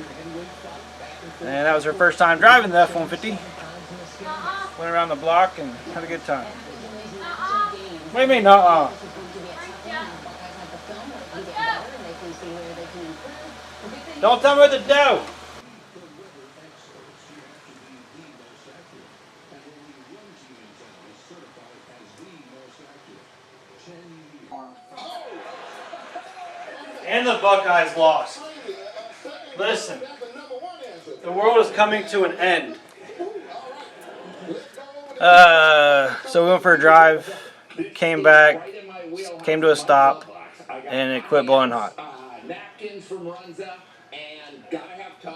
And that was her first time driving the F-150. Went around the block and had a good time. What do you mean, uh-uh? Don't tell me what to do. And the Buckeyes lost. Listen, the world is coming to an end. So we went for a drive, came back, came to a stop, and it quit blowing hot.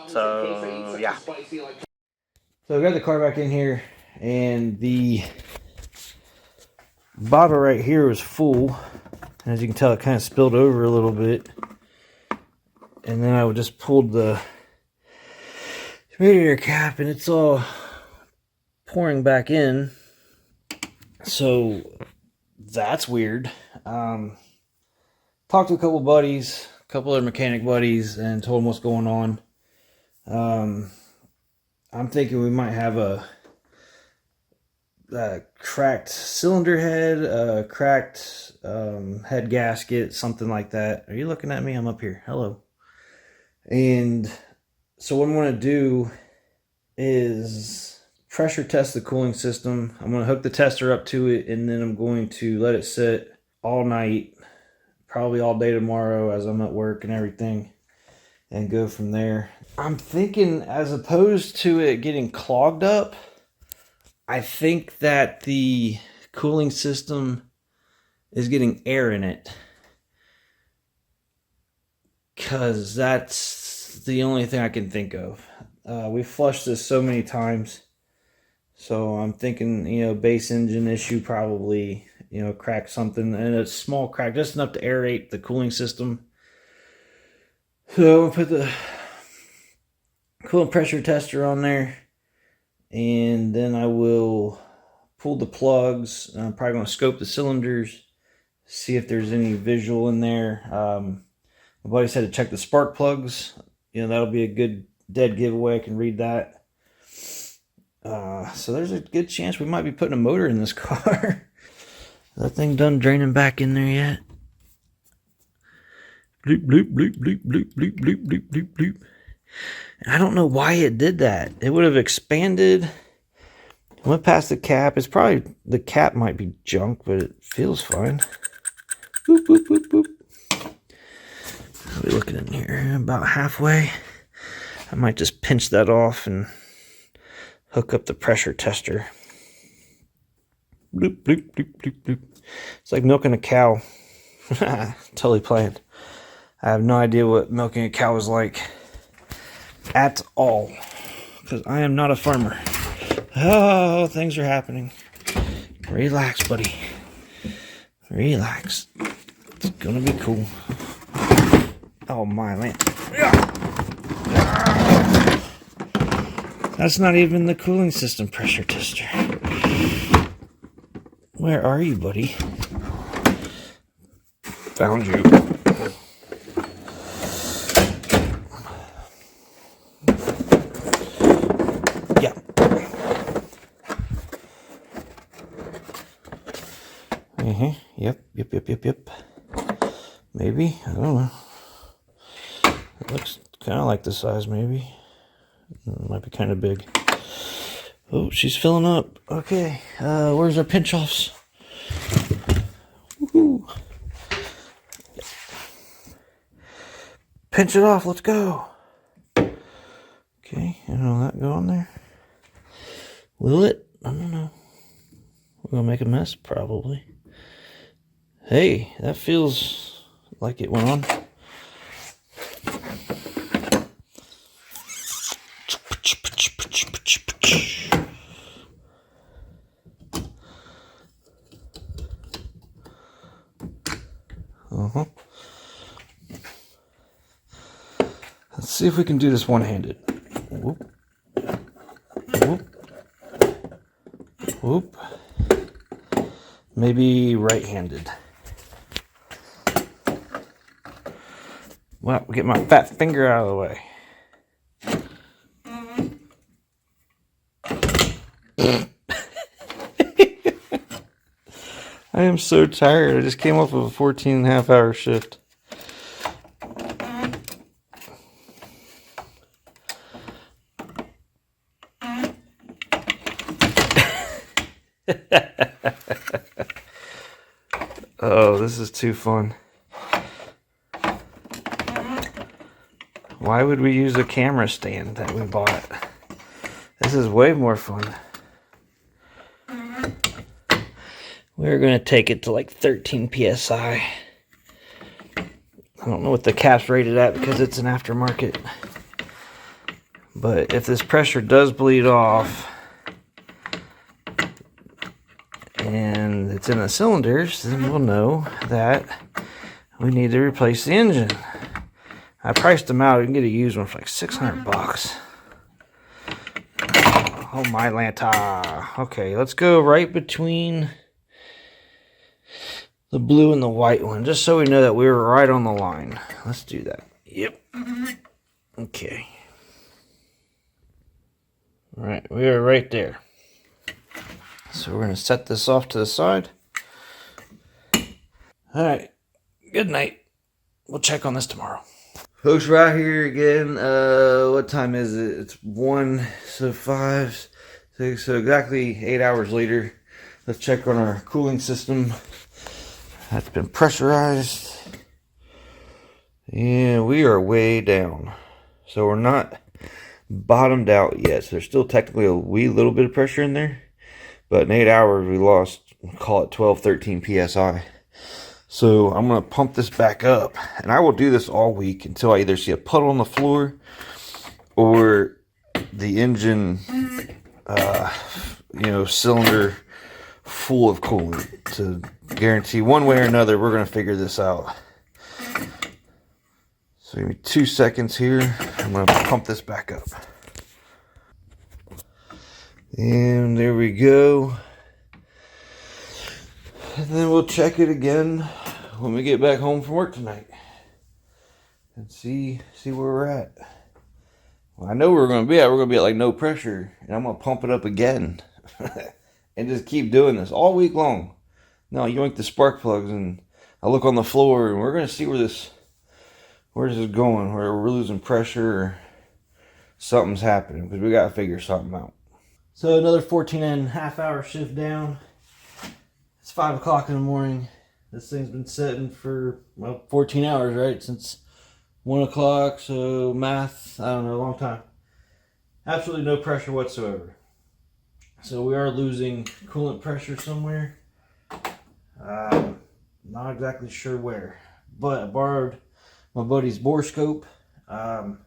So, yeah. So I got the car back in here, and the bottle right here was full. As you can tell, it kind of spilled over a little bit. And then I just pulled the radiator cap, and it's all pouring back in. So that's weird. Talked to a couple buddies, a couple other mechanic buddies, and told them what's going on. I'm thinking we might have a cracked cylinder head, a cracked head gasket, something like that. Are you looking at me? I'm up here. Hello. And so what I'm going to do is pressure test the cooling system. I'm going to hook the tester up to it, and then I'm going to let it sit all night, probably all day tomorrow as I'm at work and everything, and go from there. I'm thinking, as opposed to it getting clogged up, I think that the cooling system is getting air in it, because that's the only thing I can think of. We've flushed this so many times, so I'm thinking, base engine issue probably, crack something, and a small crack, just enough to aerate the cooling system.
So I'll put the coolant pressure tester on there, and then I will pull the plugs. I'm probably going to scope the cylinders, see if there's any visual in there. My buddy said to check the spark plugs. You know, that'll be a good dead giveaway. I can read that. So there's a good chance we might be putting a motor in this car. That thing done draining back in there yet? Bloop, bloop, bloop, bloop, bloop, bloop, bloop, bloop, bloop, bloop. And I don't know why it did that. It would have expanded. Went past the cap. It's probably, the cap might be junk, but it feels fine. Boop, boop, boop, boop. I'll be looking in here about halfway. I might just pinch that off and hook up the pressure tester. Bloop, bloop, bloop, bloop, bloop. It's like milking a cow. Totally planned. I have no idea what milking a cow is like at all, because I am not a farmer. Oh, things are happening. Relax, buddy. Relax. It's gonna be cool. Oh my land. That's not even the cooling system pressure tester. Where are you, buddy? Found you. Yeah. Yep. Maybe. I don't know. It looks kind of like the size, maybe. It might be kind of big. Oh, she's filling up. Okay. Where's our pinch offs? Woohoo. Pinch it off. Let's go. Okay. And will that go on there? Will it? I don't know. We're going to make a mess? Probably. Hey, that feels like it went on. Let's see if we can do this one-handed. Whoop. Whoop. Whoop. Maybe right-handed. Well, get my fat finger out of the way. I am so tired. I just came off of a 14.5-hour shift. Oh, this is too fun. Why would we use a camera stand that we bought? This is way more fun. We're going to take it to like 13 psi. I don't know what the cap's rated at because it's an aftermarket. But if this pressure does bleed off and it's in the cylinders, then we'll know that we need to replace the engine. I priced them out. You can get a used one for like $600. Oh my Lanta. Okay, let's go right between the blue and the white one, just so we know that we were right on the line. Let's do that. Yep. Okay. All right, we are right there. So we're going to set this off to the side. All right. Good night. We'll check on this tomorrow. Folks, we're out here again. What time is it? It's 1, so 5, 6, so exactly 8 hours later. Let's check on our cooling system. That's been pressurized. And we are way down. So we're not bottomed out yet. So there's still technically a wee little bit of pressure in there. But in 8 hours, we lost, call it 12, 13 psi. So I'm going to pump this back up. And I will do this all week until I either see a puddle on the floor or the engine, cylinder full of coolant, to guarantee one way or another we're going to figure this out.
So give me 2 seconds here. I'm gonna pump this back up. And there we go. And then we'll check it again when we get back home from work tonight. And see where we're at. Well, I know where we're gonna be at. We're gonna be at like no pressure. And I'm gonna pump it up again. And just keep doing this all week long. Now yoink the spark plugs and I look on the floor and we're gonna see where this is going, where we're losing pressure or something's happening, because we gotta figure something out.
So another 14.5 hour shift down. It's 5 o'clock in the morning. This thing's been setting for, well, 14 hours, right? Since 1 o'clock, so math, I don't know, a long time. Absolutely no pressure whatsoever. So we are losing coolant pressure somewhere. Not exactly sure where, but I borrowed my buddy's bore scope. So I'm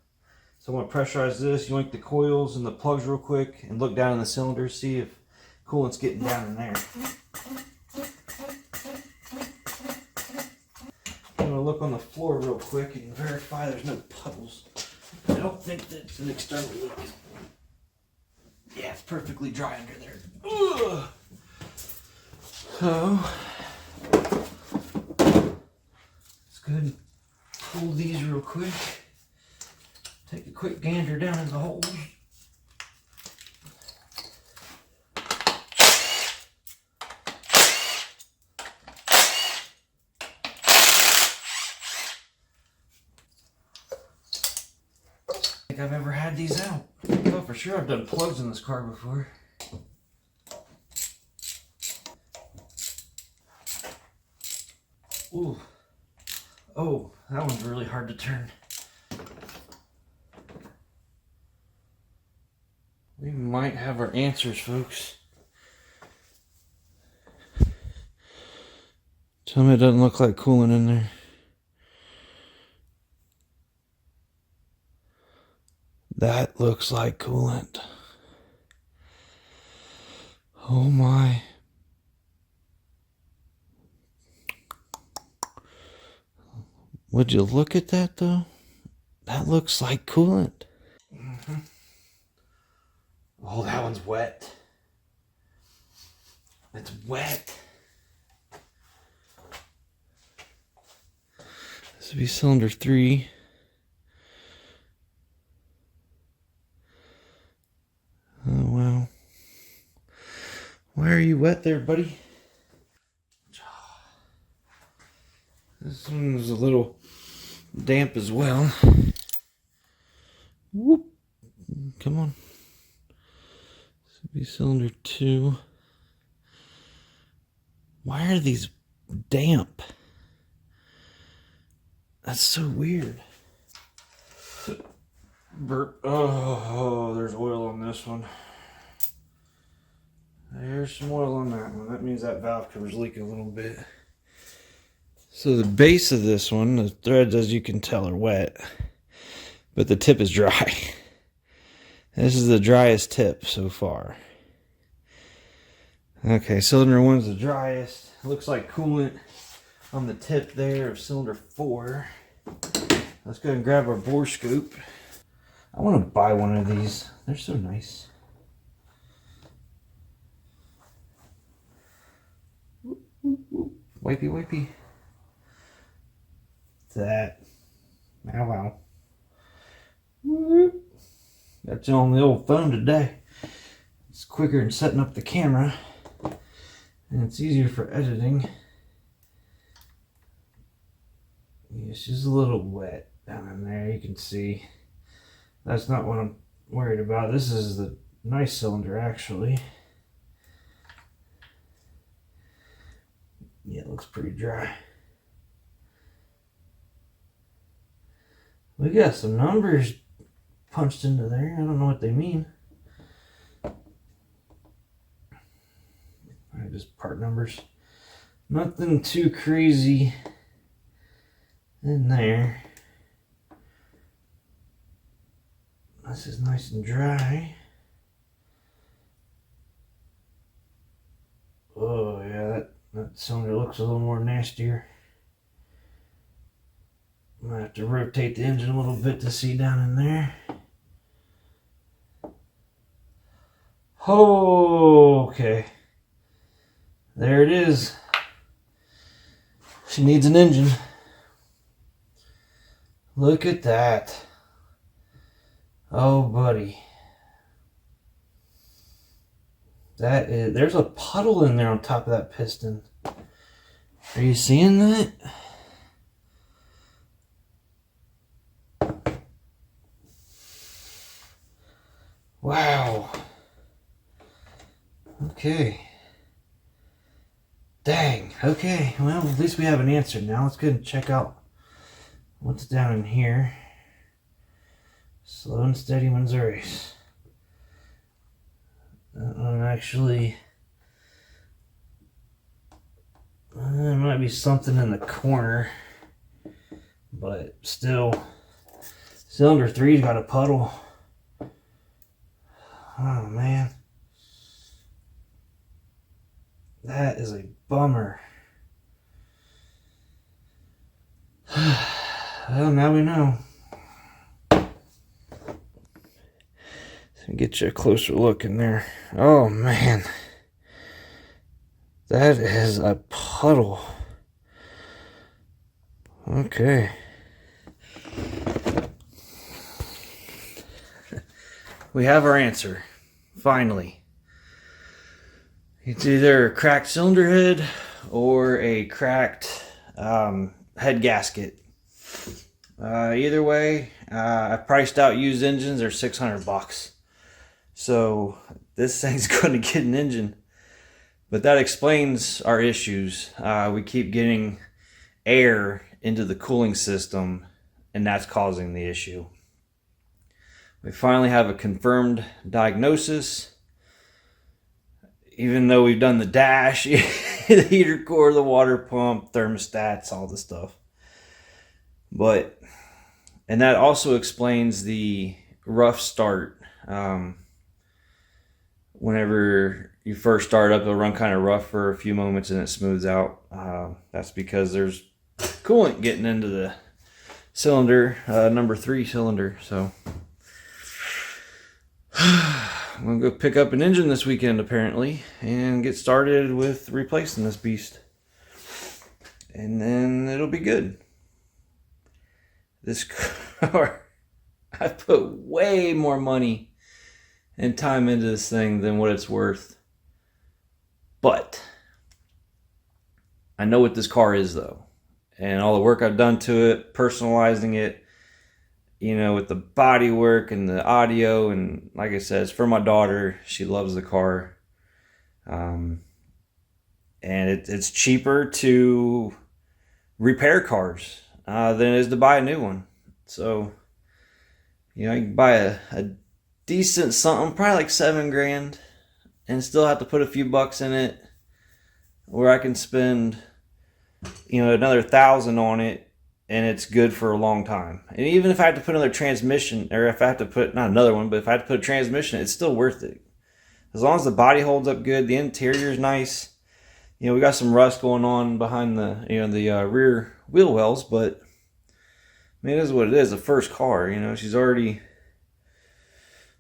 going to pressurize this, yoink the coils and the plugs real quick, and look down in the cylinder, see if coolant's getting down in there. I'm going to look on the floor real quick and verify there's no puddles. I don't think that's an external leak. Yeah, it's perfectly dry under there. Ugh. So, let's go ahead and pull these real quick. Take a quick gander down in the holes. I think I've ever had these out. Oh, for sure I've done plugs in this car before. Ooh. Oh, that one's really hard to turn. We might have our answers, folks. Tell me it doesn't look like coolant in there. That looks like coolant. Oh my. Would you look at that though? That looks like coolant. Mm-hmm. Oh, that one's wet. It's wet. This would be cylinder 3. Oh, wow. Why are you wet there, buddy? This one's a little damp as well. Whoop. Come on. This would be cylinder 2. Why are these damp? That's so weird. Burp. Oh, there's oil on this one. There's some oil on that one. That means that valve cover's leaking a little bit. So the base of this one, the threads, as you can tell, are wet, but the tip is dry. This is the driest tip so far. Okay, cylinder 1's the driest. Looks like coolant on the tip there of cylinder 4. Let's go ahead and grab our bore scoop. I want to buy one of these. They're so nice. Wipey, wipey. That. Ow, ow. Got you on the old phone today. It's quicker than setting up the camera. And it's easier for editing. Yeah, she's a little wet down in there, you can see. That's not what I'm worried about. This is the nice cylinder, actually. Yeah, it looks pretty dry. We got some numbers punched into there. I don't know what they mean. Alright, just part numbers. Nothing too crazy in there. This is nice and dry. Oh yeah, that cylinder looks a little more nastier. gonna have to rotate the engine a little bit to see down in there. Oh, okay. There it is. She needs an engine. Look at that. Oh, buddy. There's a puddle in there on top of that piston. Are you seeing that? Wow. Okay. Dang. Okay. Well, at least we have an answer now. Let's go and check out what's down in here. Slow and steady wins the race. That one actually... there might be something in the corner. But still... Cylinder 3's got a puddle. Oh, man. That is a bummer. Well, now we know. Get you a closer look in there. Oh, man. That is a puddle. Okay. We have our answer. Finally. It's either a cracked cylinder head or a cracked head gasket. Either way, I priced out used engines. They're $600. So this thing's going to get an engine. But that explains our issues. We keep getting air into the cooling system, and that's causing the issue. We finally have a confirmed diagnosis. Even though we've done the dash, the heater core, the water pump, thermostats, all the stuff. And that also explains the rough start. Whenever you first start up, it'll run kind of rough for a few moments and it smooths out. That's because there's coolant getting into the cylinder, number 3 cylinder. So I'm going to go pick up an engine this weekend apparently and get started with replacing this beast. And then it'll be good. This car, I put way more money and time into this thing than what it's worth. But I know what this car is though. And all the work I've done to it, personalizing it, you know, with the body work and the audio, and like I said, it's for my daughter. She loves the car. And it's cheaper to repair cars than it is to buy a new one. So, you know, you can buy a decent something, probably like $7,000, and still have to put a few bucks in it, where I can spend, you know, another $1,000 on it, and it's good for a long time. And even if I have to put another transmission, or if I have to put, not another one, but if I have to put a transmission, it's still worth it. As long as the body holds up good, the interior is nice. You know, we got some rust going on behind the, you know, the rear wheel wells, but I mean, it is what it is. The first car, you know, she's already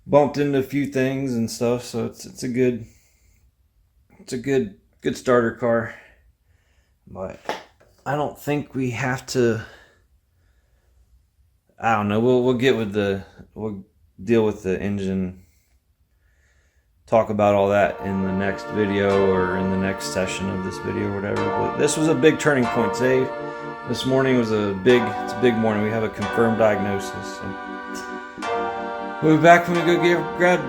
bumped into a few things and stuff, so it's a good starter car. But I don't think we have to. I don't know. We'll deal with the engine. Talk about all that in the next video or in the next session of this video or whatever. But this was a big turning point today. This morning was it's a big morning. We have a confirmed diagnosis. So we'll be back when we go grab.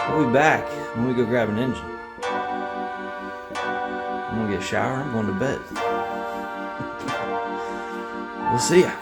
We'll be back when we go grab an engine. I'm gonna get a shower. I'm going to bed. We'll see ya.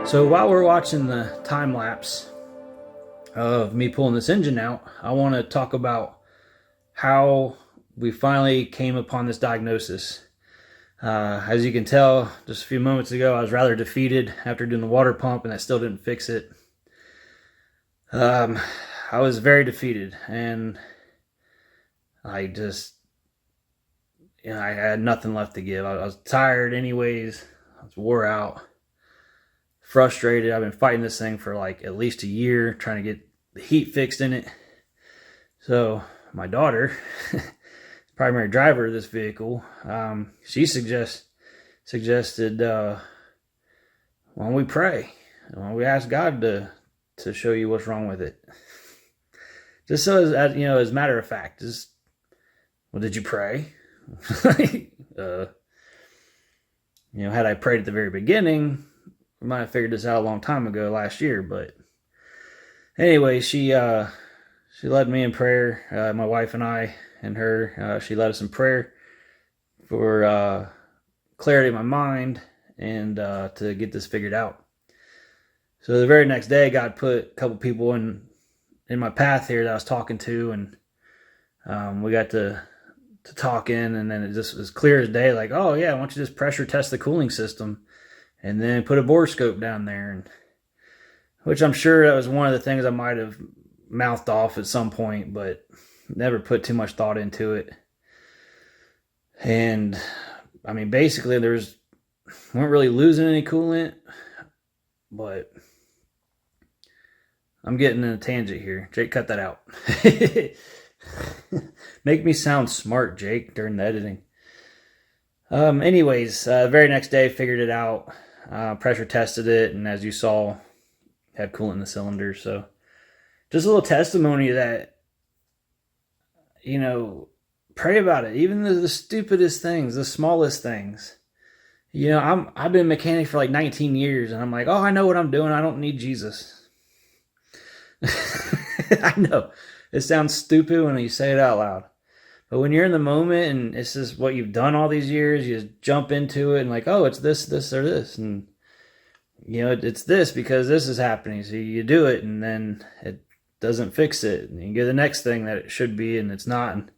So while we're watching the time lapse of me pulling this engine out, I want to talk about how we finally came upon this diagnosis. As you can tell, just a few moments ago, I was rather defeated after doing the water pump, and I still didn't fix it. I was very defeated, and I just, I had nothing left to give. I was tired anyways. I was wore out, frustrated. I've been fighting this thing for like at least a year, trying to get the heat fixed in it. So my daughter, primary driver of this vehicle, she suggested, why don't we pray? Why don't we ask God to show you what's wrong with it? Just so as you know, as a matter of fact, just, well, did you pray? Had I prayed at the very beginning, we might have figured this out a long time ago last year. But anyway, she led me in prayer. My wife and I and her, she led us in prayer for clarity of my mind and to get this figured out. So the very next day, God put a couple people in my path here that I was talking to, and we got to talking, and then it just was clear as day, like, oh yeah, why don't you just pressure test the cooling system and then put a bore scope down there, and which I'm sure that was one of the things I might have mouthed off at some point, but never put too much thought into it. And I mean, basically we weren't really losing any coolant, but I'm getting in a tangent here. Jake, cut that out. Make me sound smart, Jake, during the editing. Anyways, very next day, figured it out. Pressure tested it, and as you saw, had coolant in the cylinder. So just a little testimony that, pray about it. Even the stupidest things, the smallest things. I've been a mechanic for like 19 years, and I'm like, oh, I know what I'm doing. I don't need Jesus. I know. It sounds stupid when you say it out loud. But when you're in the moment and it's just what you've done all these years, you just jump into it and like, oh, it's this, this, or this. And, it's this because this is happening. So you do it and then it doesn't fix it. And you get the next thing that it should be and it's not. And,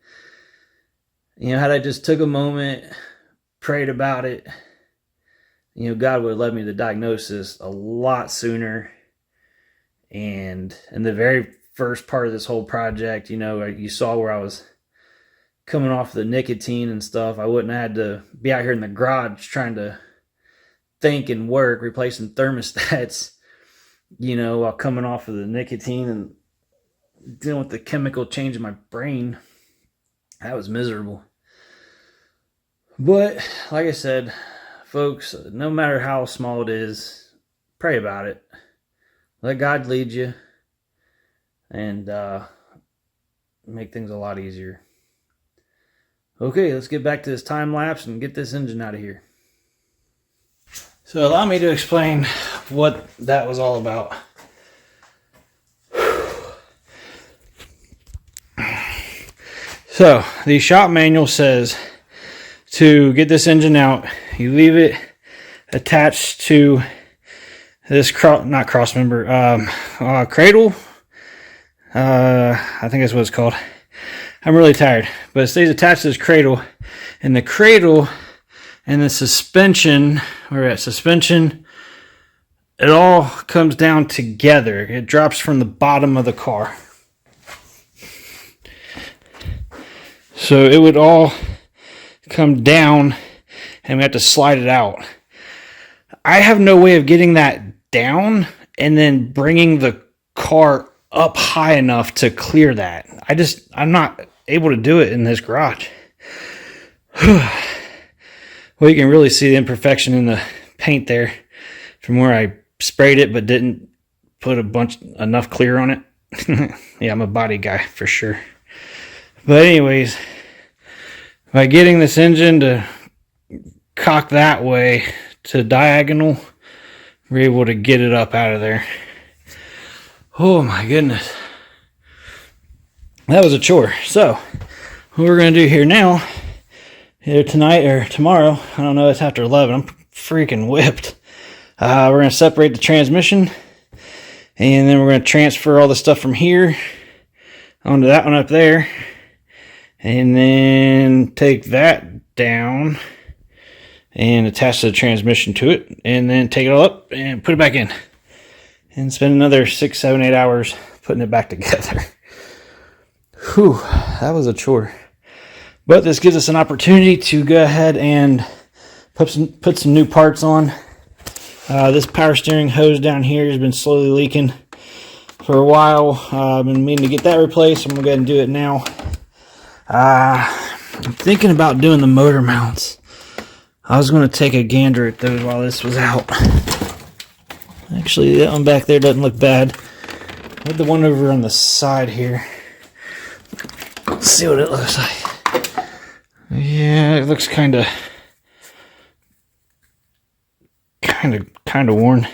had I just took a moment, prayed about it, God would have led me to the diagnosis a lot sooner. And in the very first part of this whole project, you saw where I was coming off the nicotine and stuff. I wouldn't have had to be out here in the garage trying to think and work, replacing thermostats, while coming off of the nicotine and dealing with the chemical change in my brain. That was miserable. But like I said, folks, no matter how small it is, pray about it. Let God lead you and make things a lot easier. Okay, let's get back to this time lapse and get this engine out of here. So allow me to explain what that was all about. So the shop manual says to get this engine out, you leave it attached to this cradle. I think that's what it's called. I'm really tired, but it stays attached to this cradle, and the cradle and the suspension, it all comes down together. It drops from the bottom of the car. So it would all come down, and we have to slide it out. I have no way of getting that down and then bringing the car up high enough to clear that. I'm not able to do it in this garage. Well, you can really see the imperfection in the paint there from where I sprayed it but didn't put enough clear on it. Yeah, I'm a body guy for sure. But anyways, by getting this engine to cock that way to diagonal, we're able to get it up out of there. Oh my goodness. That was a chore. So, what we're going to do here now, either tonight or tomorrow, I don't know, it's after 11, I'm freaking whipped. We're going to separate the transmission, and then we're going to transfer all the stuff from here onto that one up there, and then take that down and attach the transmission to it, and then take it all up and put it back in, and spend another 6, 7, 8 hours putting it back together. Whew, that was a chore. But this gives us an opportunity to go ahead and put some new parts on. This power steering hose down here has been slowly leaking for a while. I've been meaning to get that replaced. I'm going to go ahead and do it now. I'm thinking about doing the motor mounts. I was going to take a gander at those while this was out. Actually, that one back there doesn't look bad. With the one over on the side here. Let's see what it looks like. Yeah, it looks kind of worn.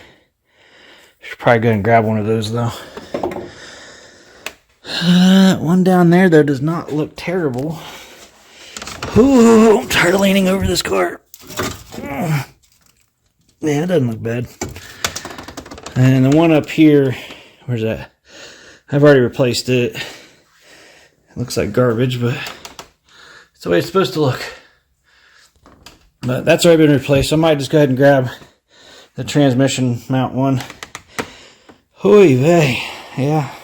Should probably go and grab one of those though. One down there though does not look terrible. Ooh, I'm tired of leaning over this car. Yeah, it doesn't look bad. And the one up here, where's that? I've already replaced it. It looks like garbage, but it's the way it's supposed to look. But that's already been replaced, so I might just go ahead and grab the transmission mount one. Hooey vey, yeah.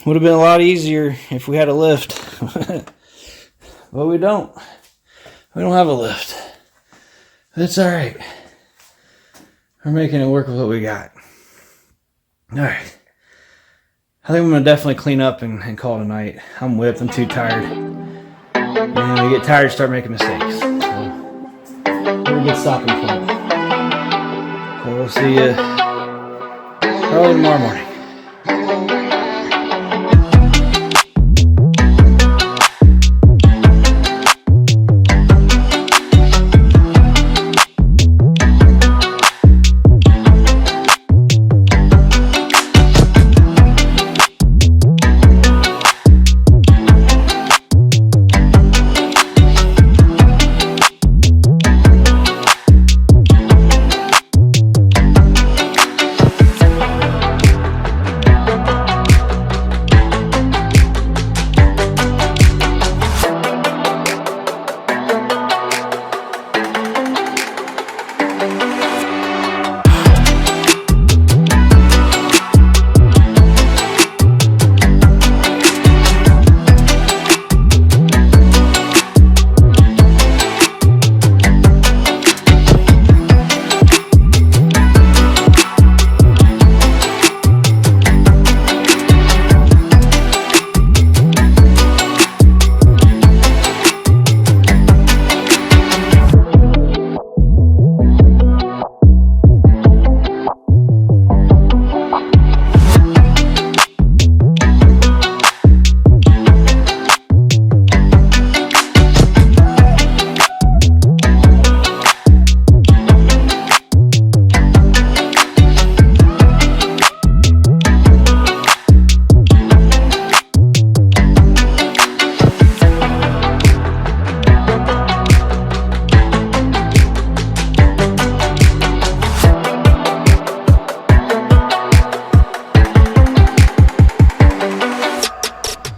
Would have been a lot easier if we had a lift. But we don't. We don't have a lift. That's alright. We're making it work with what we got. Alright. I think I'm going to definitely clean up and call it a night. I'm whipped. I'm too tired. And when I get tired, start making mistakes. So, we're a good stopping point. So we'll see you probably tomorrow morning.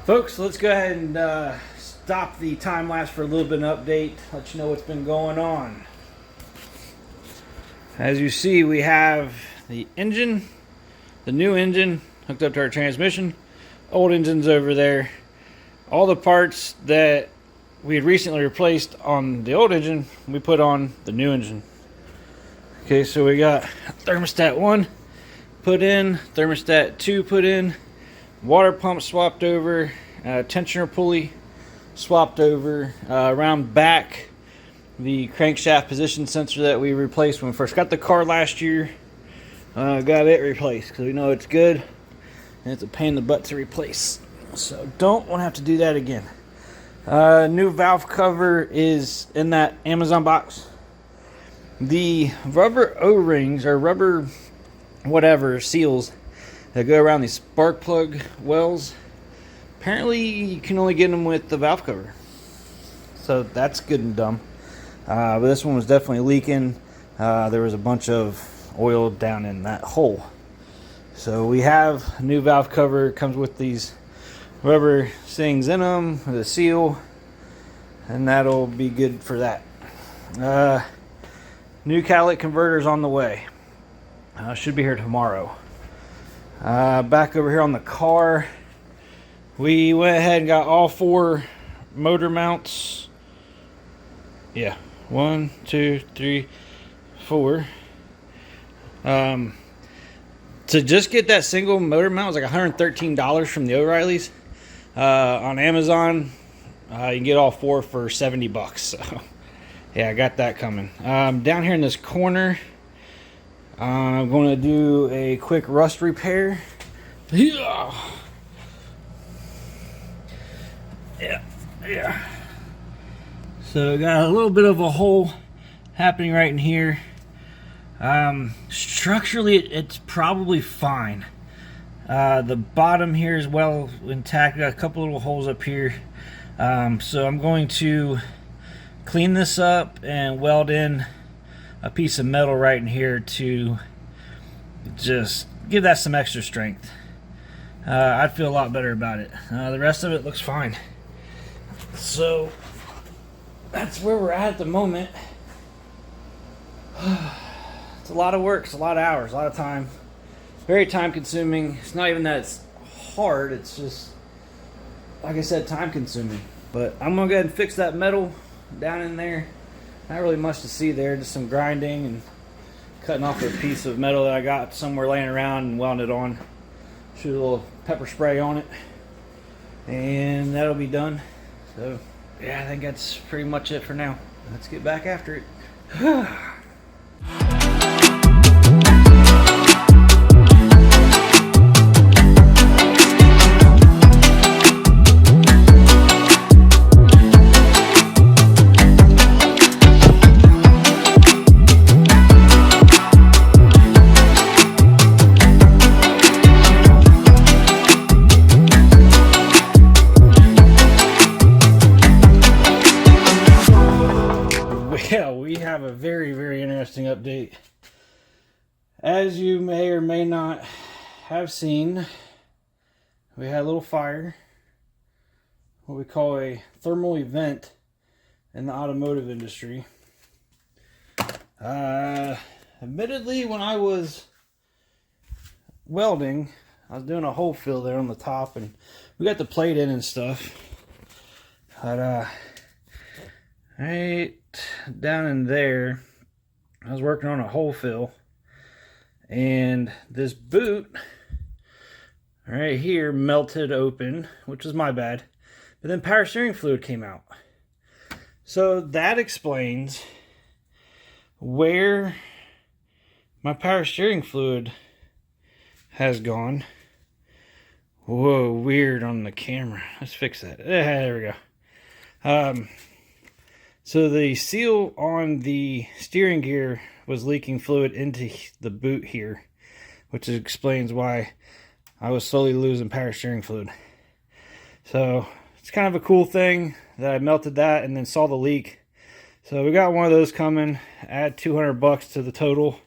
Folks, let's go ahead and stop the time lapse for a little bit of an update, let you know what's been going on. As you see, we have the engine, the new engine hooked up to our transmission, old engine's over there. All the parts that we had recently replaced on the old engine, we put on the new engine. Okay, so we got thermostat 1 put in, thermostat 2 put in, water pump swapped over, tensioner pulley swapped over, around back the crankshaft position sensor that we replaced when we first got the car last year. Got it replaced because we know it's good and it's a pain in the butt to replace, so don't want to have to do that again. New valve cover is in that Amazon box. The rubber O-rings or rubber whatever seals that go around these spark plug wells, apparently you can only get them with the valve cover, so that's good and dumb. But this one was definitely leaking. there was a bunch of oil down in that hole. So we have a new valve cover. It comes with these rubber things in them, the seal, and that'll be good for that. New catalytic converters on the way. Should be here tomorrow. Back over here on the car, we went ahead and got all 4 motor mounts. Yeah, 1, 2, 3, 4. To just get that single motor mount was like $113 from the O'Reilly's. On Amazon, you can get all 4 for $70. So, yeah, I got that coming. Down here in this corner, I'm going to do a quick rust repair. Yeah. So, got a little bit of a hole happening right in here. Structurally, it's probably fine. The bottom here is well intact. Got a couple little holes up here. So I'm going to clean this up and weld in a piece of metal right in here to just give that some extra strength. I'd feel a lot better about it. The rest of it looks fine. So that's where we're at the moment. It's a lot of work, it's a lot of hours, a lot of time. Very time consuming. It's not even that it's hard, it's just, like I said, time consuming. But I'm gonna go ahead and fix that metal down in there. Not really much to see there, just some grinding and cutting off a piece of metal that I got somewhere laying around and welding it on. Shoot a little pepper spray on it, and that'll be done. So yeah, I think that's pretty much it for now. Let's get back after it. Yeah, we have a very, very interesting update. As you may or may not have seen, we had a little fire, what we call a thermal event in the automotive industry. Admittedly, when I was welding, I was doing a hole fill there on the top, and we got the plate in and stuff. But right down in there, I was working on a hole fill, and this boot right here melted open, which was my bad, but then power steering fluid came out. So that explains where my power steering fluid has gone. Whoa, weird on the camera. Let's fix that. There we go. So the seal on the steering gear was leaking fluid into the boot here, which explains why I was slowly losing power steering fluid. So it's kind of a cool thing that I melted that and then saw the leak. So we got one of those coming. Add $200 to the total.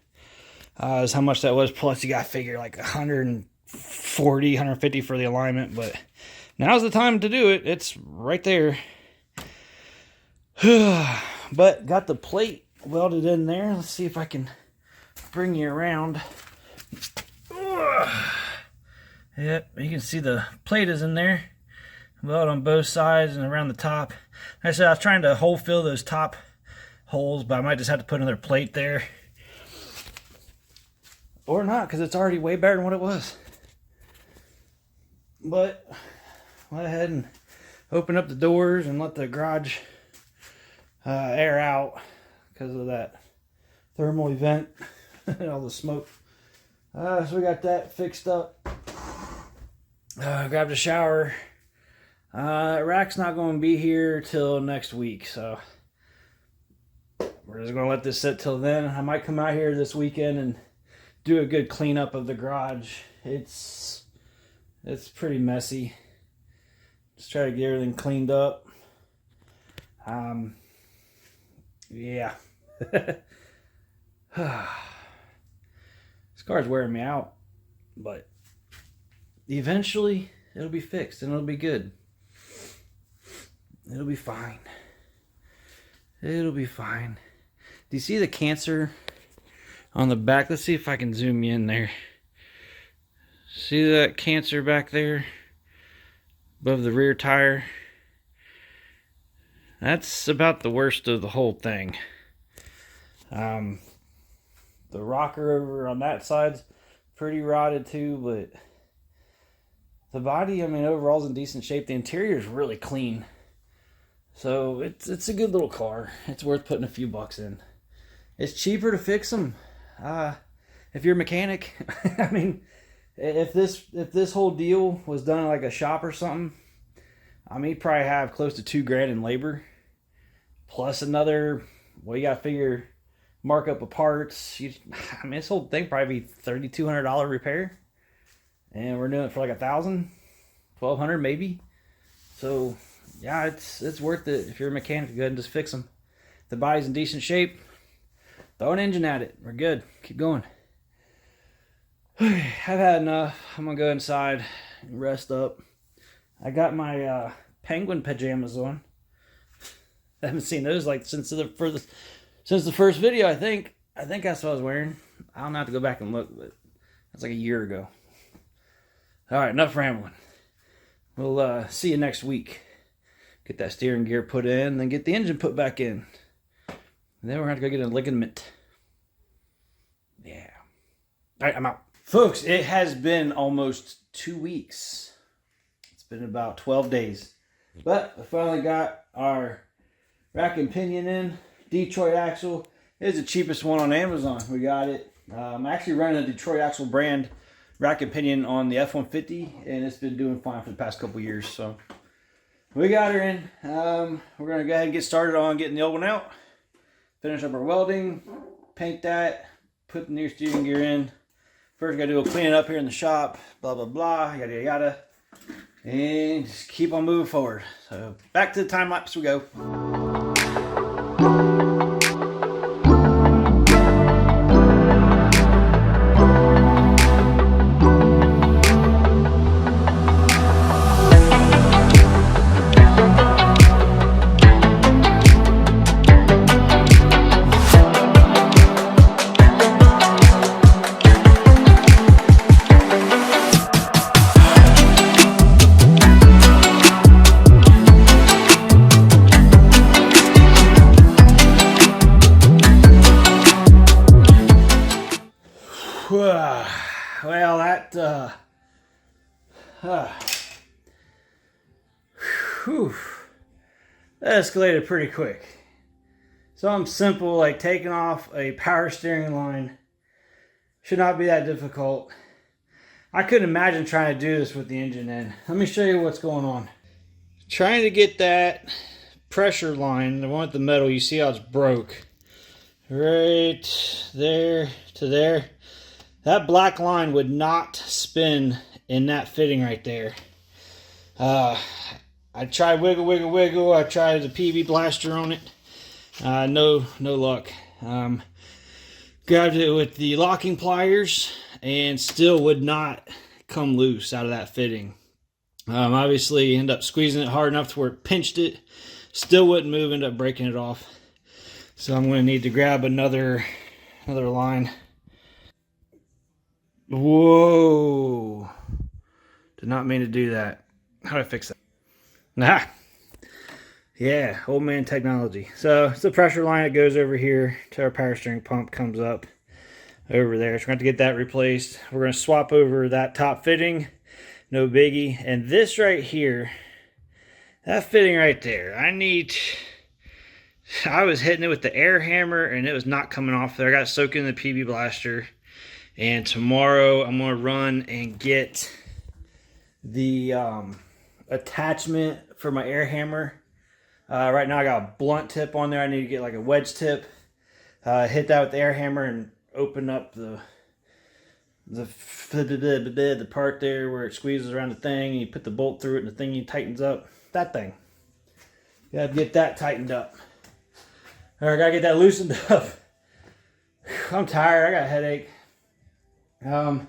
Is how much that was. Plus you got to figure like 140, 150 for the alignment. But now's the time to do it. It's right there. But got the plate welded in there. Let's see if I can bring you around. Yep, you can see the plate is in there. Weld on both sides and around the top. Like I said, I was trying to hole fill those top holes, but I might just have to put another plate there. Or not, because it's already way better than what it was. But went ahead and open up the doors and let the garage air out because of that thermal event and all the smoke. So we got that fixed up. Grabbed a shower. Rack's not going to be here till next week, so we're just going to let this sit till then. I might come out here this weekend and do a good cleanup of the garage. It's pretty messy. Just try to get everything cleaned up. Yeah. This car's wearing me out, but eventually it'll be fixed and it'll be good. It'll be fine. It'll be fine. Do you see the cancer on the back? Let's see if I can zoom you in there. See that cancer back there above the rear tire? That's about the worst of the whole thing. The rocker over on that side's pretty rotted too, but the body, I mean, overall's in decent shape. The interior is really clean. So it's a good little car. It's worth putting a few bucks in. It's cheaper to fix them. If you're a mechanic, I mean, if this whole deal was done at like a shop or something, I mean, you'd probably have close to $2,000 in labor, plus another. Well, you gotta figure markup of parts. I mean, this whole thing probably be $3,200 repair, and we're doing it for like $1,000, $1,200 maybe. So yeah, it's worth it if you're a mechanic to go ahead and just fix them. The body's in decent shape. Throw an engine at it. We're good. Keep going. I've had enough. I'm gonna go inside and rest up. I got my penguin pajamas on. I haven't seen those like since the first video. I think that's what I was wearing. I don't have to go back and look, but that's like a year ago. All right, enough rambling. We'll see you next week. Get that steering gear put in, then get the engine put back in. And then we're going to go get a ligament. Yeah. All right, I'm out. Folks, it has been almost 2 weeks. It's been about 12 days. But I finally got our rack and pinion in. Detroit axle. It's the cheapest one on Amazon. We got it. I'm actually running a Detroit axle brand rack and pinion on the F-150, and it's been doing fine for the past couple years. So we got her in. We're going to go ahead and get started on getting the old one out. Finish up our welding, paint that, put the new steering gear in. First, got to do a clean it up here in the shop, blah, blah, blah, yada, yada, yada. And just keep on moving forward. So back to the time lapse we go. Well, that that escalated pretty quick. Something simple like taking off a power steering line should not be that difficult. I couldn't imagine trying to do this with the engine in. Let me show you what's going on. Trying to get that pressure line, the one with the metal, you see how it's broke. Right there to there. That black line would not spin in that fitting right there. I tried wiggle, wiggle, wiggle. I tried the PB blaster on it. No luck. Grabbed it with the locking pliers and still would not come loose out of that fitting. Obviously, ended up squeezing it hard enough to where it pinched it. Still wouldn't move, ended up breaking it off. So I'm going to need to grab another line. Whoa. Did not mean to do that. How do I fix that? Nah. Yeah, old man technology. So it's the pressure line that goes over here to our power steering pump, comes up over there. So we're going to get that replaced. We're going to swap over that top fitting. No biggie. And this right here, that fitting right there, I was hitting it with the air hammer and it was not coming off there. I got soaked in the PB blaster. And tomorrow I'm going to run and get the attachment for my air hammer. Right now I got a blunt tip on there. I need to get like a wedge tip. Hit that with the air hammer and open up the part there where it squeezes around the thing. And you put the bolt through it and the thing tightens up. That thing. You got to get that tightened up. All right, got to get that loosened up. I'm tired. I got a headache. Got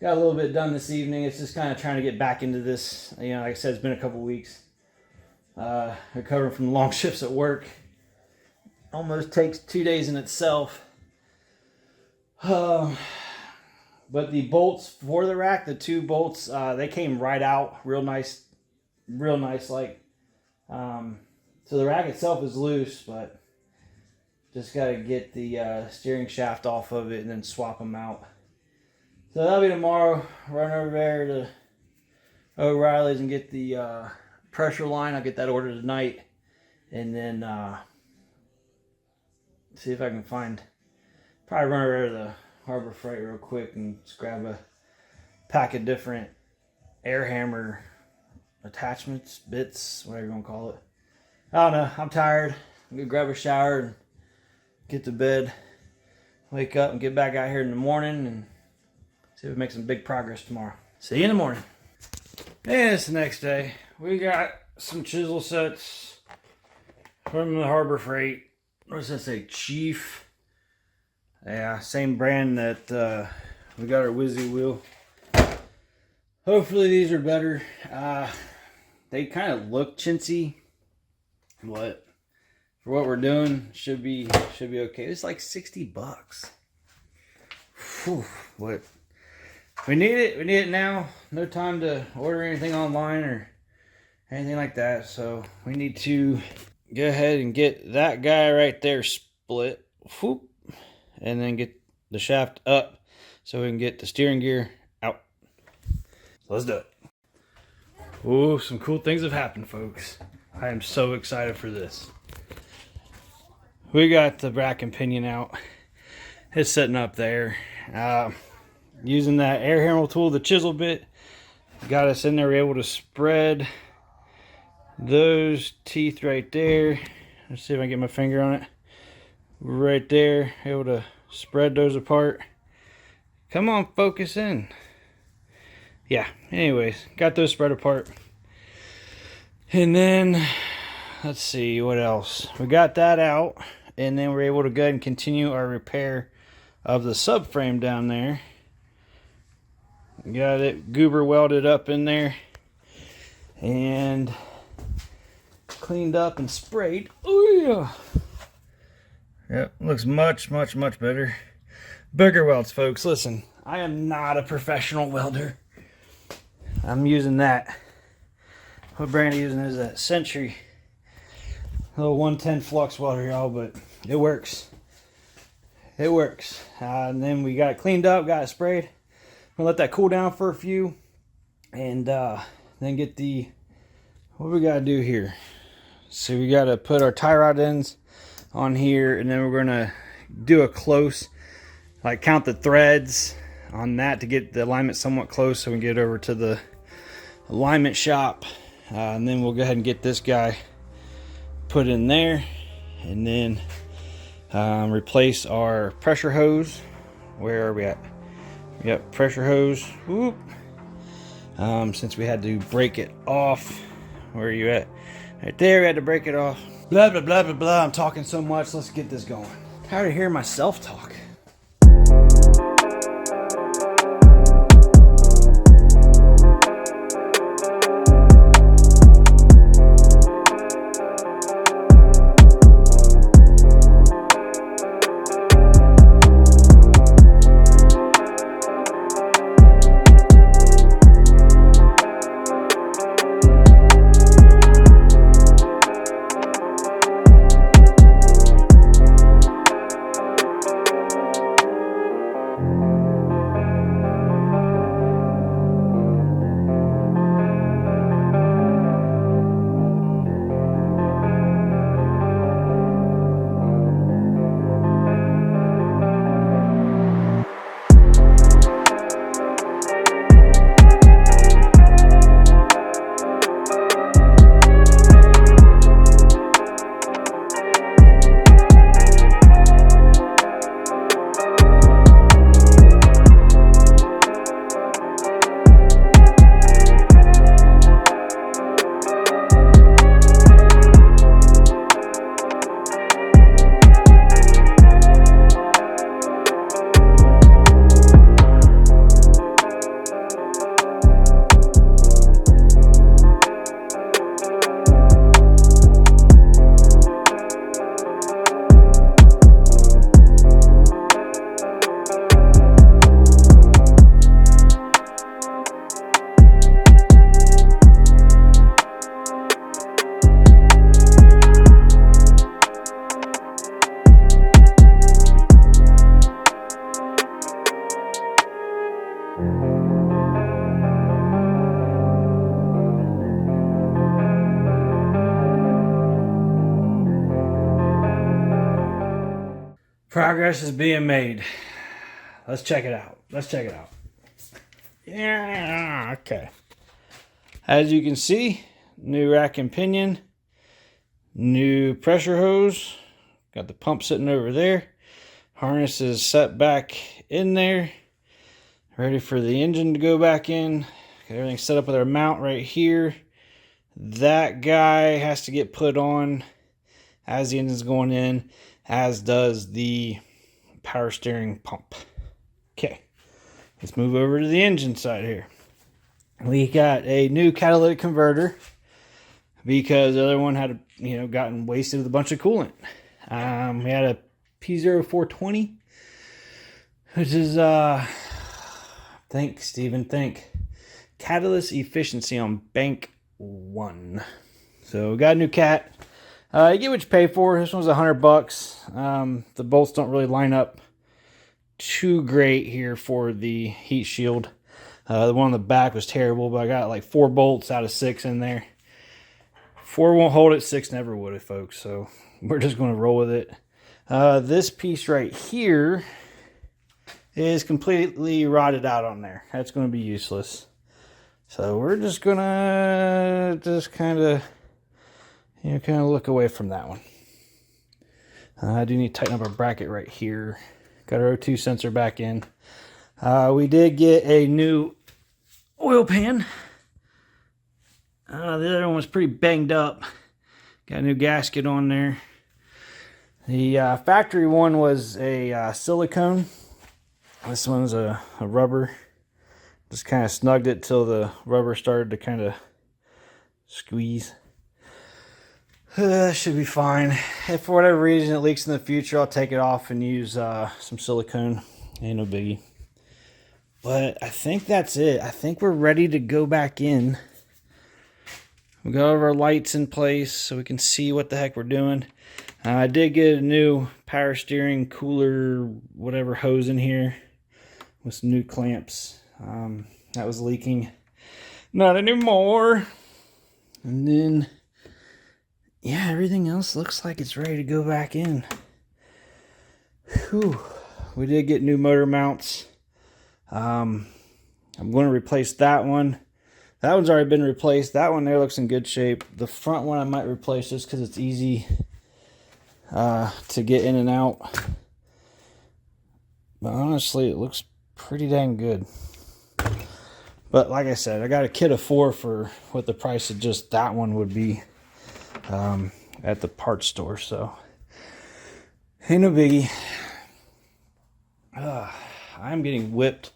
a little bit done this evening. It's just kind of trying to get back into this. You know, like I said, it's been a couple weeks. Recovering from long shifts at work. Almost takes 2 days in itself. But the bolts for the rack, the 2 bolts, they came right out. Real nice, like. So the rack itself is loose, but just got to get the steering shaft off of it and then swap them out. So that'll be tomorrow. Run over there to O'Reilly's and get the pressure line. I'll get that ordered tonight. And then see if I can probably run over to the Harbor Freight real quick and just grab a pack of different air hammer attachments, bits, whatever you want to call it. I don't know. I'm tired. I'm going to grab a shower and get to bed. Wake up and get back out here in the morning and see if we make some big progress tomorrow. See you in the morning. And it's the next day. We got some chisel sets from the Harbor Freight. What does that say? Chief. Yeah, same brand that we got our Wizzy wheel. Hopefully these are better. They kind of look chintzy, but for what we're doing, should be okay. It's like $60. Whew, what? We need it. We need it now. No time to order anything online or anything like that. So we need to go ahead and get that guy right there split. Whoop, and then get the shaft up so we can get the steering gear out. So let's do it. Oh, some cool things have happened, folks. I am so excited for this. We got the rack and pinion out. It's sitting up there. Using that air hammer tool, the chisel bit, got us in there. We're able to spread those teeth right there. Let's see if I can get my finger on it. Right there, able to spread those apart. Come on, focus in. Yeah, anyways, got those spread apart. And then, let's see, what else? We got that out, and then we're able to go ahead and continue our repair of the subframe down there. Got it goober welded up in there and cleaned up and sprayed. Oh yeah. Yep, looks much better. Bigger welds, folks. Listen, I am not a professional welder. I'm using that. What brand I'm using is that Century. Little 110 flux welder, y'all, but it works. It works. And then we got it cleaned up, got it sprayed. We'll let that cool down for a few, and then get the, what we got to do here? So we got to put our tie rod ends on here, and then we're going to do a close, like count the threads on that to get the alignment somewhat close so we can get over to the alignment shop. And then we'll go ahead and get this guy put in there, and then replace our pressure hose. Where are we at? Yep, pressure hose. Whoop. Since we had to break it off. Where are you at? Right there, we had to break it off. Blah, blah, blah, blah, blah. I'm talking so much. Let's get this going. Tired of hearing myself talk. Progress is being made. Let's check it out. Let's check it out. Yeah, okay. As you can see, new rack and pinion, new pressure hose. Got the pump sitting over there. Harness is set back in there. Ready for the engine to go back in. Got everything set up with our mount right here. That guy has to get put on as the engine's going in, as does the power steering pump. Okay, let's move over to the engine side here. We got a new catalytic converter because the other one had, gotten wasted with a bunch of coolant. We had a P0420, which is, think, catalyst efficiency on bank 1. So we got a new cat. You get what you pay for. This one's $100. The bolts don't really line up too great here for the heat shield. The one on the back was terrible, but I got like 4 bolts out of 6 in there. 4 won't hold it, 6 never would have, folks. So we're just going to roll with it. This piece right here is completely rotted out on there. That's going to be useless. So we're just going to kind of look away from that one. I do need to tighten up our bracket right here. Got our O2 sensor back in. We did get a new oil pan. The other one was pretty banged up. Got a new gasket on there. The factory one was a silicone. This one's a rubber. Just kind of snugged it till the rubber started to kind of squeeze. Should be fine. If for whatever reason it leaks in the future, I'll take it off and use some silicone. Ain't no biggie. But I think that's it. I think we're ready to go back in. We got all of our lights in place so we can see what the heck we're doing. I did get a new power steering cooler, whatever hose in here with some new clamps. That was leaking. Not anymore. And then, yeah, everything else looks like it's ready to go back in. Whew. We did get new motor mounts. I'm going to replace that one. That one's already been replaced. That one there looks in good shape. The front one I might replace just because it's easy to get in and out. But honestly, it looks pretty dang good. But like I said, I got a kit of 4 for what the price of just that one would be at the parts store. So ain't no biggie. I'm getting whipped.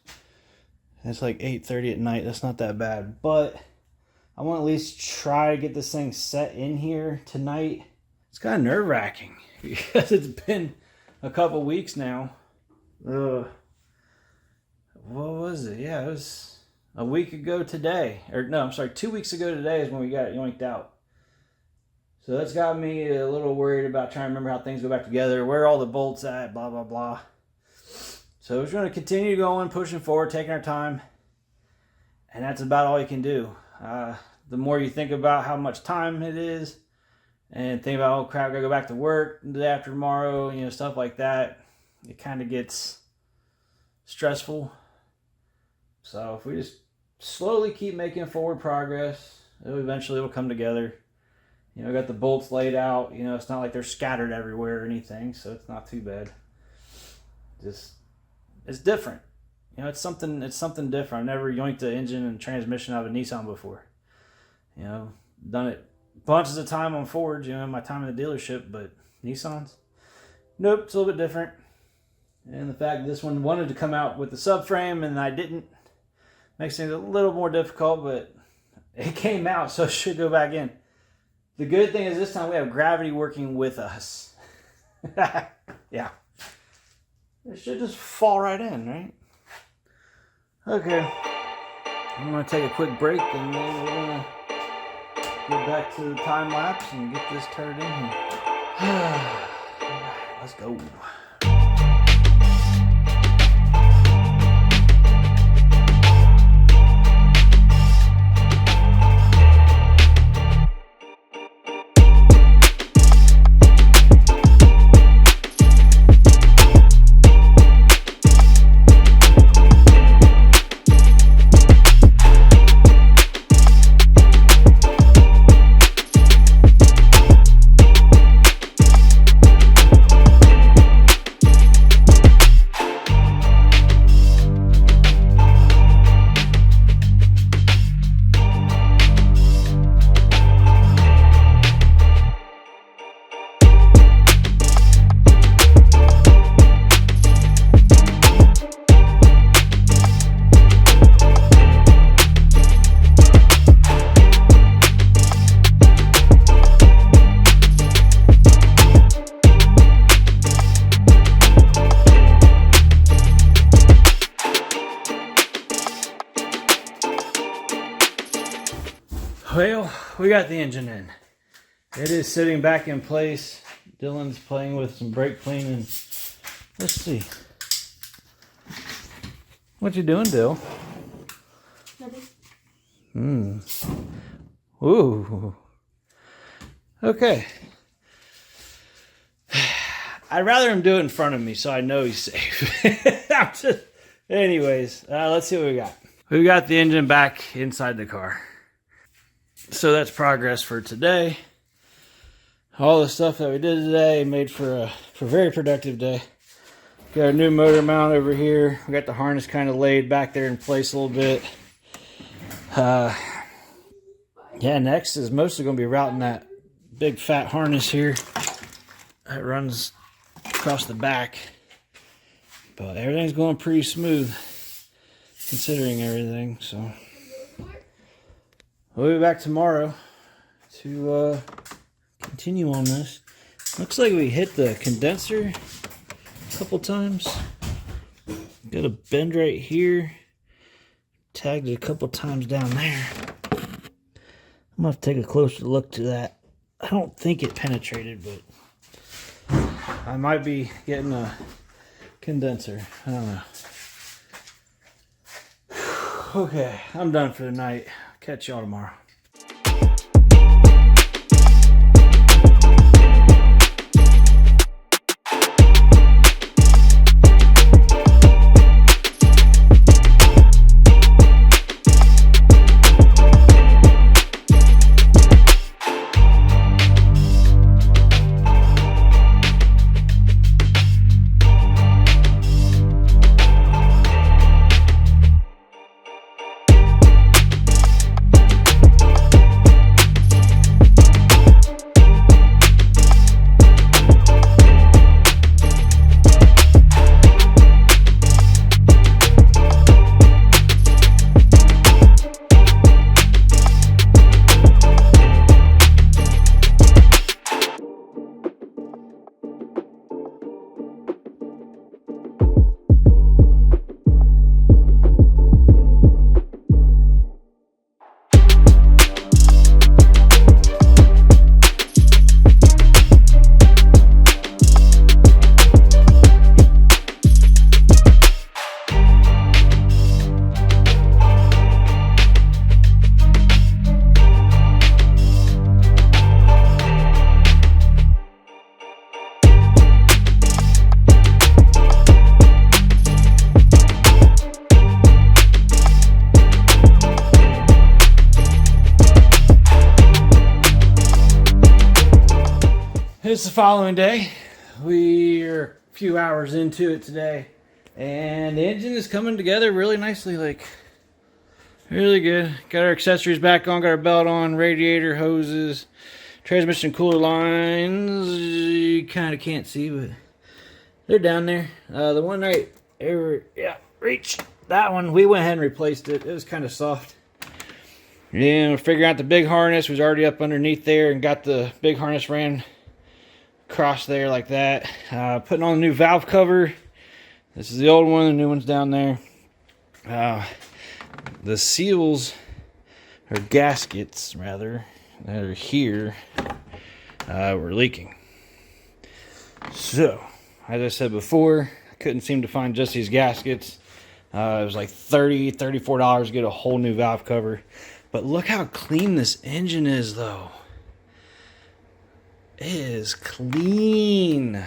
It's like 8:30 at night. That's not that bad. But I want to at least try to get this thing set in here tonight. It's kind of nerve-wracking because it's been a couple weeks now. What was it? Yeah, it was a week ago today. Or no, I'm sorry, 2 weeks ago today is when we got it yoinked out. So that's got me a little worried about trying to remember how things go back together, where are all the bolts at, blah, blah, blah. So we're just going to continue going, pushing forward, taking our time. And that's about all you can do. The more you think about how much time it is, and think about, oh crap, I gotta go back to work the day after tomorrow, stuff like that, it kind of gets stressful. So if we just slowly keep making forward progress, eventually it'll come together. I got the bolts laid out. It's not like they're scattered everywhere or anything, so it's not too bad. It's different. It's something different. I've never yoinked the engine and transmission out of a Nissan before. Done it bunches of time on Fords, my time in the dealership, but Nissans, nope, it's a little bit different. And the fact that this one wanted to come out with the subframe and I didn't makes things a little more difficult, but it came out, so it should go back in. The good thing is this time we have gravity working with us. Yeah. It should just fall right in, right? Okay. I'm going to take a quick break and then we're going to get back to the time lapse and get this turned in here. Let's go. Well, we got the engine in. It is sitting back in place. Dylan's playing with some brake cleaning. Let's see. What you doing, Dill?
Nothing.
Ooh. Okay. I'd rather him do it in front of me so I know he's safe. Anyways, let's see what we got. We got the engine back inside the car. So that's progress for today. All the stuff that we did today made for a very productive day. Got a new motor mount over here. We got the harness kind of laid back there in place a little bit. Yeah, next is mostly going to be routing that big fat harness here that runs across the back. But everything's going pretty smooth considering everything. So we'll be back tomorrow to continue on this. Looks like we hit the condenser a couple times. Got a bend right here. Tagged it a couple times down there. I'm gonna have to take a closer look to that. I don't think it penetrated, but I might be getting a condenser. I don't know. Okay, I'm done for the night. Catch y'all tomorrow. It's the following day. We are a few hours into it today, and the engine is coming together really nicely, like really good. Got our accessories back on, got our belt on, radiator, hoses, transmission cooler lines. You kind of can't see, but they're down there. The one right over, yeah, reach. That one, we went ahead and replaced it. It was kind of soft. Yeah, we're figuring out the big harness was already up underneath there, and got the big harness ran across there like that. Putting on a new valve cover. This is the old one, the new one's down there. The seals, or gaskets rather, that are here, were leaking. So, as I said before, I couldn't seem to find just these gaskets. It was like $30, $34 to get a whole new valve cover. But look how clean this engine is, though. It is clean.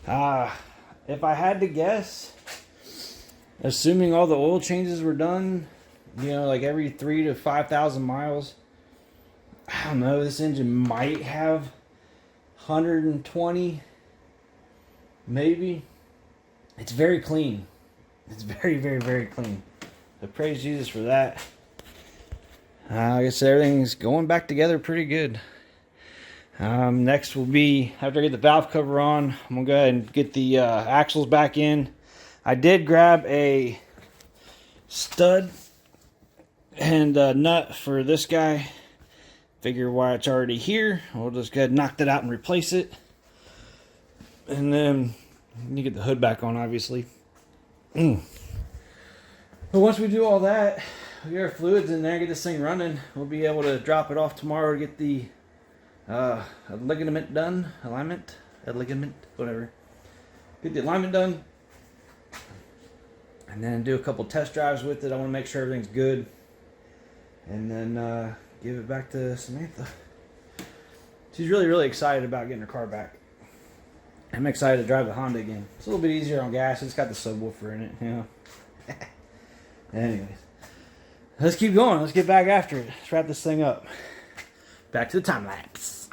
If I had to guess, assuming all the oil changes were done, you know, like every 3,000 to 5,000 miles, I don't know, this engine might have 120, maybe. It's very clean. It's very, very, very clean. So praise Jesus for that. Like I said, everything's going back together pretty good. Next will be, after I get the valve cover on, I'm going to go ahead and get the axles back in. I did grab a stud and a nut for this guy. Figure why it's already here. We'll just go ahead and knock that out and replace it. And then you get the hood back on, obviously. But once we do all that, we got our fluids in there, get this thing running. We'll be able to drop it off tomorrow to get the ligament done. Alignment? Ligament? Whatever. Get the alignment done. And then do a couple test drives with it. I want to make sure everything's good. And then give it back to Samantha. She's really, really excited about getting her car back. I'm excited to drive the Honda again. It's a little bit easier on gas. It's got the subwoofer in it, you know. Anyways, let's keep going. Let's get back after it. Let's wrap this thing up. Back to the time lapse.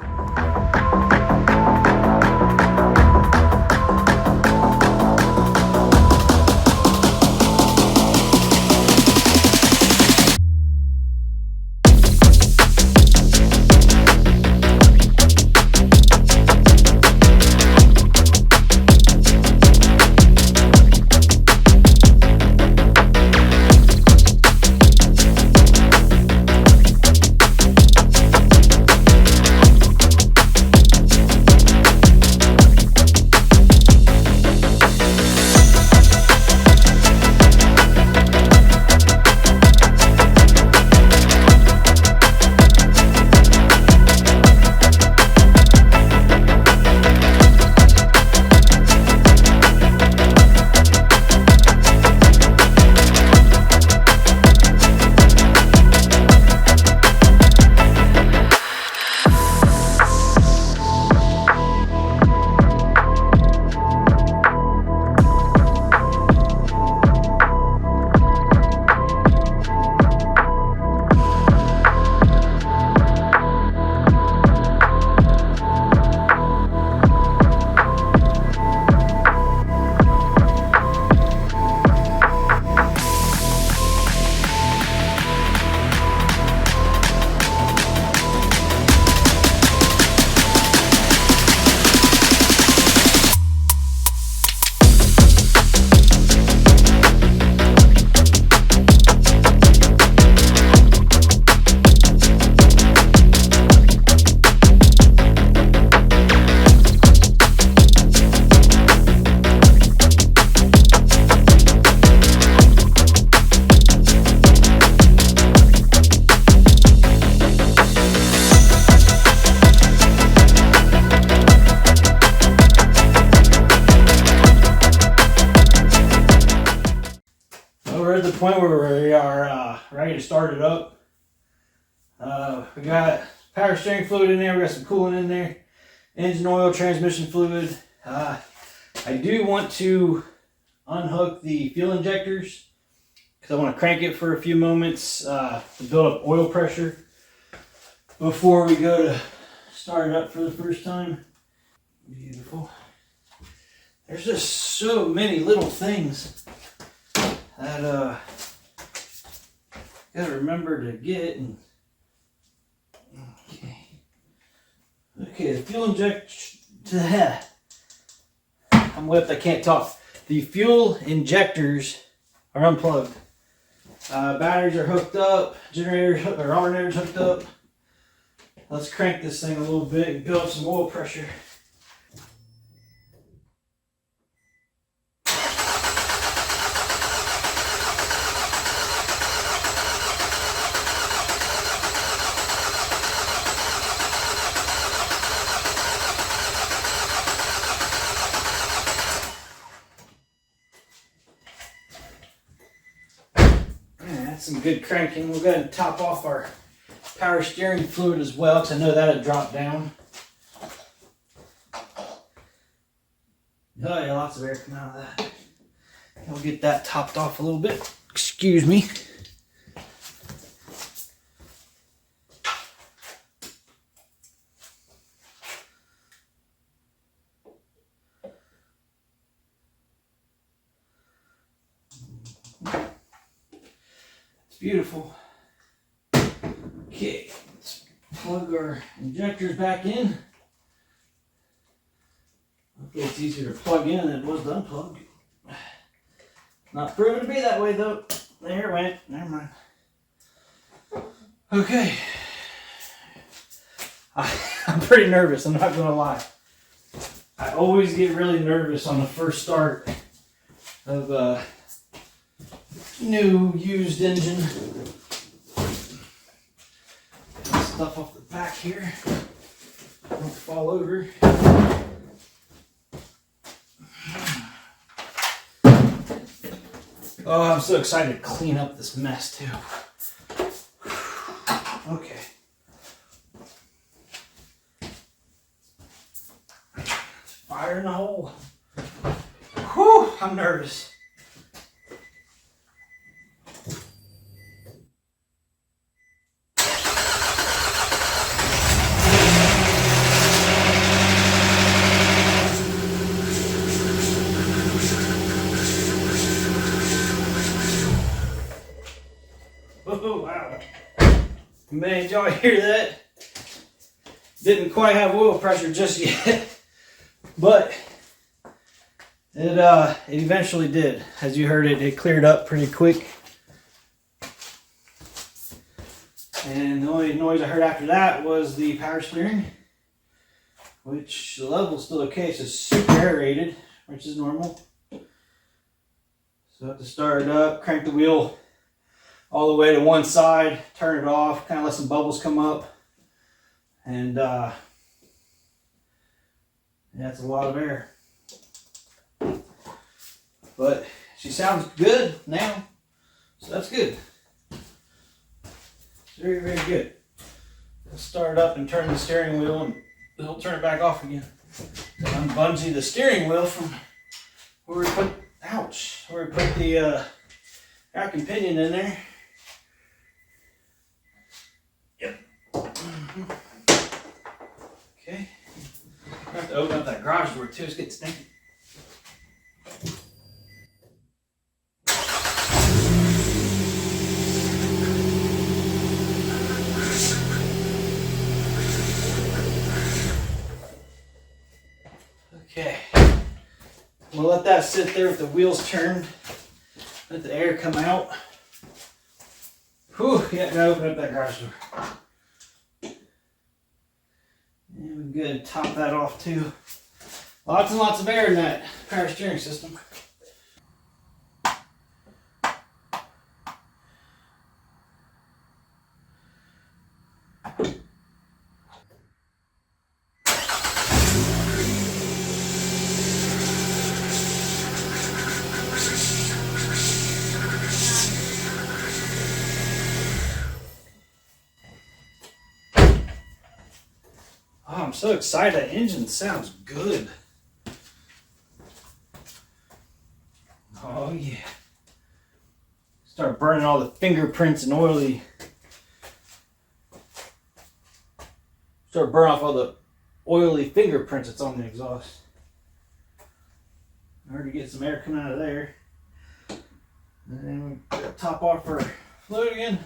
Point where we are ready to start it up. We got power steering fluid in there, we got some coolant in there, engine oil, transmission fluid. I do want to unhook the fuel injectors because I want to crank it for a few moments to build up oil pressure before we go to start it up for the first time. Beautiful. There's just so many little things that gotta remember to get. And okay, the fuel injector. I'm whipped. I can't talk. The fuel injectors are unplugged. Batteries are hooked up. Generators or alternators hooked up. Let's crank this thing a little bit and build some oil pressure. Some good cranking. We'll go ahead and top off our power steering fluid as well, because I know that'll drop down. Oh yeah, lots of air coming out of that. We'll get that topped off a little bit. Excuse me. Beautiful. Okay, let's plug our injectors back in. Hopefully it's easier to plug in than it was to unplug. Not proven to be that way though. There it went. Never mind. Okay. I'm pretty nervous, I'm not gonna lie. I always get really nervous on the first start of new used engine. stuff off the back here. Don't fall over. Oh, I'm so excited to clean up this mess too. Okay. Fire in the hole. Whew, I'm nervous. Oh, wow. Man, did y'all hear that? Didn't quite have oil pressure just yet, but it eventually did. As you heard, it cleared up pretty quick. And the only noise I heard after that was the power steering, which the level's still okay. So it's super aerated, which is normal. So I have to start it up, crank the wheel all the way to one side, turn it off, kind of let some bubbles come up. And that's a lot of air. But she sounds good now, so that's good. Very, very good. Let's start it up and turn the steering wheel, and we'll turn it back off again. Unbungee the steering wheel from where we put, where we put the rack and pinion in there. Yep. Okay. I have to open up that garage door too. It's getting stinky. Okay. We'll let that sit there with the wheels turned. Let the air come out. Whew, yeah, gotta open up that garage door. And we're good. Top that off too. Lots and lots of air in that power steering system. Oh, I'm so excited. That engine sounds good. Oh yeah. Start burning all the fingerprints and oily. Start burning off all the oily fingerprints that's on the exhaust. In order to get some air coming out of there. And then we top off our fluid again.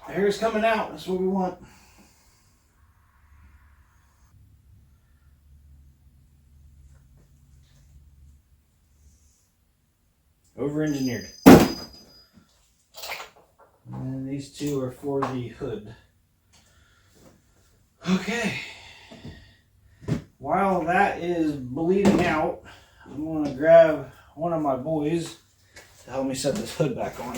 Air is coming out. That's what we want. Over-engineered. And these two are for the hood. Okay. While that is bleeding out, I'm going to grab one of my boys to help me set this hood back on.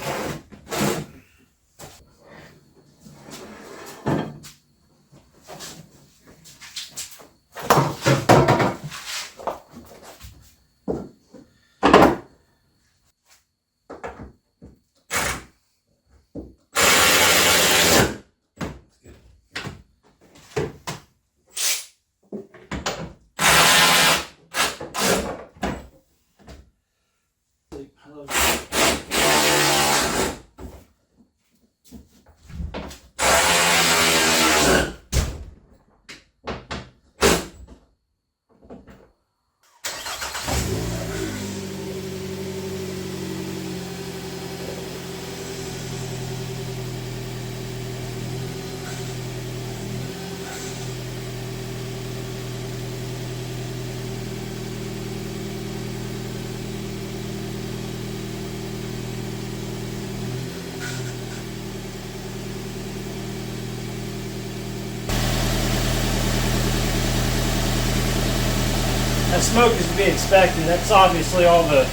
That smoke is to be expected. That's obviously all the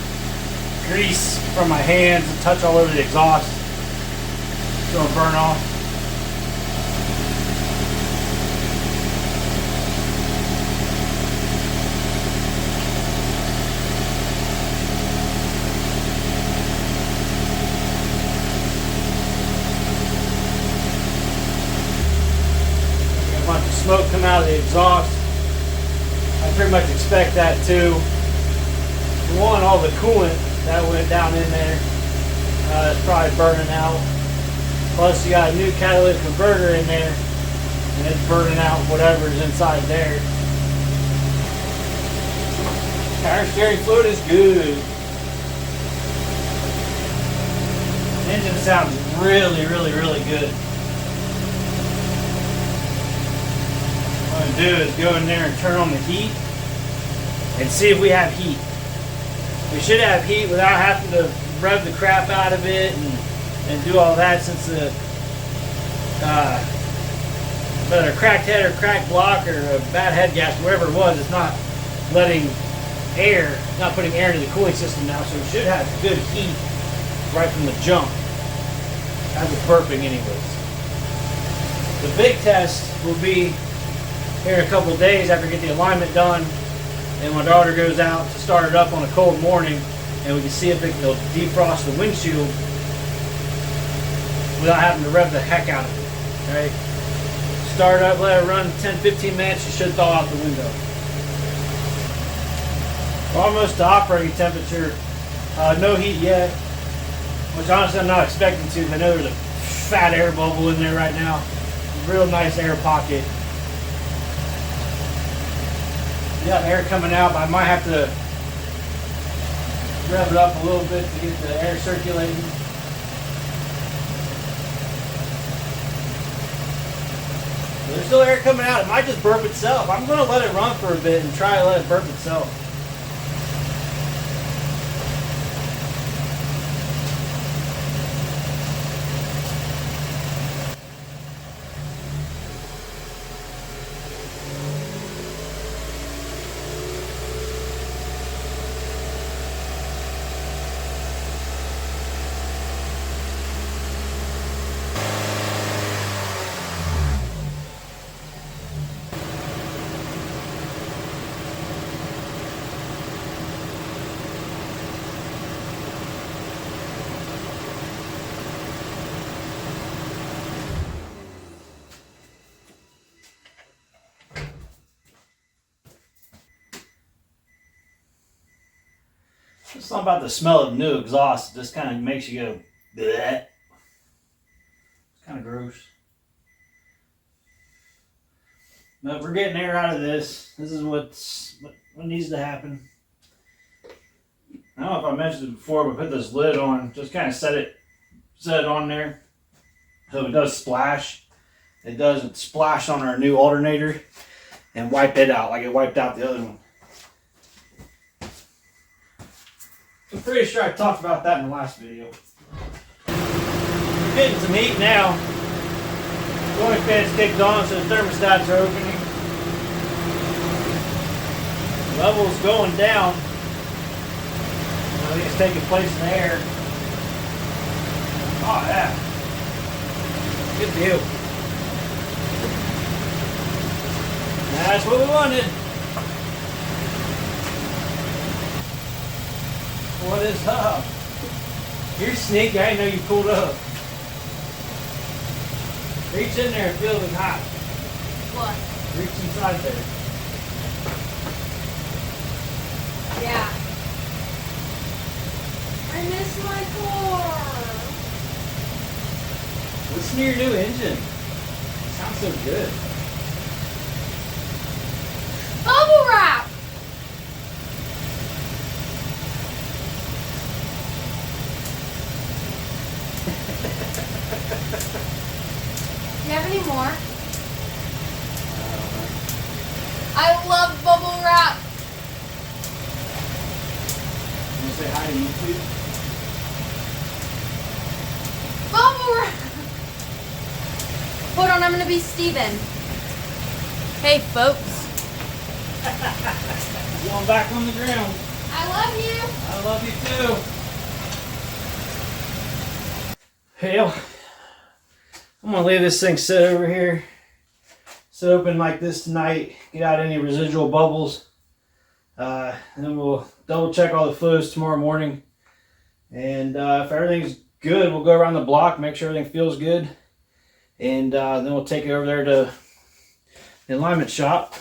grease from my hands and touch all over the exhaust. It's going to burn off. smoke come out of the exhaust. I pretty much expect that too. For one, all the coolant that went down in there is probably burning out. Plus you got a new catalytic converter in there and it's burning out whatever's inside there. Power steering fluid is good. Engine sounds really, really, really good. What I'm going to do is go in there and turn on the heat and see if we have heat. We should have heat without having to rev the crap out of it and do all that, since the whether a cracked head or cracked block or a bad head gasket, whatever it was, it's not letting air, not putting air into the cooling system now, so we should have good heat right from the jump, as with burping anyways. The big test will be here in a couple of days after we get the alignment done and my daughter goes out to start it up on a cold morning, and we can see if it'll defrost the windshield without having to rev the heck out of it. Right? Start up, let it run 10-15 minutes, you should thaw out the window. We're almost to operating temperature. No heat yet, which honestly I'm not expecting to, because I know there's a fat air bubble in there right now. Real nice air pocket. You got air coming out, but I might have to rev it up a little bit to get the air circulating. There's still air coming out. It might just burp itself. I'm going to let it run for a bit and try to let it burp itself. It's not about the smell of new exhaust. It just kind of makes you go, bleh. It's kind of gross. But we're getting air out of this. This is what needs to happen. I don't know if I mentioned it before, but put this lid on. Just kind of set it on there. So if it does splash, it doesn't splash on our new alternator and wipe it out like it wiped out the other one. I'm pretty sure I talked about that in the last video. We're getting some heat now. Cooling fan's kicked on, so the thermostats are opening. Level's going down. I think it's taking place in the air. Oh yeah. Good deal. That's what we wanted. What is up? You're sneaky. I didn't know you pulled up. Reach in there and feel it hot.
What?
Reach inside there.
Yeah. I miss my car.
Listen to your new engine. It sounds so good.
Bubble wrap! Do you have any more? I love bubble wrap.
You want to say hi to YouTube?
Bubble wrap. Hold on, I'm gonna be Steven. Hey, folks.
Going back on the ground.
I love you.
I love you too. Hell, I'm gonna leave this thing sit over here. Sit open like this tonight. Get out any residual bubbles. And then we'll double check all the fluids tomorrow morning. And if everything's good, we'll go around the block, make sure everything feels good. And then we'll take it over there to the alignment shop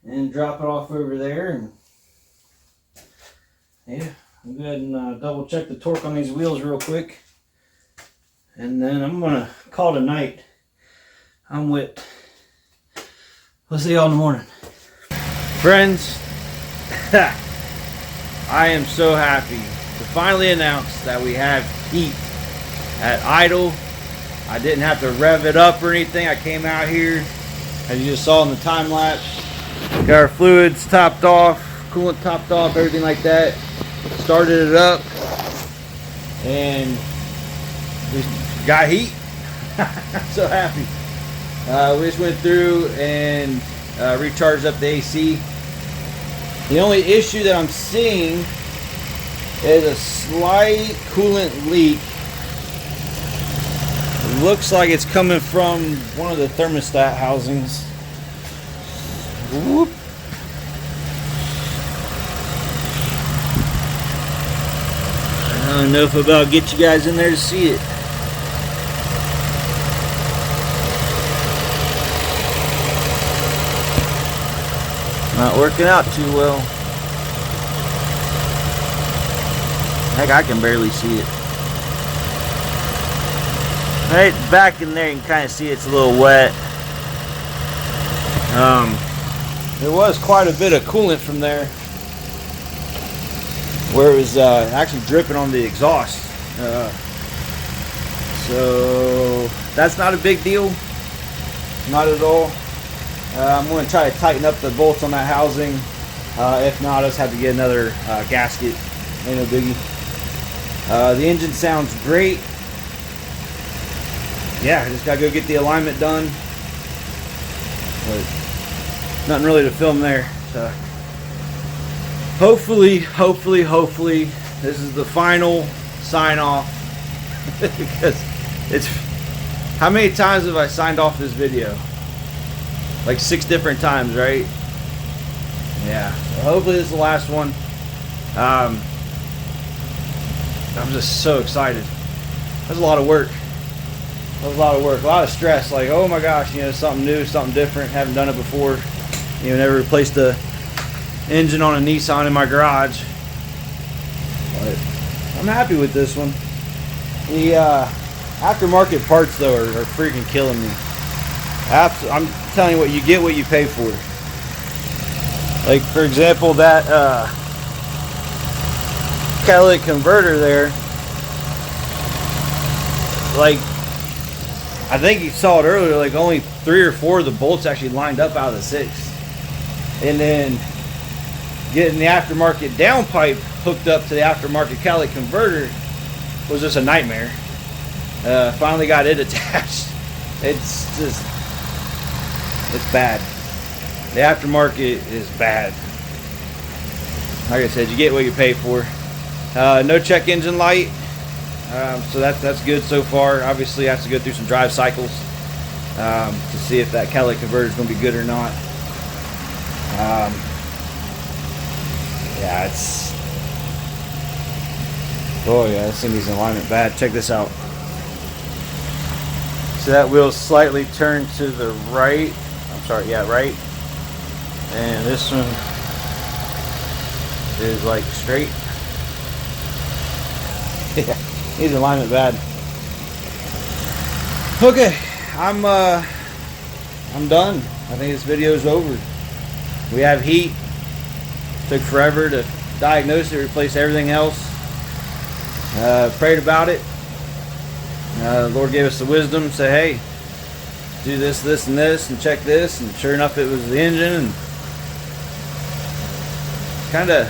and drop it off over there. And yeah, I'll go ahead and double check the torque on these wheels real quick, and then I'm gonna call it a night. I'm whipped. We'll see y'all in the morning. Friends, I am so happy to finally announce that we have heat at idle. I didn't have to rev it up or anything. I came out here, as you just saw in the time lapse. Got our fluids topped off, coolant topped off, everything like that. Started it up, and we got heat. I'm so happy. We just went through and recharged up the AC. The only issue that I'm seeing is a slight coolant leak. It looks like it's coming from one of the thermostat housings. Whoop. I don't know if I'll get you guys in there to see it. Not working out too well. Heck, I can barely see it. Right back in there, you can kind of see it's a little wet. There was quite a bit of coolant from there, where it was actually dripping on the exhaust. So that's not a big deal, not at all. I'm going to try to tighten up the bolts on that housing. If not, I'll just have to get another gasket. Ain't no biggie. The engine sounds great. Yeah, I just got to go get the alignment done. But nothing really to film there. So hopefully, this is the final sign off. Because it's... How many times have I signed off this video? Like 6 different times, right? Yeah. So hopefully this is the last one. I'm just so excited. That's a lot of work. That was a lot of work. A lot of stress. Like, oh my gosh, you know, something new, something different. Haven't done it before. You know, never replaced the engine on a Nissan in my garage. But I'm happy with this one. The aftermarket parts, though, are freaking killing me. I'm telling you what, you get what you pay for. Like, for example, that catalytic converter there, like, I think you saw it earlier, like only 3 or 4 of the bolts actually lined up out of the 6. And then getting the aftermarket downpipe hooked up to the aftermarket catalytic converter was just a nightmare. Finally got it attached. It's just... It's bad. The aftermarket is bad. Like I said, you get what you pay for. No check engine light. So that's good so far. Obviously, I have to go through some drive cycles to see if that catalytic converter is going to be good or not. Yeah, it's... Oh yeah, this thing needs alignment bad. Check this out. So that wheel slightly turned to the right. I'm sorry, yeah, right. And this one is like straight. Yeah, needs alignment bad. Okay, I'm done. I think this video is over. We have heat. Took forever to diagnose it, replace everything else. Prayed about it. The Lord gave us the wisdom, say, hey, do this, this, and this, and check this. And sure enough, it was the engine. And kind of,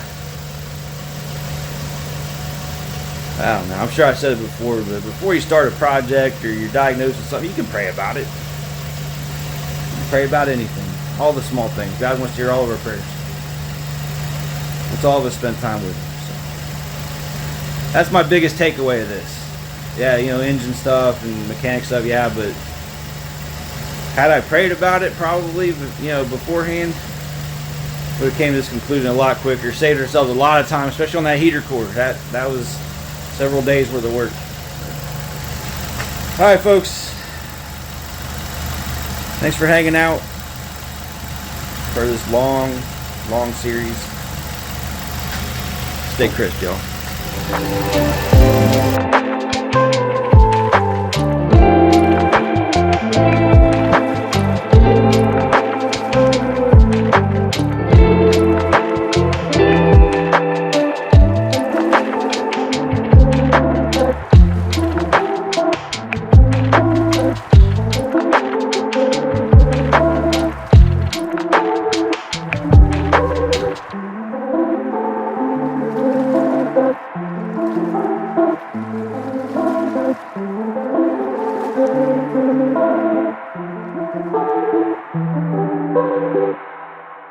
I don't know, I'm sure I said it before, but before you start a project or you're diagnosing something, you can pray about it. You can pray about anything, all the small things. God wants to hear all of our prayers. That's all of us spend time with. So that's my biggest takeaway of this. Yeah, you know, engine stuff and mechanic stuff, yeah, but had I prayed about it probably, you know, beforehand, would have came to this conclusion a lot quicker. Saved ourselves a lot of time, especially on that heater core. That was several days worth of work. All right, folks.
Thanks for hanging out for this long series. Stay crisp, y'all.